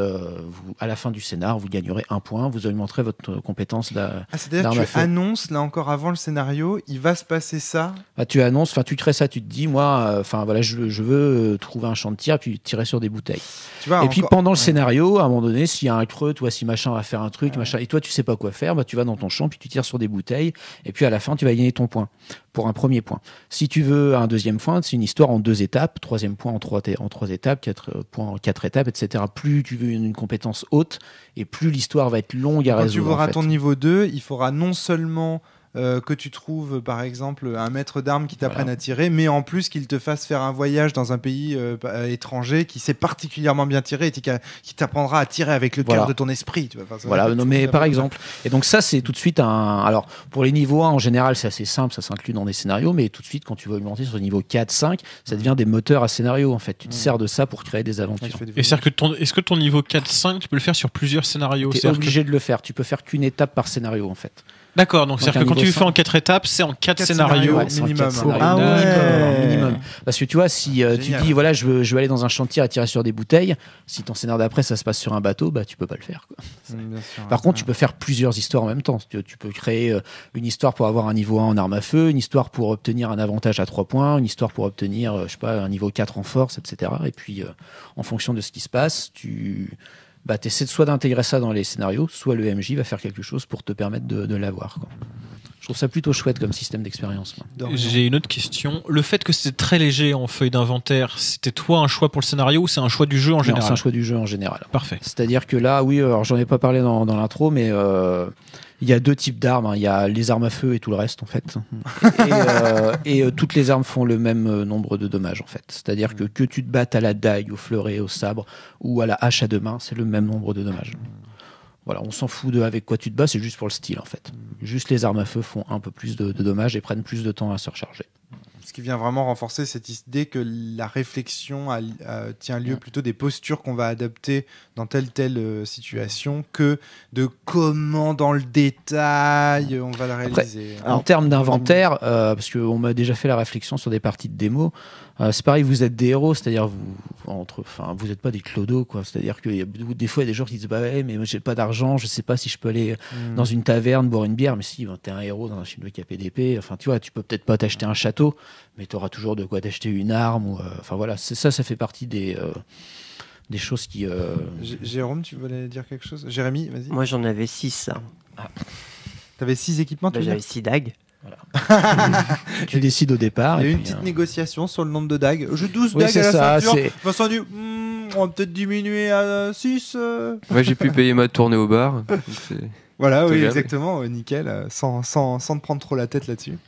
S7: à la fin du scénar, vous gagnerez 1 point, vous augmenterez votre compétence
S2: c'est-à-dire que tu annonces, là encore avant le scénario, il va se passer ça.
S7: Tu annonces, tu crées ça, tu te dis, moi, voilà, je veux trouver un champ de tir et puis tirer sur des bouteilles. Tu vois, puis pendant le scénario, à un moment donné, s'il y a un creux, toi, si machin va faire un truc, machin, et toi tu sais pas quoi faire, tu vas dans ton champ puis tu tires sur des bouteilles et puis à la fin tu vas gagner ton point pour un premier point. Si tu veux un deuxième point, c'est une histoire en 2 étapes, 3e point en 3 étapes, 4 points en 4 étapes, etc. Plus tu veux une compétence haute et plus l'histoire va être longue à résoudre.
S2: Quand tu verras ton niveau 2, il faudra non seulement que tu trouves par exemple un maître d'armes qui t'apprenne à tirer, mais en plus qu'il te fasse faire un voyage dans un pays étranger qui sait particulièrement bien tirer et qui t'apprendra à tirer avec le cœur de ton esprit, tu vois.
S7: Mais par exemple. Et donc ça c'est tout de suite alors pour les niveaux 1 en général c'est assez simple, ça s'inclut dans des scénarios, mais tout de suite quand tu vas augmenter sur le niveau 4, 5, ça devient des moteurs à scénario en fait. Tu te sers de ça pour créer des aventures.
S9: Et est-ce que ton niveau 4, 5 tu peux le faire sur plusieurs scénarios?
S7: T'es obligé de le faire, tu peux faire qu'une étape par scénario en fait.
S9: D'accord, donc c'est-à-dire que quand
S7: niveau
S9: tu le fais
S7: cinq.
S9: en 4 étapes, c'est en 4
S2: Quatre
S9: scénarios.
S7: Ouais, c'est en
S2: minimum.
S7: quatre scénarios.
S8: Ah ouais.
S7: Minimum. Parce que tu vois, si tu
S2: Génial.
S7: dis voilà, je veux aller dans un chantier à tirer sur des bouteilles, si ton scénario d'après ça se passe sur un bateau, bah tu peux pas le faire, quoi.
S2: Bien sûr,
S7: Par
S2: ouais.
S7: contre, tu peux faire plusieurs histoires en même temps. Tu peux créer une histoire pour avoir un niveau 1 en arme à feu, une histoire pour obtenir un avantage à 3 points, une histoire pour obtenir, je sais pas, un niveau 4 en force, etc. Et puis, en fonction de ce qui se passe, tu essaies soit d'intégrer ça dans les scénarios, soit le MJ va faire quelque chose pour te permettre de l'avoir, quoi. Je trouve ça plutôt chouette comme système d'expérience, moi.
S2: Dorian.
S9: J'ai une autre question. Le fait que c'était très léger en feuille d'inventaire, c'était toi un choix pour le scénario ou c'est un choix du jeu en
S7: Non,
S9: général?
S7: c'est un choix du jeu en général.
S9: Parfait.
S7: C'est-à-dire que là, oui, alors j'en ai pas parlé dans l'intro, mais il y a 2 types d'armes, hein. Il y a les armes à feu et tout le reste, en fait. Et toutes les armes font le même nombre de dommages, en fait. C'est-à-dire que tu te battes à la dague, au fleuret, au sabre ou à la hache à 2 mains, c'est le même nombre de dommages. Voilà, on s'en fout de avec quoi tu te bats, c'est juste pour le style, en fait. Juste les armes à feu font un peu plus de dommages et prennent plus de temps à se recharger.
S2: Ce qui vient vraiment renforcer cette idée que la réflexion tient lieu plutôt des postures qu'on va adapter dans telle situation que de comment dans le détail on va la réaliser.
S7: En termes d'inventaire, parce qu'on m'a déjà fait la réflexion sur des parties de démo, c'est pareil, vous êtes des héros, c'est-à-dire vous n'êtes pas des clodos, quoi. C'est-à-dire que des fois il y a des gens qui disent bah ouais, mais moi j'ai pas d'argent, je sais pas si je peux aller dans une taverne boire une bière, mais si t'es un héros dans un film de KPDP, enfin tu vois, tu peux peut-être pas t'acheter un château, mais tu auras toujours de quoi t'acheter une arme ou enfin voilà, ça fait partie des choses qui
S2: Jérôme, tu voulais dire quelque chose? Jérémy, vas-y.
S6: Moi, j'en avais 6.
S2: T'avais 6 équipements, tu veux
S6: J'avais
S2: dire
S6: 6 dagues.
S7: tu décides au départ.
S2: Il y a
S7: et
S2: eu une
S7: puis,
S2: petite négociation sur le nombre de dagues. J'ai 12
S7: Oui,
S2: dagues
S7: c'est
S2: à la
S7: ça,
S2: ceinture.
S7: c'est-
S2: Vincent dit, on va peut-être diminuer à 6.
S4: Moi, j'ai pu payer ma tournée au bar. Donc c'est-
S2: Voilà, oui,
S4: Agréable.
S2: exactement, nickel, sans te prendre trop la tête là-dessus.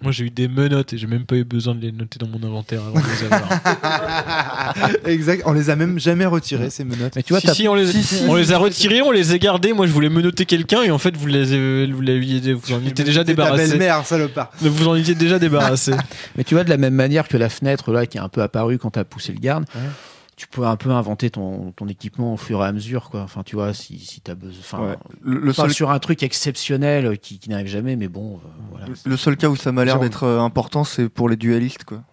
S9: Moi j'ai eu des menottes et j'ai même pas eu besoin de les noter dans mon inventaire avant de les avoir.
S2: Exact, on les a même jamais retirées, ces menottes.
S7: Mais tu vois,
S9: Si, on les a retirés, on les a gardés. Moi je voulais menotter quelqu'un et en fait vous en étiez déjà
S2: C'est ta
S9: débarrassé.
S2: belle-mère, salopard.
S9: Vous en étiez déjà débarrassé.
S7: Mais tu vois, de la même manière que la fenêtre là qui est un peu apparue quand tu as poussé le garde,
S2: Ouais.
S7: tu peux un peu inventer ton équipement au fur et à mesure, quoi. Enfin, tu vois, si tu as besoin. Enfin,
S8: Ouais. Le
S7: pas
S8: seul,
S7: sur un truc exceptionnel qui n'arrive jamais, mais bon, voilà.
S8: le seul cas où ça m'a l'air
S2: Jérôme.
S8: d'être important, c'est pour les duellistes, quoi.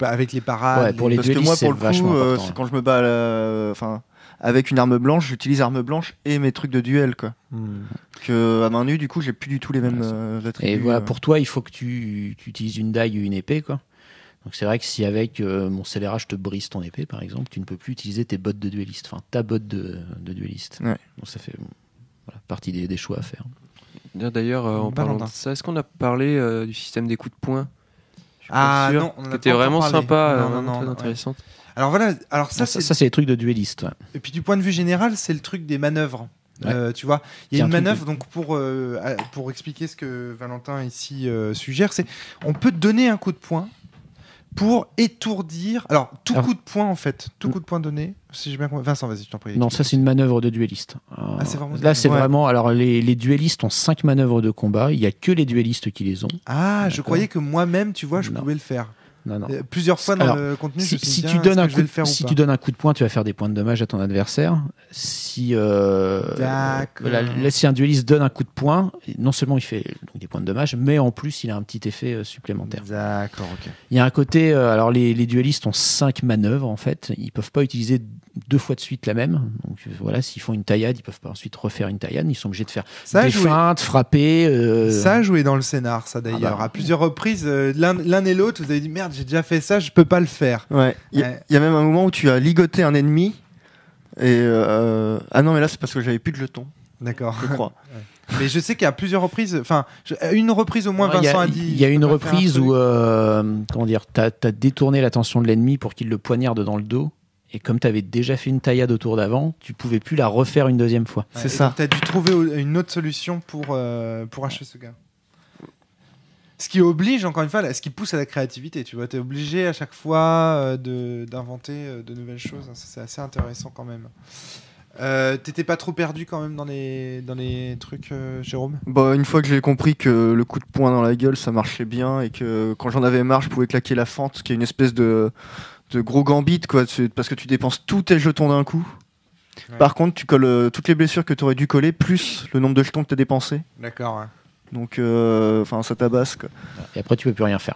S2: Avec les parades.
S7: Ouais, pour les
S8: Parce que
S7: duellistes,
S8: moi,
S7: c'est
S8: pour le
S7: vachement
S8: coup,
S7: important,
S8: c'est
S7: ouais.
S8: quand je me bats enfin, avec une arme blanche, j'utilise arme blanche et mes trucs de duel, quoi. Que à main nue, du coup, j'ai plus du tout les mêmes attributs.
S7: Et voilà, pour toi, il faut que tu utilises une dague ou une épée, quoi. Donc c'est vrai que si avec mon scélérat je te brise ton épée, par exemple, tu ne peux plus utiliser tes bottes de dueliste, enfin ta botte de dueliste.
S8: Ouais.
S7: Donc ça fait partie des choix à faire.
S4: D'ailleurs, en parlant de ça, est-ce qu'on a parlé du système des coups de poing? Je suis pas sûr.
S2: non, on en a
S4: C'était
S2: pas encore
S4: vraiment
S2: parlé.
S4: sympa,
S2: Non,
S4: vraiment
S2: non,
S4: très
S2: ouais.
S4: intéressante.
S2: Alors voilà, alors
S7: Ça,
S2: ça,
S7: c'est les trucs de dueliste. Ouais.
S2: Et puis du point de vue général, c'est le truc des manœuvres.
S7: Ouais.
S2: Tu vois, il y
S7: C'est
S2: a
S7: un
S2: une
S7: truc
S2: manœuvre, donc pour expliquer ce que Valentin ici suggère, c'est on peut donner un coup de poing pour étourdir. Alors, tout coup de poing, en fait, tout coup de poing donné, si j'ai bien compris. Vincent, vas-y, je t'en prie.
S7: Non, ça c'est une manœuvre de dueliste.
S2: c'est vraiment
S7: Là, c'est
S2: ouais.
S7: vraiment. Alors, les duellistes ont 5 manœuvres de combat. Il y a que les duellistes qui les ont.
S2: Ah, je
S7: D'accord.
S2: croyais que moi-même, tu vois, je
S7: Non.
S2: pouvais le faire.
S7: Non.
S2: Plusieurs fois dans
S7: Alors,
S2: le contenu, je
S7: Si,
S2: me suis dit,
S7: si
S2: tiens,
S7: tu donnes
S2: est-ce
S7: un
S2: que je vais
S7: coup,
S2: le faire ou
S7: si
S2: pas
S7: tu donnes un coup de poing, tu vas faire des points de dommage à ton adversaire. Si
S2: D'accord.
S7: là, si un dueliste donne un coup de poing, non seulement il fait donc, des points de dommage, mais en plus il a un petit effet supplémentaire.
S2: D'accord, ok.
S7: Il y a un côté, alors les duellistes ont 5 manœuvres en fait, ils peuvent pas utiliser 2 fois de suite la même. Donc voilà, s'ils font une taillade, ils peuvent pas ensuite refaire une taillade, ils sont obligés de faire
S2: Ça a
S7: des
S2: joué.
S7: feintes, frapper.
S2: Ça a joué dans le scénar, ça d'ailleurs.
S7: bah.
S2: À plusieurs reprises, l'un et l'autre, vous avez dit merde, j'ai déjà fait ça, je peux pas le faire.
S8: Ouais. Il
S2: Ouais.
S8: y a même un moment où tu as ligoté un ennemi. Et ah non, mais là, c'est parce que j'avais plus de jetons,
S2: D'accord.
S8: je crois.
S2: Mais je sais qu'il y a plusieurs reprises, enfin, une reprise au moins, Vincent a dit.
S7: Il y a
S2: je
S7: une
S2: peux pas faire un
S7: reprise
S2: truc.
S7: où comment dire, t'as détourné l'attention de l'ennemi pour qu'il le poignarde dans le dos. Et comme tu avais déjà fait une taillade au tour d'avant, tu pouvais plus la refaire une deuxième fois.
S2: Ouais,
S8: c'est
S2: et
S8: ça.
S2: donc, t'as dû trouver une autre solution pour achever ce gars. Ce qui oblige, encore une fois, ce qui pousse à la créativité. Tu vois, t'es obligé à chaque fois d'inventer de nouvelles choses. Ça, c'est assez intéressant quand même. T'étais pas trop perdu quand même dans les trucs, Jérôme?
S8: Bah, une fois que j'ai compris que le coup de poing dans la gueule, ça marchait bien et que quand j'en avais marre, je pouvais claquer la fente, qui est une espèce de gros gambit, quoi, parce que tu dépenses tous tes jetons d'un coup. Par contre, tu colles toutes les blessures que tu aurais dû coller, plus le nombre de jetons que tu as dépensé.
S2: D'accord. Ouais.
S8: Donc, ça tabasse, quoi.
S7: Et après, tu peux plus rien faire.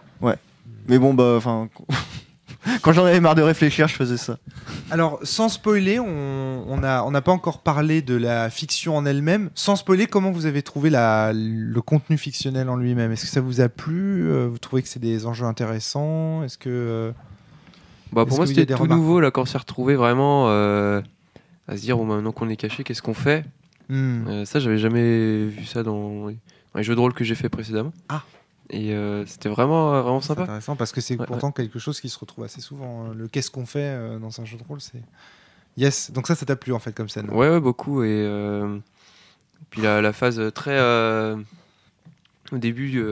S8: Mais bon, quand j'en avais marre de réfléchir, je faisais ça.
S2: Alors, sans spoiler, on n'a pas encore parlé de la fiction en elle-même. Sans spoiler, comment vous avez trouvé le contenu fictionnel en lui-même? Est-ce que ça vous a plu? Vous trouvez que c'est des enjeux intéressants? Est-ce que...
S4: Pour
S2: est-ce
S4: moi,
S2: qu'il y a
S4: c'était
S2: des
S4: tout
S2: remarques?
S4: nouveau là, quand on s'est retrouvé vraiment à se dire, maintenant qu'on est caché, qu'est-ce qu'on fait? Ça, j'avais jamais vu ça dans les jeux de rôle que j'ai fait précédemment.
S2: Ah.
S4: Et c'était vraiment
S2: C'est
S4: sympa.
S2: intéressant parce que c'est
S4: Ouais,
S2: pourtant quelque chose qui se retrouve assez souvent. Le qu'est-ce qu'on fait dans un jeu de rôle, c'est... Yes, donc ça t'a plu en fait comme scène.
S4: Ouais, beaucoup. Et puis la phase très... au début...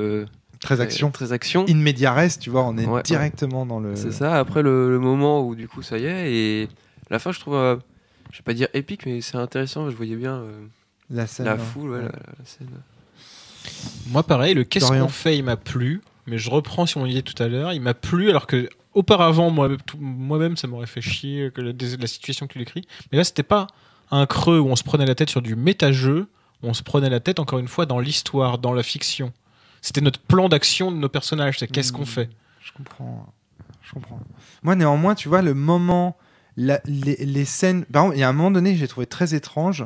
S2: Très action.
S4: Très action.
S2: In media res, tu vois, on est
S4: Ouais,
S2: directement dans le...
S4: C'est ça, après le moment où du coup ça y est, et la fin je trouve, je vais pas dire épique, mais c'est intéressant, je voyais bien
S2: La scène.
S4: la
S2: ouais.
S4: foule,
S2: Ouais.
S4: la scène.
S9: Moi, pareil, le qu'est-ce
S2: Dorian.
S9: qu'on fait, il m'a plu. Mais je reprends sur mon idée tout à l'heure. Il m'a plu alors que auparavant, moi-même, ça m'aurait fait chier que la situation que tu décris. Mais là, c'était pas un creux où on se prenait la tête sur du méta-jeu. Où on se prenait la tête, encore une fois, dans l'histoire, dans la fiction. C'était notre plan d'action de nos personnages. C'est qu'est-ce qu'on fait.
S2: Je comprends. Moi, néanmoins, tu vois, le moment... les scènes... Par exemple, il y a un moment donné que j'ai trouvé très étrange.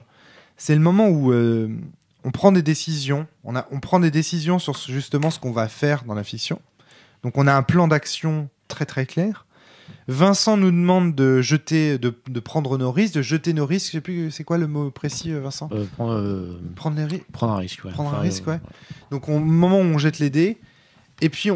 S2: C'est le moment où... on prend des décisions, on prend des décisions sur justement ce qu'on va faire dans la fiction. Donc on a un plan d'action très très clair. Vincent nous demande de prendre nos risques, de jeter nos risques. Je sais plus, c'est quoi le mot précis, Vincent? Prendre les risques.
S7: Prendre un risque, ouais.
S2: Prendre un risque, ouais. Donc au moment où on jette les dés, et puis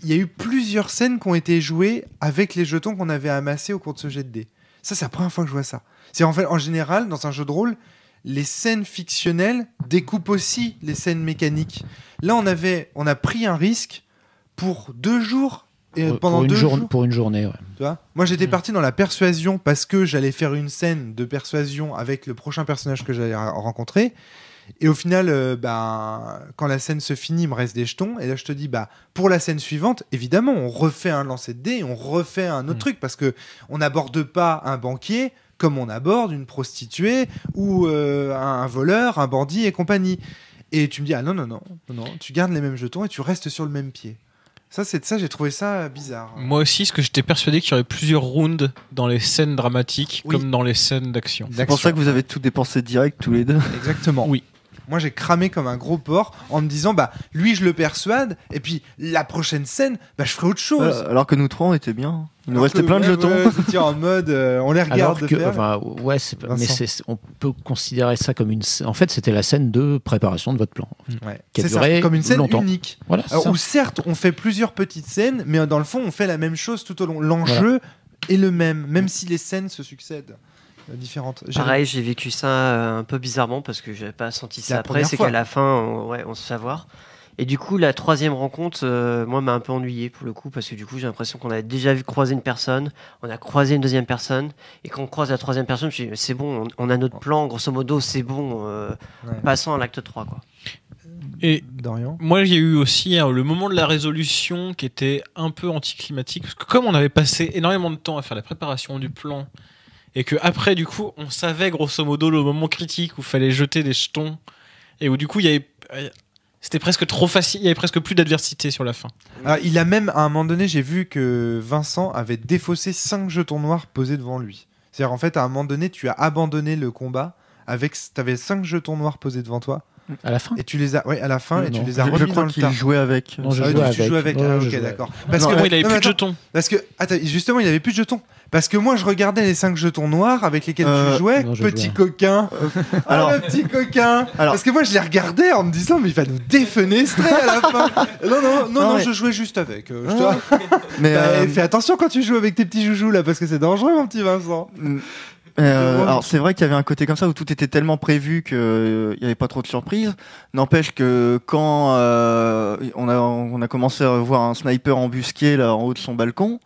S2: il y a eu plusieurs scènes qui ont été jouées avec les jetons qu'on avait amassés au cours de ce jet de dés. Ça, c'est la première fois que je vois ça. C'est en fait, en général, dans un jeu de rôle, les scènes fictionnelles découpent aussi les scènes mécaniques. Là, on a pris un risque pour 2 jours et pendant 2 jours.
S7: Pour une journée, ouais.
S2: Tu vois, moi, j'étais parti dans la persuasion parce que j'allais faire une scène de persuasion avec le prochain personnage que j'allais rencontrer. Et au final, quand la scène se finit, il me reste des jetons. Et là, je te dis, pour la scène suivante, évidemment, on refait un lancer de dés, on refait un autre truc parce que on n'aborde pas un banquier comme on aborde une prostituée ou un voleur, un bandit et compagnie. Et tu me dis, non, tu gardes les mêmes jetons et tu restes sur le même pied. Ça, j'ai trouvé ça bizarre.
S9: Moi aussi, parce que j'étais persuadé qu'il y aurait plusieurs rounds dans les scènes dramatiques
S2: Oui.
S9: comme dans les scènes d'action.
S8: C'est pour ça que vous avez tout dépensé direct, tous les deux.
S2: Exactement.
S9: Oui.
S2: Moi, j'ai cramé comme un gros porc en me disant, lui, je le persuade, et puis la prochaine scène, je ferai autre chose.
S8: Alors que nous trois, on était bien. Il nous
S2: Alors
S8: restait
S2: que,
S8: plein de jetons.
S2: c'était en mode, on les regarde
S7: Alors
S2: de
S7: que,
S2: faire.
S7: ouais, mais
S2: Vincent.
S7: on peut considérer ça comme une. En fait, c'était la scène de préparation de votre plan.
S2: Ouais.
S7: Qui a
S2: C'est ça,
S7: duré
S2: comme une scène
S7: longtemps.
S2: unique.
S7: Voilà. c'est ça.
S2: Où certes, on fait plusieurs petites scènes, mais dans le fond, on fait la même chose tout au long. L'enjeu est le même si les scènes se succèdent. Différentes.
S6: Pareil, j'ai vécu ça un peu bizarrement parce que j'avais pas senti
S2: C'est la
S6: ça après.
S2: première
S6: C'est
S2: fois.
S6: qu'à la fin, on se fait avoir. Et du coup, la troisième rencontre, moi, m'a un peu ennuyé pour le coup parce que du coup, j'ai l'impression qu'on avait déjà vu croiser une personne, on a croisé une deuxième personne, et quand on croise la troisième personne, je me suis dit, c'est bon, on a notre plan, grosso modo, c'est bon, passons à l'acte 3, quoi.
S9: Et
S2: Dorian.
S9: moi, il y a eu aussi le moment de la résolution qui était un peu anticlimatique parce que comme on avait passé énormément de temps à faire la préparation du plan et que après, du coup, on savait grosso modo le moment critique où il fallait jeter des jetons et où du coup, c'était presque trop facile, il y avait presque plus d'adversité sur la fin.
S2: Il a même, à un moment donné, j'ai vu que Vincent avait défaussé 5 jetons noirs posés devant lui. C'est-à-dire, en fait, à un moment donné, tu as abandonné le combat avec. T'avais 5 jetons noirs posés devant toi.
S7: À la fin.
S2: Et tu les as. Ouais, à la fin, et tu
S7: Non.
S2: les as
S8: Je
S2: remis
S8: crois
S2: dans le
S8: qu'il
S2: tas.
S8: jouait avec.
S7: Non, je
S2: Ah,
S7: jouais
S2: tu joues avec.
S7: Ouais,
S2: Ah,
S7: je
S2: ok,
S7: jouais
S2: d'accord.
S9: Non, il avait plus de jetons.
S2: Parce que, attends, justement, il avait plus de jetons. Parce que moi, je regardais les 5 jetons noirs avec lesquels tu jouais.
S7: non, je
S2: Petit
S7: jouais.
S2: coquin.
S8: Alors-
S2: Le petit coquin.
S8: Alors-
S2: Parce que moi, je les regardais en me disant, mais il va nous défenestrer à la fin. Non,
S8: mais-
S2: je jouais juste avec. Je te-
S8: Mais
S2: Fais attention quand tu joues avec tes petits joujoux là, parce que c'est dangereux, mon petit Vincent.
S8: alors c'est vrai qu'il y avait un côté comme ça où tout était tellement prévu qu'il n'y avait pas trop de surprises. N'empêche que quand on a commencé à voir un sniper embusqué là en haut de son balcon,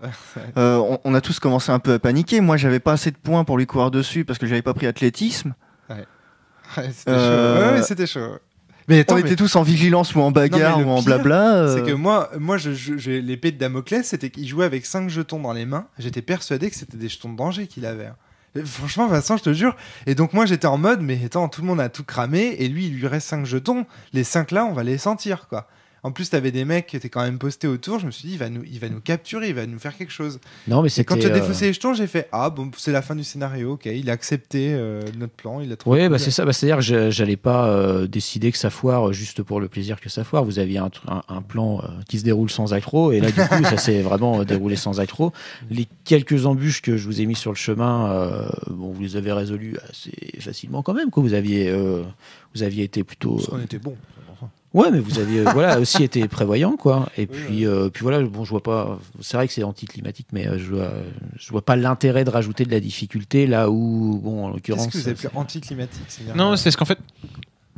S8: on a tous commencé un peu à paniquer. Moi j'avais pas assez de points pour lui courir dessus parce que j'avais pas pris athlétisme.
S2: Ouais, c'était chaud. Ouais, c'était chaud. Mais attends,
S8: On était tous en vigilance ou en bagarre
S2: Non, mais le
S8: ou en
S2: pire,
S8: blabla.
S2: c'est que moi j'ai l'épée de Damoclès, c'était qu'il jouait avec 5 jetons dans les mains. J'étais persuadé que c'était des jetons de danger qu'il avait. Franchement, Vincent, je te jure. Et donc, moi, j'étais en mode, mais attends, tout le monde a tout cramé. Et lui, il lui reste 5 jetons. Les 5 là, on va les sentir, quoi. En plus, t'avais des mecs qui étaient quand même postés autour. Je me suis dit, il va nous capturer, il va nous faire quelque chose.
S7: Non, mais
S2: Et
S7: c'était.
S2: quand tu as défaussé les jetons, j'ai fait, ah bon, c'est la fin du scénario. Ok, il a accepté notre plan. Il a trouvé.
S7: Oui,
S2: cool.
S7: c'est ça. C'est-à-dire que j'allais pas décider que ça foire juste pour le plaisir que ça foire. Vous aviez un plan qui se déroule sans accroc, et là, du coup, ça s'est vraiment déroulé sans accroc. Les quelques embûches que je vous ai mis sur le chemin, bon, vous les avez résolues assez facilement quand même. Quoi. Vous aviez été plutôt.
S2: Parce qu'on était bon.
S7: Ouais, mais vous aviez aussi été prévoyant, quoi. Et puis voilà, bon, je vois pas. C'est vrai que c'est anticlimatique, mais je vois pas l'intérêt de rajouter de la difficulté là où, bon, en l'occurrence.
S2: Qu'est-ce que vous appelez anticlimatique?
S9: Non, c'est parce qu'en fait,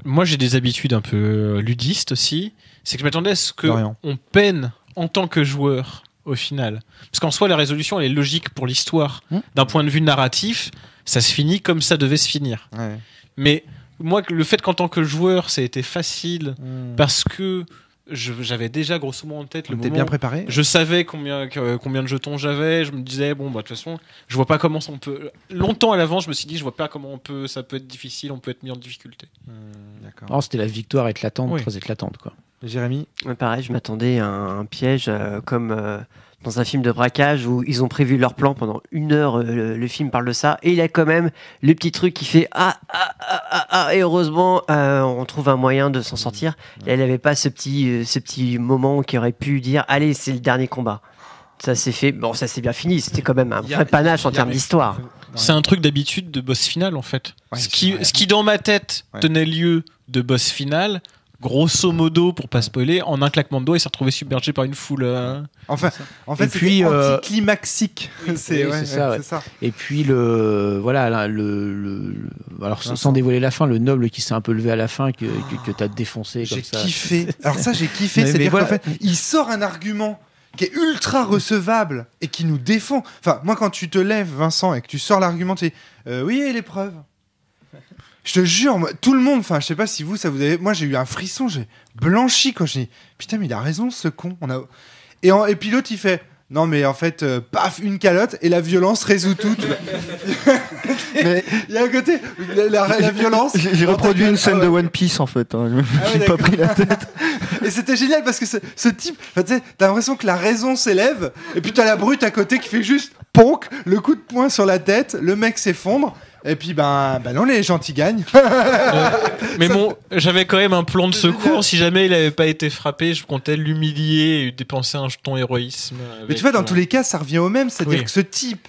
S9: moi j'ai des habitudes un peu ludistes aussi. C'est que je m'attendais à ce qu'on peine en tant que joueur au final. Parce qu'en soi, la résolution elle est logique pour l'histoire. D'un point de vue narratif, ça se finit comme ça devait se finir.
S2: Ouais.
S9: Mais moi, le fait qu'en tant que joueur, ça a été facile parce que j'avais déjà grosso modo en tête le moment.
S2: Bien préparé.
S9: Je savais combien de jetons j'avais. Je me disais bon bah de toute façon, je vois pas comment on peut. Longtemps à l'avant, je me suis dit je vois pas comment ça peut être difficile. On peut être mis en difficulté.
S2: D'accord.
S7: Non, c'était la victoire éclatante, très éclatante, quoi.
S2: Jérémy.
S6: Pareil, je m'attendais à un piège comme dans un film de braquage où ils ont prévu leur plan pendant 1 heure. Le film parle de ça et il y a quand même le petit truc qui fait et heureusement on trouve un moyen de s'en sortir. Et elle n'avait pas ce petit moment qui aurait pu dire allez c'est le dernier combat. Ça s'est fait, bon ça s'est bien fini. C'était quand même un vrai panache en termes d'histoire.
S9: C'est un truc d'habitude de boss final en fait. Ouais, ce qui dans ma tête tenait lieu de boss final. Grosso modo, pour pas spoiler, en un claquement de doigts, il s'est retrouvé submergé par une foule.
S2: Enfin, en fait, c'est anticlimaxique. C'est ça.
S7: Et puis alors sans dévoiler la fin, le noble qui s'est un peu levé à la fin que t'as défoncé comme ça.
S2: J'ai kiffé. Alors ça, j'ai kiffé. C'est-à-dire qu'en fait, il sort un argument qui est ultra recevable et qui nous défend. Enfin, moi, quand tu te lèves, Vincent, et que tu sors l'argument, tu dis oui, et l'épreuve. Je te jure, moi, tout le monde, enfin, je sais pas si vous, ça vous avez. Moi, j'ai eu un frisson, j'ai blanchi quand je dis putain, mais il a raison, ce con. Et puis l'autre, il fait non, mais en fait, paf, une calotte et la violence résout tout. Mais il y a un côté, la violence.
S8: J'ai reproduit une scène de One Piece en fait. Hein. J'ai pas pris la tête.
S2: Et c'était génial parce que ce type, tu sais, t'as l'impression que la raison s'élève et puis t'as la brute à côté qui fait juste ponk, le coup de poing sur la tête, le mec s'effondre. Et puis, ben non, les gentils gagnent.
S9: Mais bon, j'avais quand même un plan de secours. Si jamais il avait pas été frappé, je comptais l'humilier et dépenser un jeton héroïsme.
S2: Mais tu vois, dans tous les cas, ça revient au même. C'est-à-dire que ce type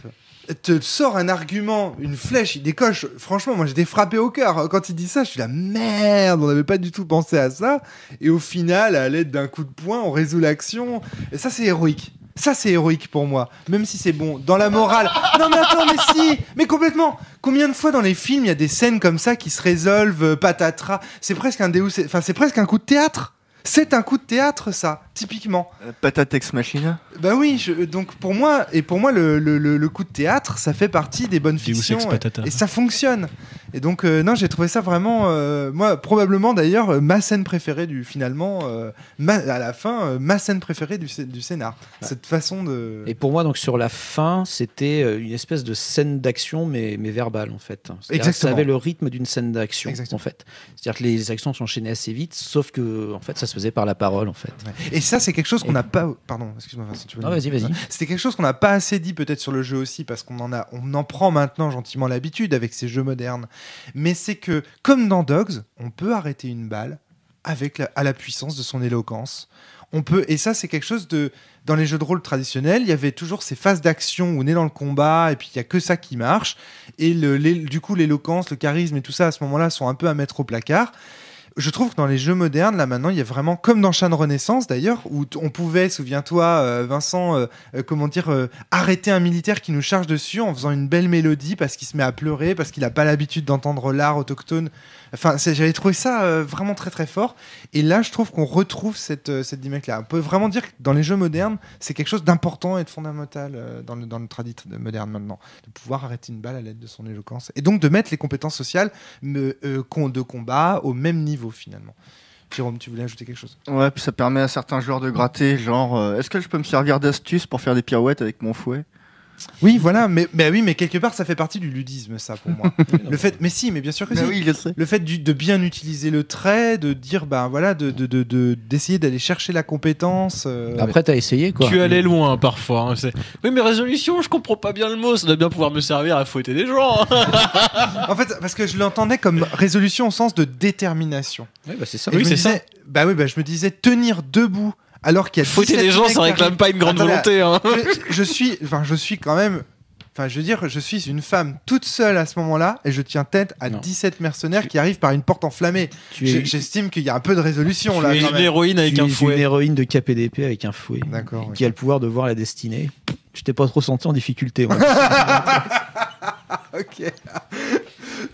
S2: te sort un argument, une flèche, il décoche. Franchement, moi, j'étais frappé au cœur. Quand il dit ça, je suis là, merde, on n'avait pas du tout pensé à ça. Et au final, à l'aide d'un coup de poing, on résout l'action. Et ça, c'est héroïque. Ça, c'est héroïque pour moi, même si c'est bon. Dans la morale. Non, mais attends, mais si. Mais complètement. Combien de fois dans les films, il y a des scènes comme ça qui se résolvent, patatras. C'est presque un c'est presque un coup de théâtre. C'est un coup de théâtre, ça, typiquement.
S8: Patate ex machina.
S2: Bah oui, donc pour moi, le coup de théâtre, ça fait partie des bonnes fictions. Et ça fonctionne. Et donc, non, j'ai trouvé ça vraiment, moi, probablement d'ailleurs, ma scène préférée finalement, à la fin, ma scène préférée du scénar. Ouais. Cette façon de.
S7: Et pour moi, donc, sur la fin, c'était une espèce de scène d'action, mais verbale, en fait.
S2: Exactement.
S7: Ça avait le rythme d'une scène d'action, en fait. C'est-à-dire que les actions s'enchaînaient assez vite, sauf que, en fait, ça se faisait par la parole, en fait.
S2: Ouais. Et ça, c'est quelque chose qu'on n'a pas. Pardon, excuse-moi, Vincent, tu veux.
S7: Non, vas-y.
S2: C'était quelque chose qu'on n'a pas assez dit peut-être sur le jeu aussi, parce qu'on en prend maintenant gentiment l'habitude avec ces jeux modernes. Mais c'est que, comme dans Dogs, on peut arrêter une balle à la puissance de son éloquence. Et ça, c'est quelque chose de. Dans les jeux de rôle traditionnels, il y avait toujours ces phases d'action où on est dans le combat et puis il y a que ça qui marche. Et du coup, l'éloquence, le charisme et tout ça à ce moment-là sont un peu à mettre au placard. Je trouve que dans les jeux modernes, là maintenant, il y a vraiment, comme dans Shane Renaissance d'ailleurs, où on pouvait, souviens-toi, Vincent, arrêter un militaire qui nous charge dessus en faisant une belle mélodie parce qu'il se met à pleurer, parce qu'il n'a pas l'habitude d'entendre l'art autochtone. Enfin, j'avais trouvé ça vraiment très très fort. Et là, je trouve qu'on retrouve cette dynamique-là. On peut vraiment dire que dans les jeux modernes, c'est quelque chose d'important et de fondamental dans le tradit moderne maintenant, de pouvoir arrêter une balle à l'aide de son éloquence. Et donc de mettre les compétences sociales de combat au même niveau finalement. Jérôme, tu voulais ajouter quelque chose ?
S8: Ouais, puis ça permet à certains joueurs de gratter, genre est-ce que je peux me servir d'astuce pour faire des pirouettes avec mon fouet ?
S2: Oui, voilà, mais oui, mais quelque part, ça fait partie du ludisme, ça, pour moi. Le fait, mais si, mais bien sûr que si.
S8: Oui, je sais.
S2: Le fait de bien utiliser le trait, de dire, ben voilà, d'essayer d'aller chercher la compétence.
S7: Après, t'as essayé quoi.
S9: Tu allais loin parfois. Hein, oui, mais résolution, je comprends pas bien le mot. Ça doit bien pouvoir me servir à fouetter des gens.
S2: En fait, parce que je l'entendais comme résolution au sens de détermination.
S7: Ouais, bah c'est ça.
S2: Et
S9: Oui,
S2: je me
S9: c'est ça.
S2: disais, je me disais tenir debout alors qu'il y a
S9: Fouetter
S2: 17
S9: des gens,
S2: mecs
S9: ça
S2: qui
S9: réclame
S2: arrivent.
S9: pas une grande
S2: Attends, là,
S9: volonté. Hein.
S2: je suis quand même. Enfin, je veux dire, je suis une femme toute seule à ce moment-là et je tiens tête à
S7: Non.
S2: 17 mercenaires qui arrivent par une porte enflammée.
S7: Tu es,
S2: J'estime qu'il y a un peu de résolution là.
S9: Tu es
S2: quand
S9: une
S2: même.
S9: héroïne avec
S7: tu
S9: un
S7: es une
S9: fouet.
S7: héroïne de KPDP avec un fouet.
S2: D'accord.
S7: Qui a le pouvoir de voir la destinée. Je t'ai pas trop senti en difficulté. moi.
S2: Ok.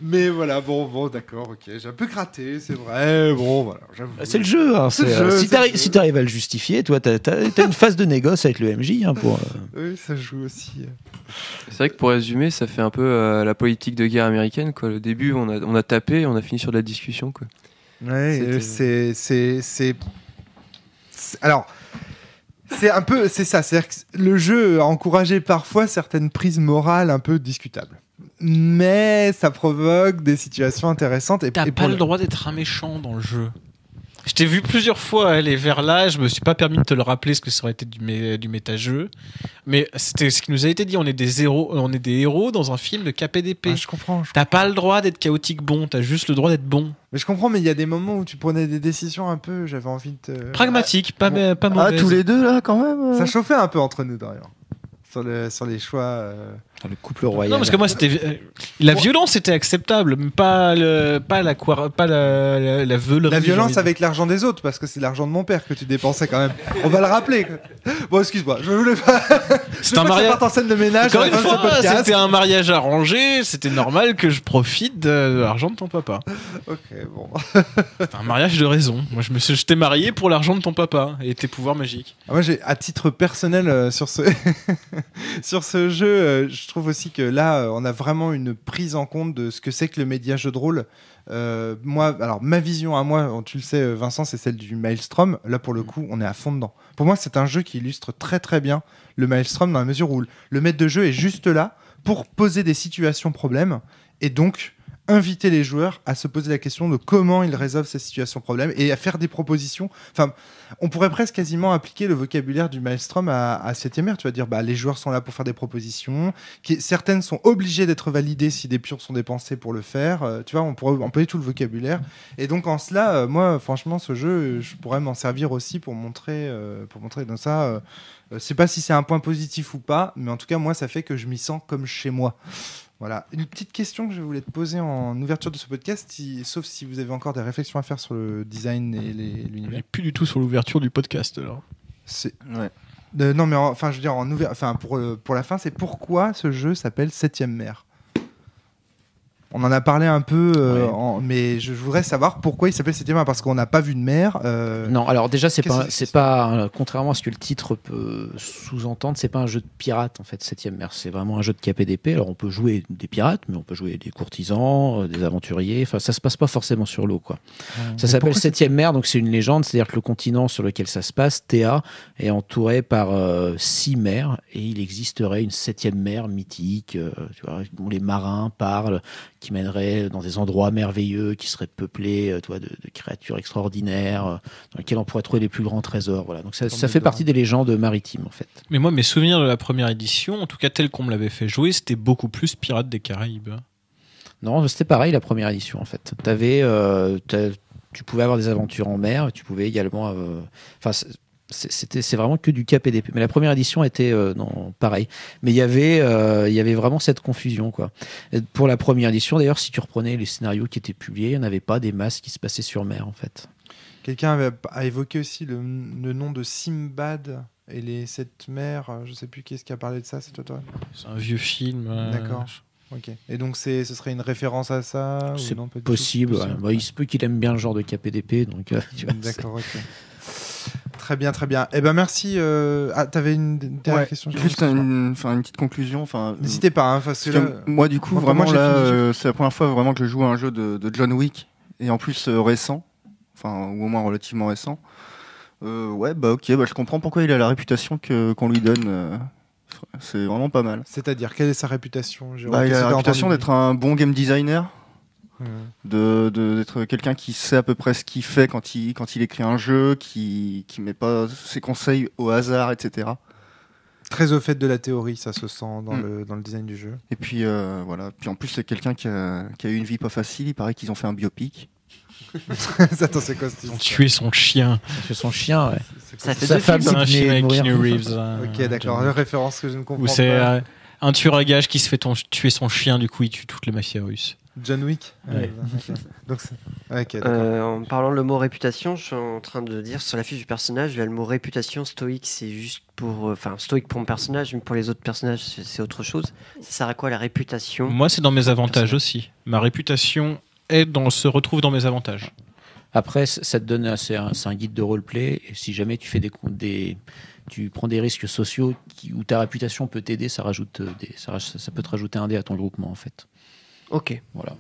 S2: Mais voilà, bon, d'accord, ok. J'ai un peu gratté, c'est vrai. Bon, voilà, j'avoue.
S7: C'est le jeu. Hein,
S2: C'est le jeu,
S7: si
S2: c'est le jeu.
S7: si t'arrives à le justifier, toi, t'as une phase de négoce avec le MJ hein, pour.
S2: Oui, ça joue aussi.
S4: C'est vrai que pour résumer, ça fait un peu la politique de guerre américaine. Quoi. Le début, on a tapé et on a fini sur de la discussion. Quoi.
S2: Ouais, alors, c'est un peu, c'est ça. C'est-à-dire que le jeu a encouragé parfois certaines prises morales un peu discutables. Mais ça provoque des situations intéressantes.
S9: T'as pas le droit d'être un méchant dans le jeu. Je t'ai vu plusieurs fois aller vers là, je me suis pas permis de te le rappeler parce que ça aurait été du méta-jeu. Mais c'était ce qui nous a été dit, on est des héros dans un film de KPDP.
S2: Ah, je comprends.
S9: T'as pas le droit d'être chaotique bon, t'as juste le droit d'être bon.
S2: Mais je comprends, mais il y a des moments où tu prenais des décisions un peu, j'avais envie de te...
S9: Pragmatique, pas mauvaise.
S8: Ah, tous les deux là, quand même.
S2: Ça chauffait un peu entre nous d'ailleurs. Sur les choix.
S7: Le couple royal.
S9: Non, parce que moi, c'était la violence était acceptable, mais pas la veulerie.
S2: La
S9: j'ai
S2: violence
S9: envie de
S2: avec l'argent des autres, parce que c'est l'argent de mon père que tu dépensais quand même. On va le rappeler. Quoi. Bon, excuse-moi, je voulais pas.
S9: C'est un mariage.
S2: en scène de ménage.
S9: Encore
S2: à la
S9: une
S2: fin de ce
S9: fois,
S2: podcast.
S9: c'était un mariage arrangé, c'était normal que je profite de l'argent de ton papa.
S2: Ok, bon.
S9: C'était un mariage de raison. Moi, je t'ai marié pour l'argent de ton papa et tes pouvoirs magiques.
S2: Moi, j'ai, à titre personnel, sur ce sur ce jeu, je trouve aussi que là, on a vraiment une prise en compte de ce que c'est que le média jeu de rôle. Moi, alors ma vision à moi, tu le sais, Vincent, c'est celle du Maelstrom. Là, pour le coup, on est à fond dedans. Pour moi, c'est un jeu qui illustre très très bien le Maelstrom dans la mesure où le maître de jeu est juste là pour poser des situations problèmes et donc inviter les joueurs à se poser la question de comment ils résolvent ces situations problèmes et à faire des propositions. Enfin, on pourrait presque quasiment appliquer le vocabulaire du Maelstrom à 7ème ère. Tu vas dire, bah, les joueurs sont là pour faire des propositions, certaines sont obligées d'être validées si des pions sont dépensés pour le faire. Tu vois, on pourrait employer tout le vocabulaire. Et donc, en cela, moi, franchement, ce jeu, je pourrais m'en servir aussi pour montrer dans ça. Je sais pas si c'est un point positif ou pas, mais en tout cas, moi, ça fait que je m'y sens comme chez moi. Voilà. Une petite question que je voulais te poser en ouverture de ce podcast, sauf si vous avez encore des réflexions à faire sur le design et
S9: On
S2: l'univers.
S9: n'est plus du tout sur l'ouverture du podcast là.
S8: Ouais.
S2: Non, mais enfin, je veux dire, pour la fin, c'est pourquoi ce jeu s'appelle 7ème mer. On en a parlé un peu, mais je voudrais savoir pourquoi il s'appelle 7ème mer, parce qu'on n'a pas vu de mer.
S7: Non, alors déjà, c'est
S2: Qu'est-ce
S7: pas contrairement à ce que le titre peut sous-entendre, c'est pas un jeu de pirates en fait, 7ème mer. C'est vraiment un jeu de KPDP. Alors on peut jouer des pirates, mais on peut jouer des courtisans, des aventuriers. Enfin, ça se passe pas forcément sur l'eau, quoi. Ça s'appelle 7ème mer, donc c'est une légende, c'est-à-dire que le continent sur lequel ça se passe, Théa, est entouré par 6 mers, et il existerait une 7ème mer mythique, tu vois, dont les marins parlent, qui mènerait dans des endroits merveilleux, qui seraient peuplés de créatures extraordinaires, dans lesquelles on pourrait trouver les plus grands trésors. Voilà. Donc ça fait partie des légendes maritimes, en fait.
S9: Mais moi, mes souvenirs de la première édition, en tout cas tel qu'on me l'avait fait jouer, c'était beaucoup plus Pirates des Caraïbes.
S7: Non, c'était pareil la première édition, en fait. Tu pouvais avoir des aventures en mer, tu pouvais également... c'est vraiment que du KPDP. Mais la première édition était pareil. Mais il y avait vraiment cette confusion, quoi. Et pour la première édition, d'ailleurs, si tu reprenais les scénarios qui étaient publiés, il n'y en avait pas des masses qui se passaient sur mer, en fait.
S2: Quelqu'un a évoqué aussi le nom de Simbad et les 7 mers. Je sais plus qui est-ce qui a parlé de ça, c'est toi.
S9: C'est un vieux film.
S2: D'accord. Ok. Et donc ce serait une référence à ça
S7: C'est
S2: ou non, pas du
S7: possible.
S2: tout
S7: Ouais. Bah, il se peut qu'il aime bien le genre de KPDP, donc tu vois,
S2: D'accord, ok. Très bien, très bien. Eh ben merci. T'avais une dernière question.
S8: Juste une petite conclusion.
S2: N'hésitez pas, hein, parce que là,
S8: moi, du coup,
S2: moi,
S8: vraiment,
S2: j'ai fini.
S8: c'est la première fois vraiment que je joue à un jeu de John Wick, et en plus récent, ou au moins relativement récent. Ok, je comprends pourquoi il a la réputation qu'on lui donne Ouais. C'est vraiment pas mal.
S2: C'est-à-dire, quelle est sa réputation, Jérôme?
S8: Bah, il
S2: Qu'est-ce
S8: a
S2: que
S8: la
S2: t'as
S8: réputation
S2: entendu
S8: d'être un bon game designer, d'être quelqu'un qui sait à peu près ce qu'il fait quand il écrit un jeu, qui met pas ses conseils au hasard, etc.
S2: Très au fait de la théorie, ça se sent dans le design du jeu.
S8: Et puis voilà. Puis en plus, c'est quelqu'un qui a eu une vie pas facile. Il paraît qu'ils ont fait un biopic.
S2: Attends, c'est quoi ce
S9: Ils ont tué son chien.
S7: C'est son chien, ouais.
S6: Ça fait
S7: Sa
S6: deux
S7: femme,
S6: films.
S9: C'est un film avec
S7: mourir.
S9: Keanu Reeves.
S2: Ok, d'accord. Une référence que je ne comprends
S9: Où c'est
S2: pas.
S9: un tueur à gages qui se fait tuer son chien, du coup il tue toutes les mafias russes.
S2: John Wick.
S9: Ouais.
S2: Ok. Donc, ok, d'accord.
S6: En parlant le mot réputation, je suis en train de dire sur la fiche du personnage, le mot réputation stoïque, c'est juste pour. Enfin, stoïque pour mon personnage, mais pour les autres personnages, c'est autre chose. Ça sert à quoi la réputation?
S9: Moi c'est dans mes avantages aussi. Ma réputation se retrouve dans mes avantages.
S7: Après, ça te donne, c'est un guide de roleplay. Et si jamais tu fais tu prends des risques sociaux où ta réputation peut t'aider, ça peut te rajouter un dé à ton groupement en fait.
S6: Ok.
S7: Voilà.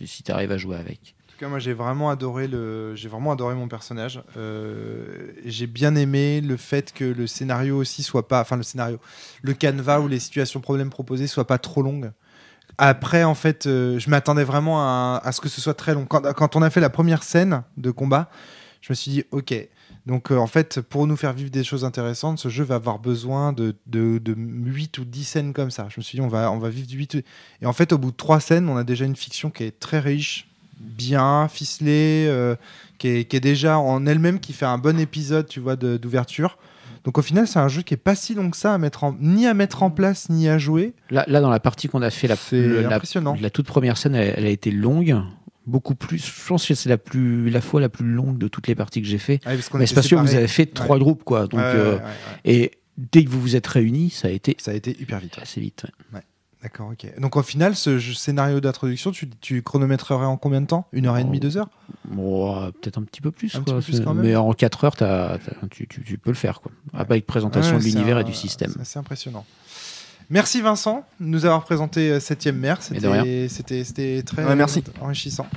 S7: Si tu arrives à jouer avec.
S2: En tout cas, moi, j'ai vraiment adoré mon personnage. J'ai bien aimé le fait que le scénario aussi soit pas, enfin le canevas ou les situations problèmes proposées soient pas trop longues. Après, en fait, je m'attendais vraiment à ce que ce soit très long. Quand on a fait la première scène de combat, je me suis dit, ok. Donc, en fait, pour nous faire vivre des choses intéressantes, ce jeu va avoir besoin de 8 ou 10 scènes comme ça. Je me suis dit, on va vivre du 8. Et en fait, au bout de 3 scènes, on a déjà une fiction qui est très riche, bien ficelée, qui est déjà en elle-même, qui fait un bon épisode, tu vois, d'ouverture. Donc au final, c'est un jeu qui est pas si long que ça ni à mettre en place, ni à jouer.
S7: Là dans la partie qu'on a fait,
S2: impressionnant.
S7: La toute première scène, elle a été longue, beaucoup plus. Je pense que c'est la fois la plus longue de toutes les parties que j'ai fait.
S2: Ah oui,
S7: mais c'est parce que vous avez fait 3 groupes, quoi. Donc, et dès que vous vous êtes réunis, ça a été
S2: hyper vite.
S7: Assez vite.
S2: Ouais. D'accord, ok. Donc au final, ce scénario d'introduction, tu chronométrerais en combien de temps? 1h30, 2 heures?
S7: Peut-être un petit peu plus.
S2: Un petit peu plus quand même.
S7: Mais en 4 heures, tu peux le faire, quoi. Avec présentation de l'univers et du système.
S2: C'est impressionnant. Merci Vincent de nous avoir présenté 7ème Mer. C'était très enrichissant.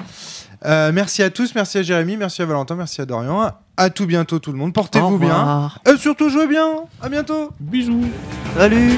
S2: Merci à tous, merci à Jérémy, merci à Valentin, merci à Dorian. À tout bientôt tout le monde. Portez-vous bien. Surtout jouez bien. À bientôt.
S7: Bisous.
S6: Salut.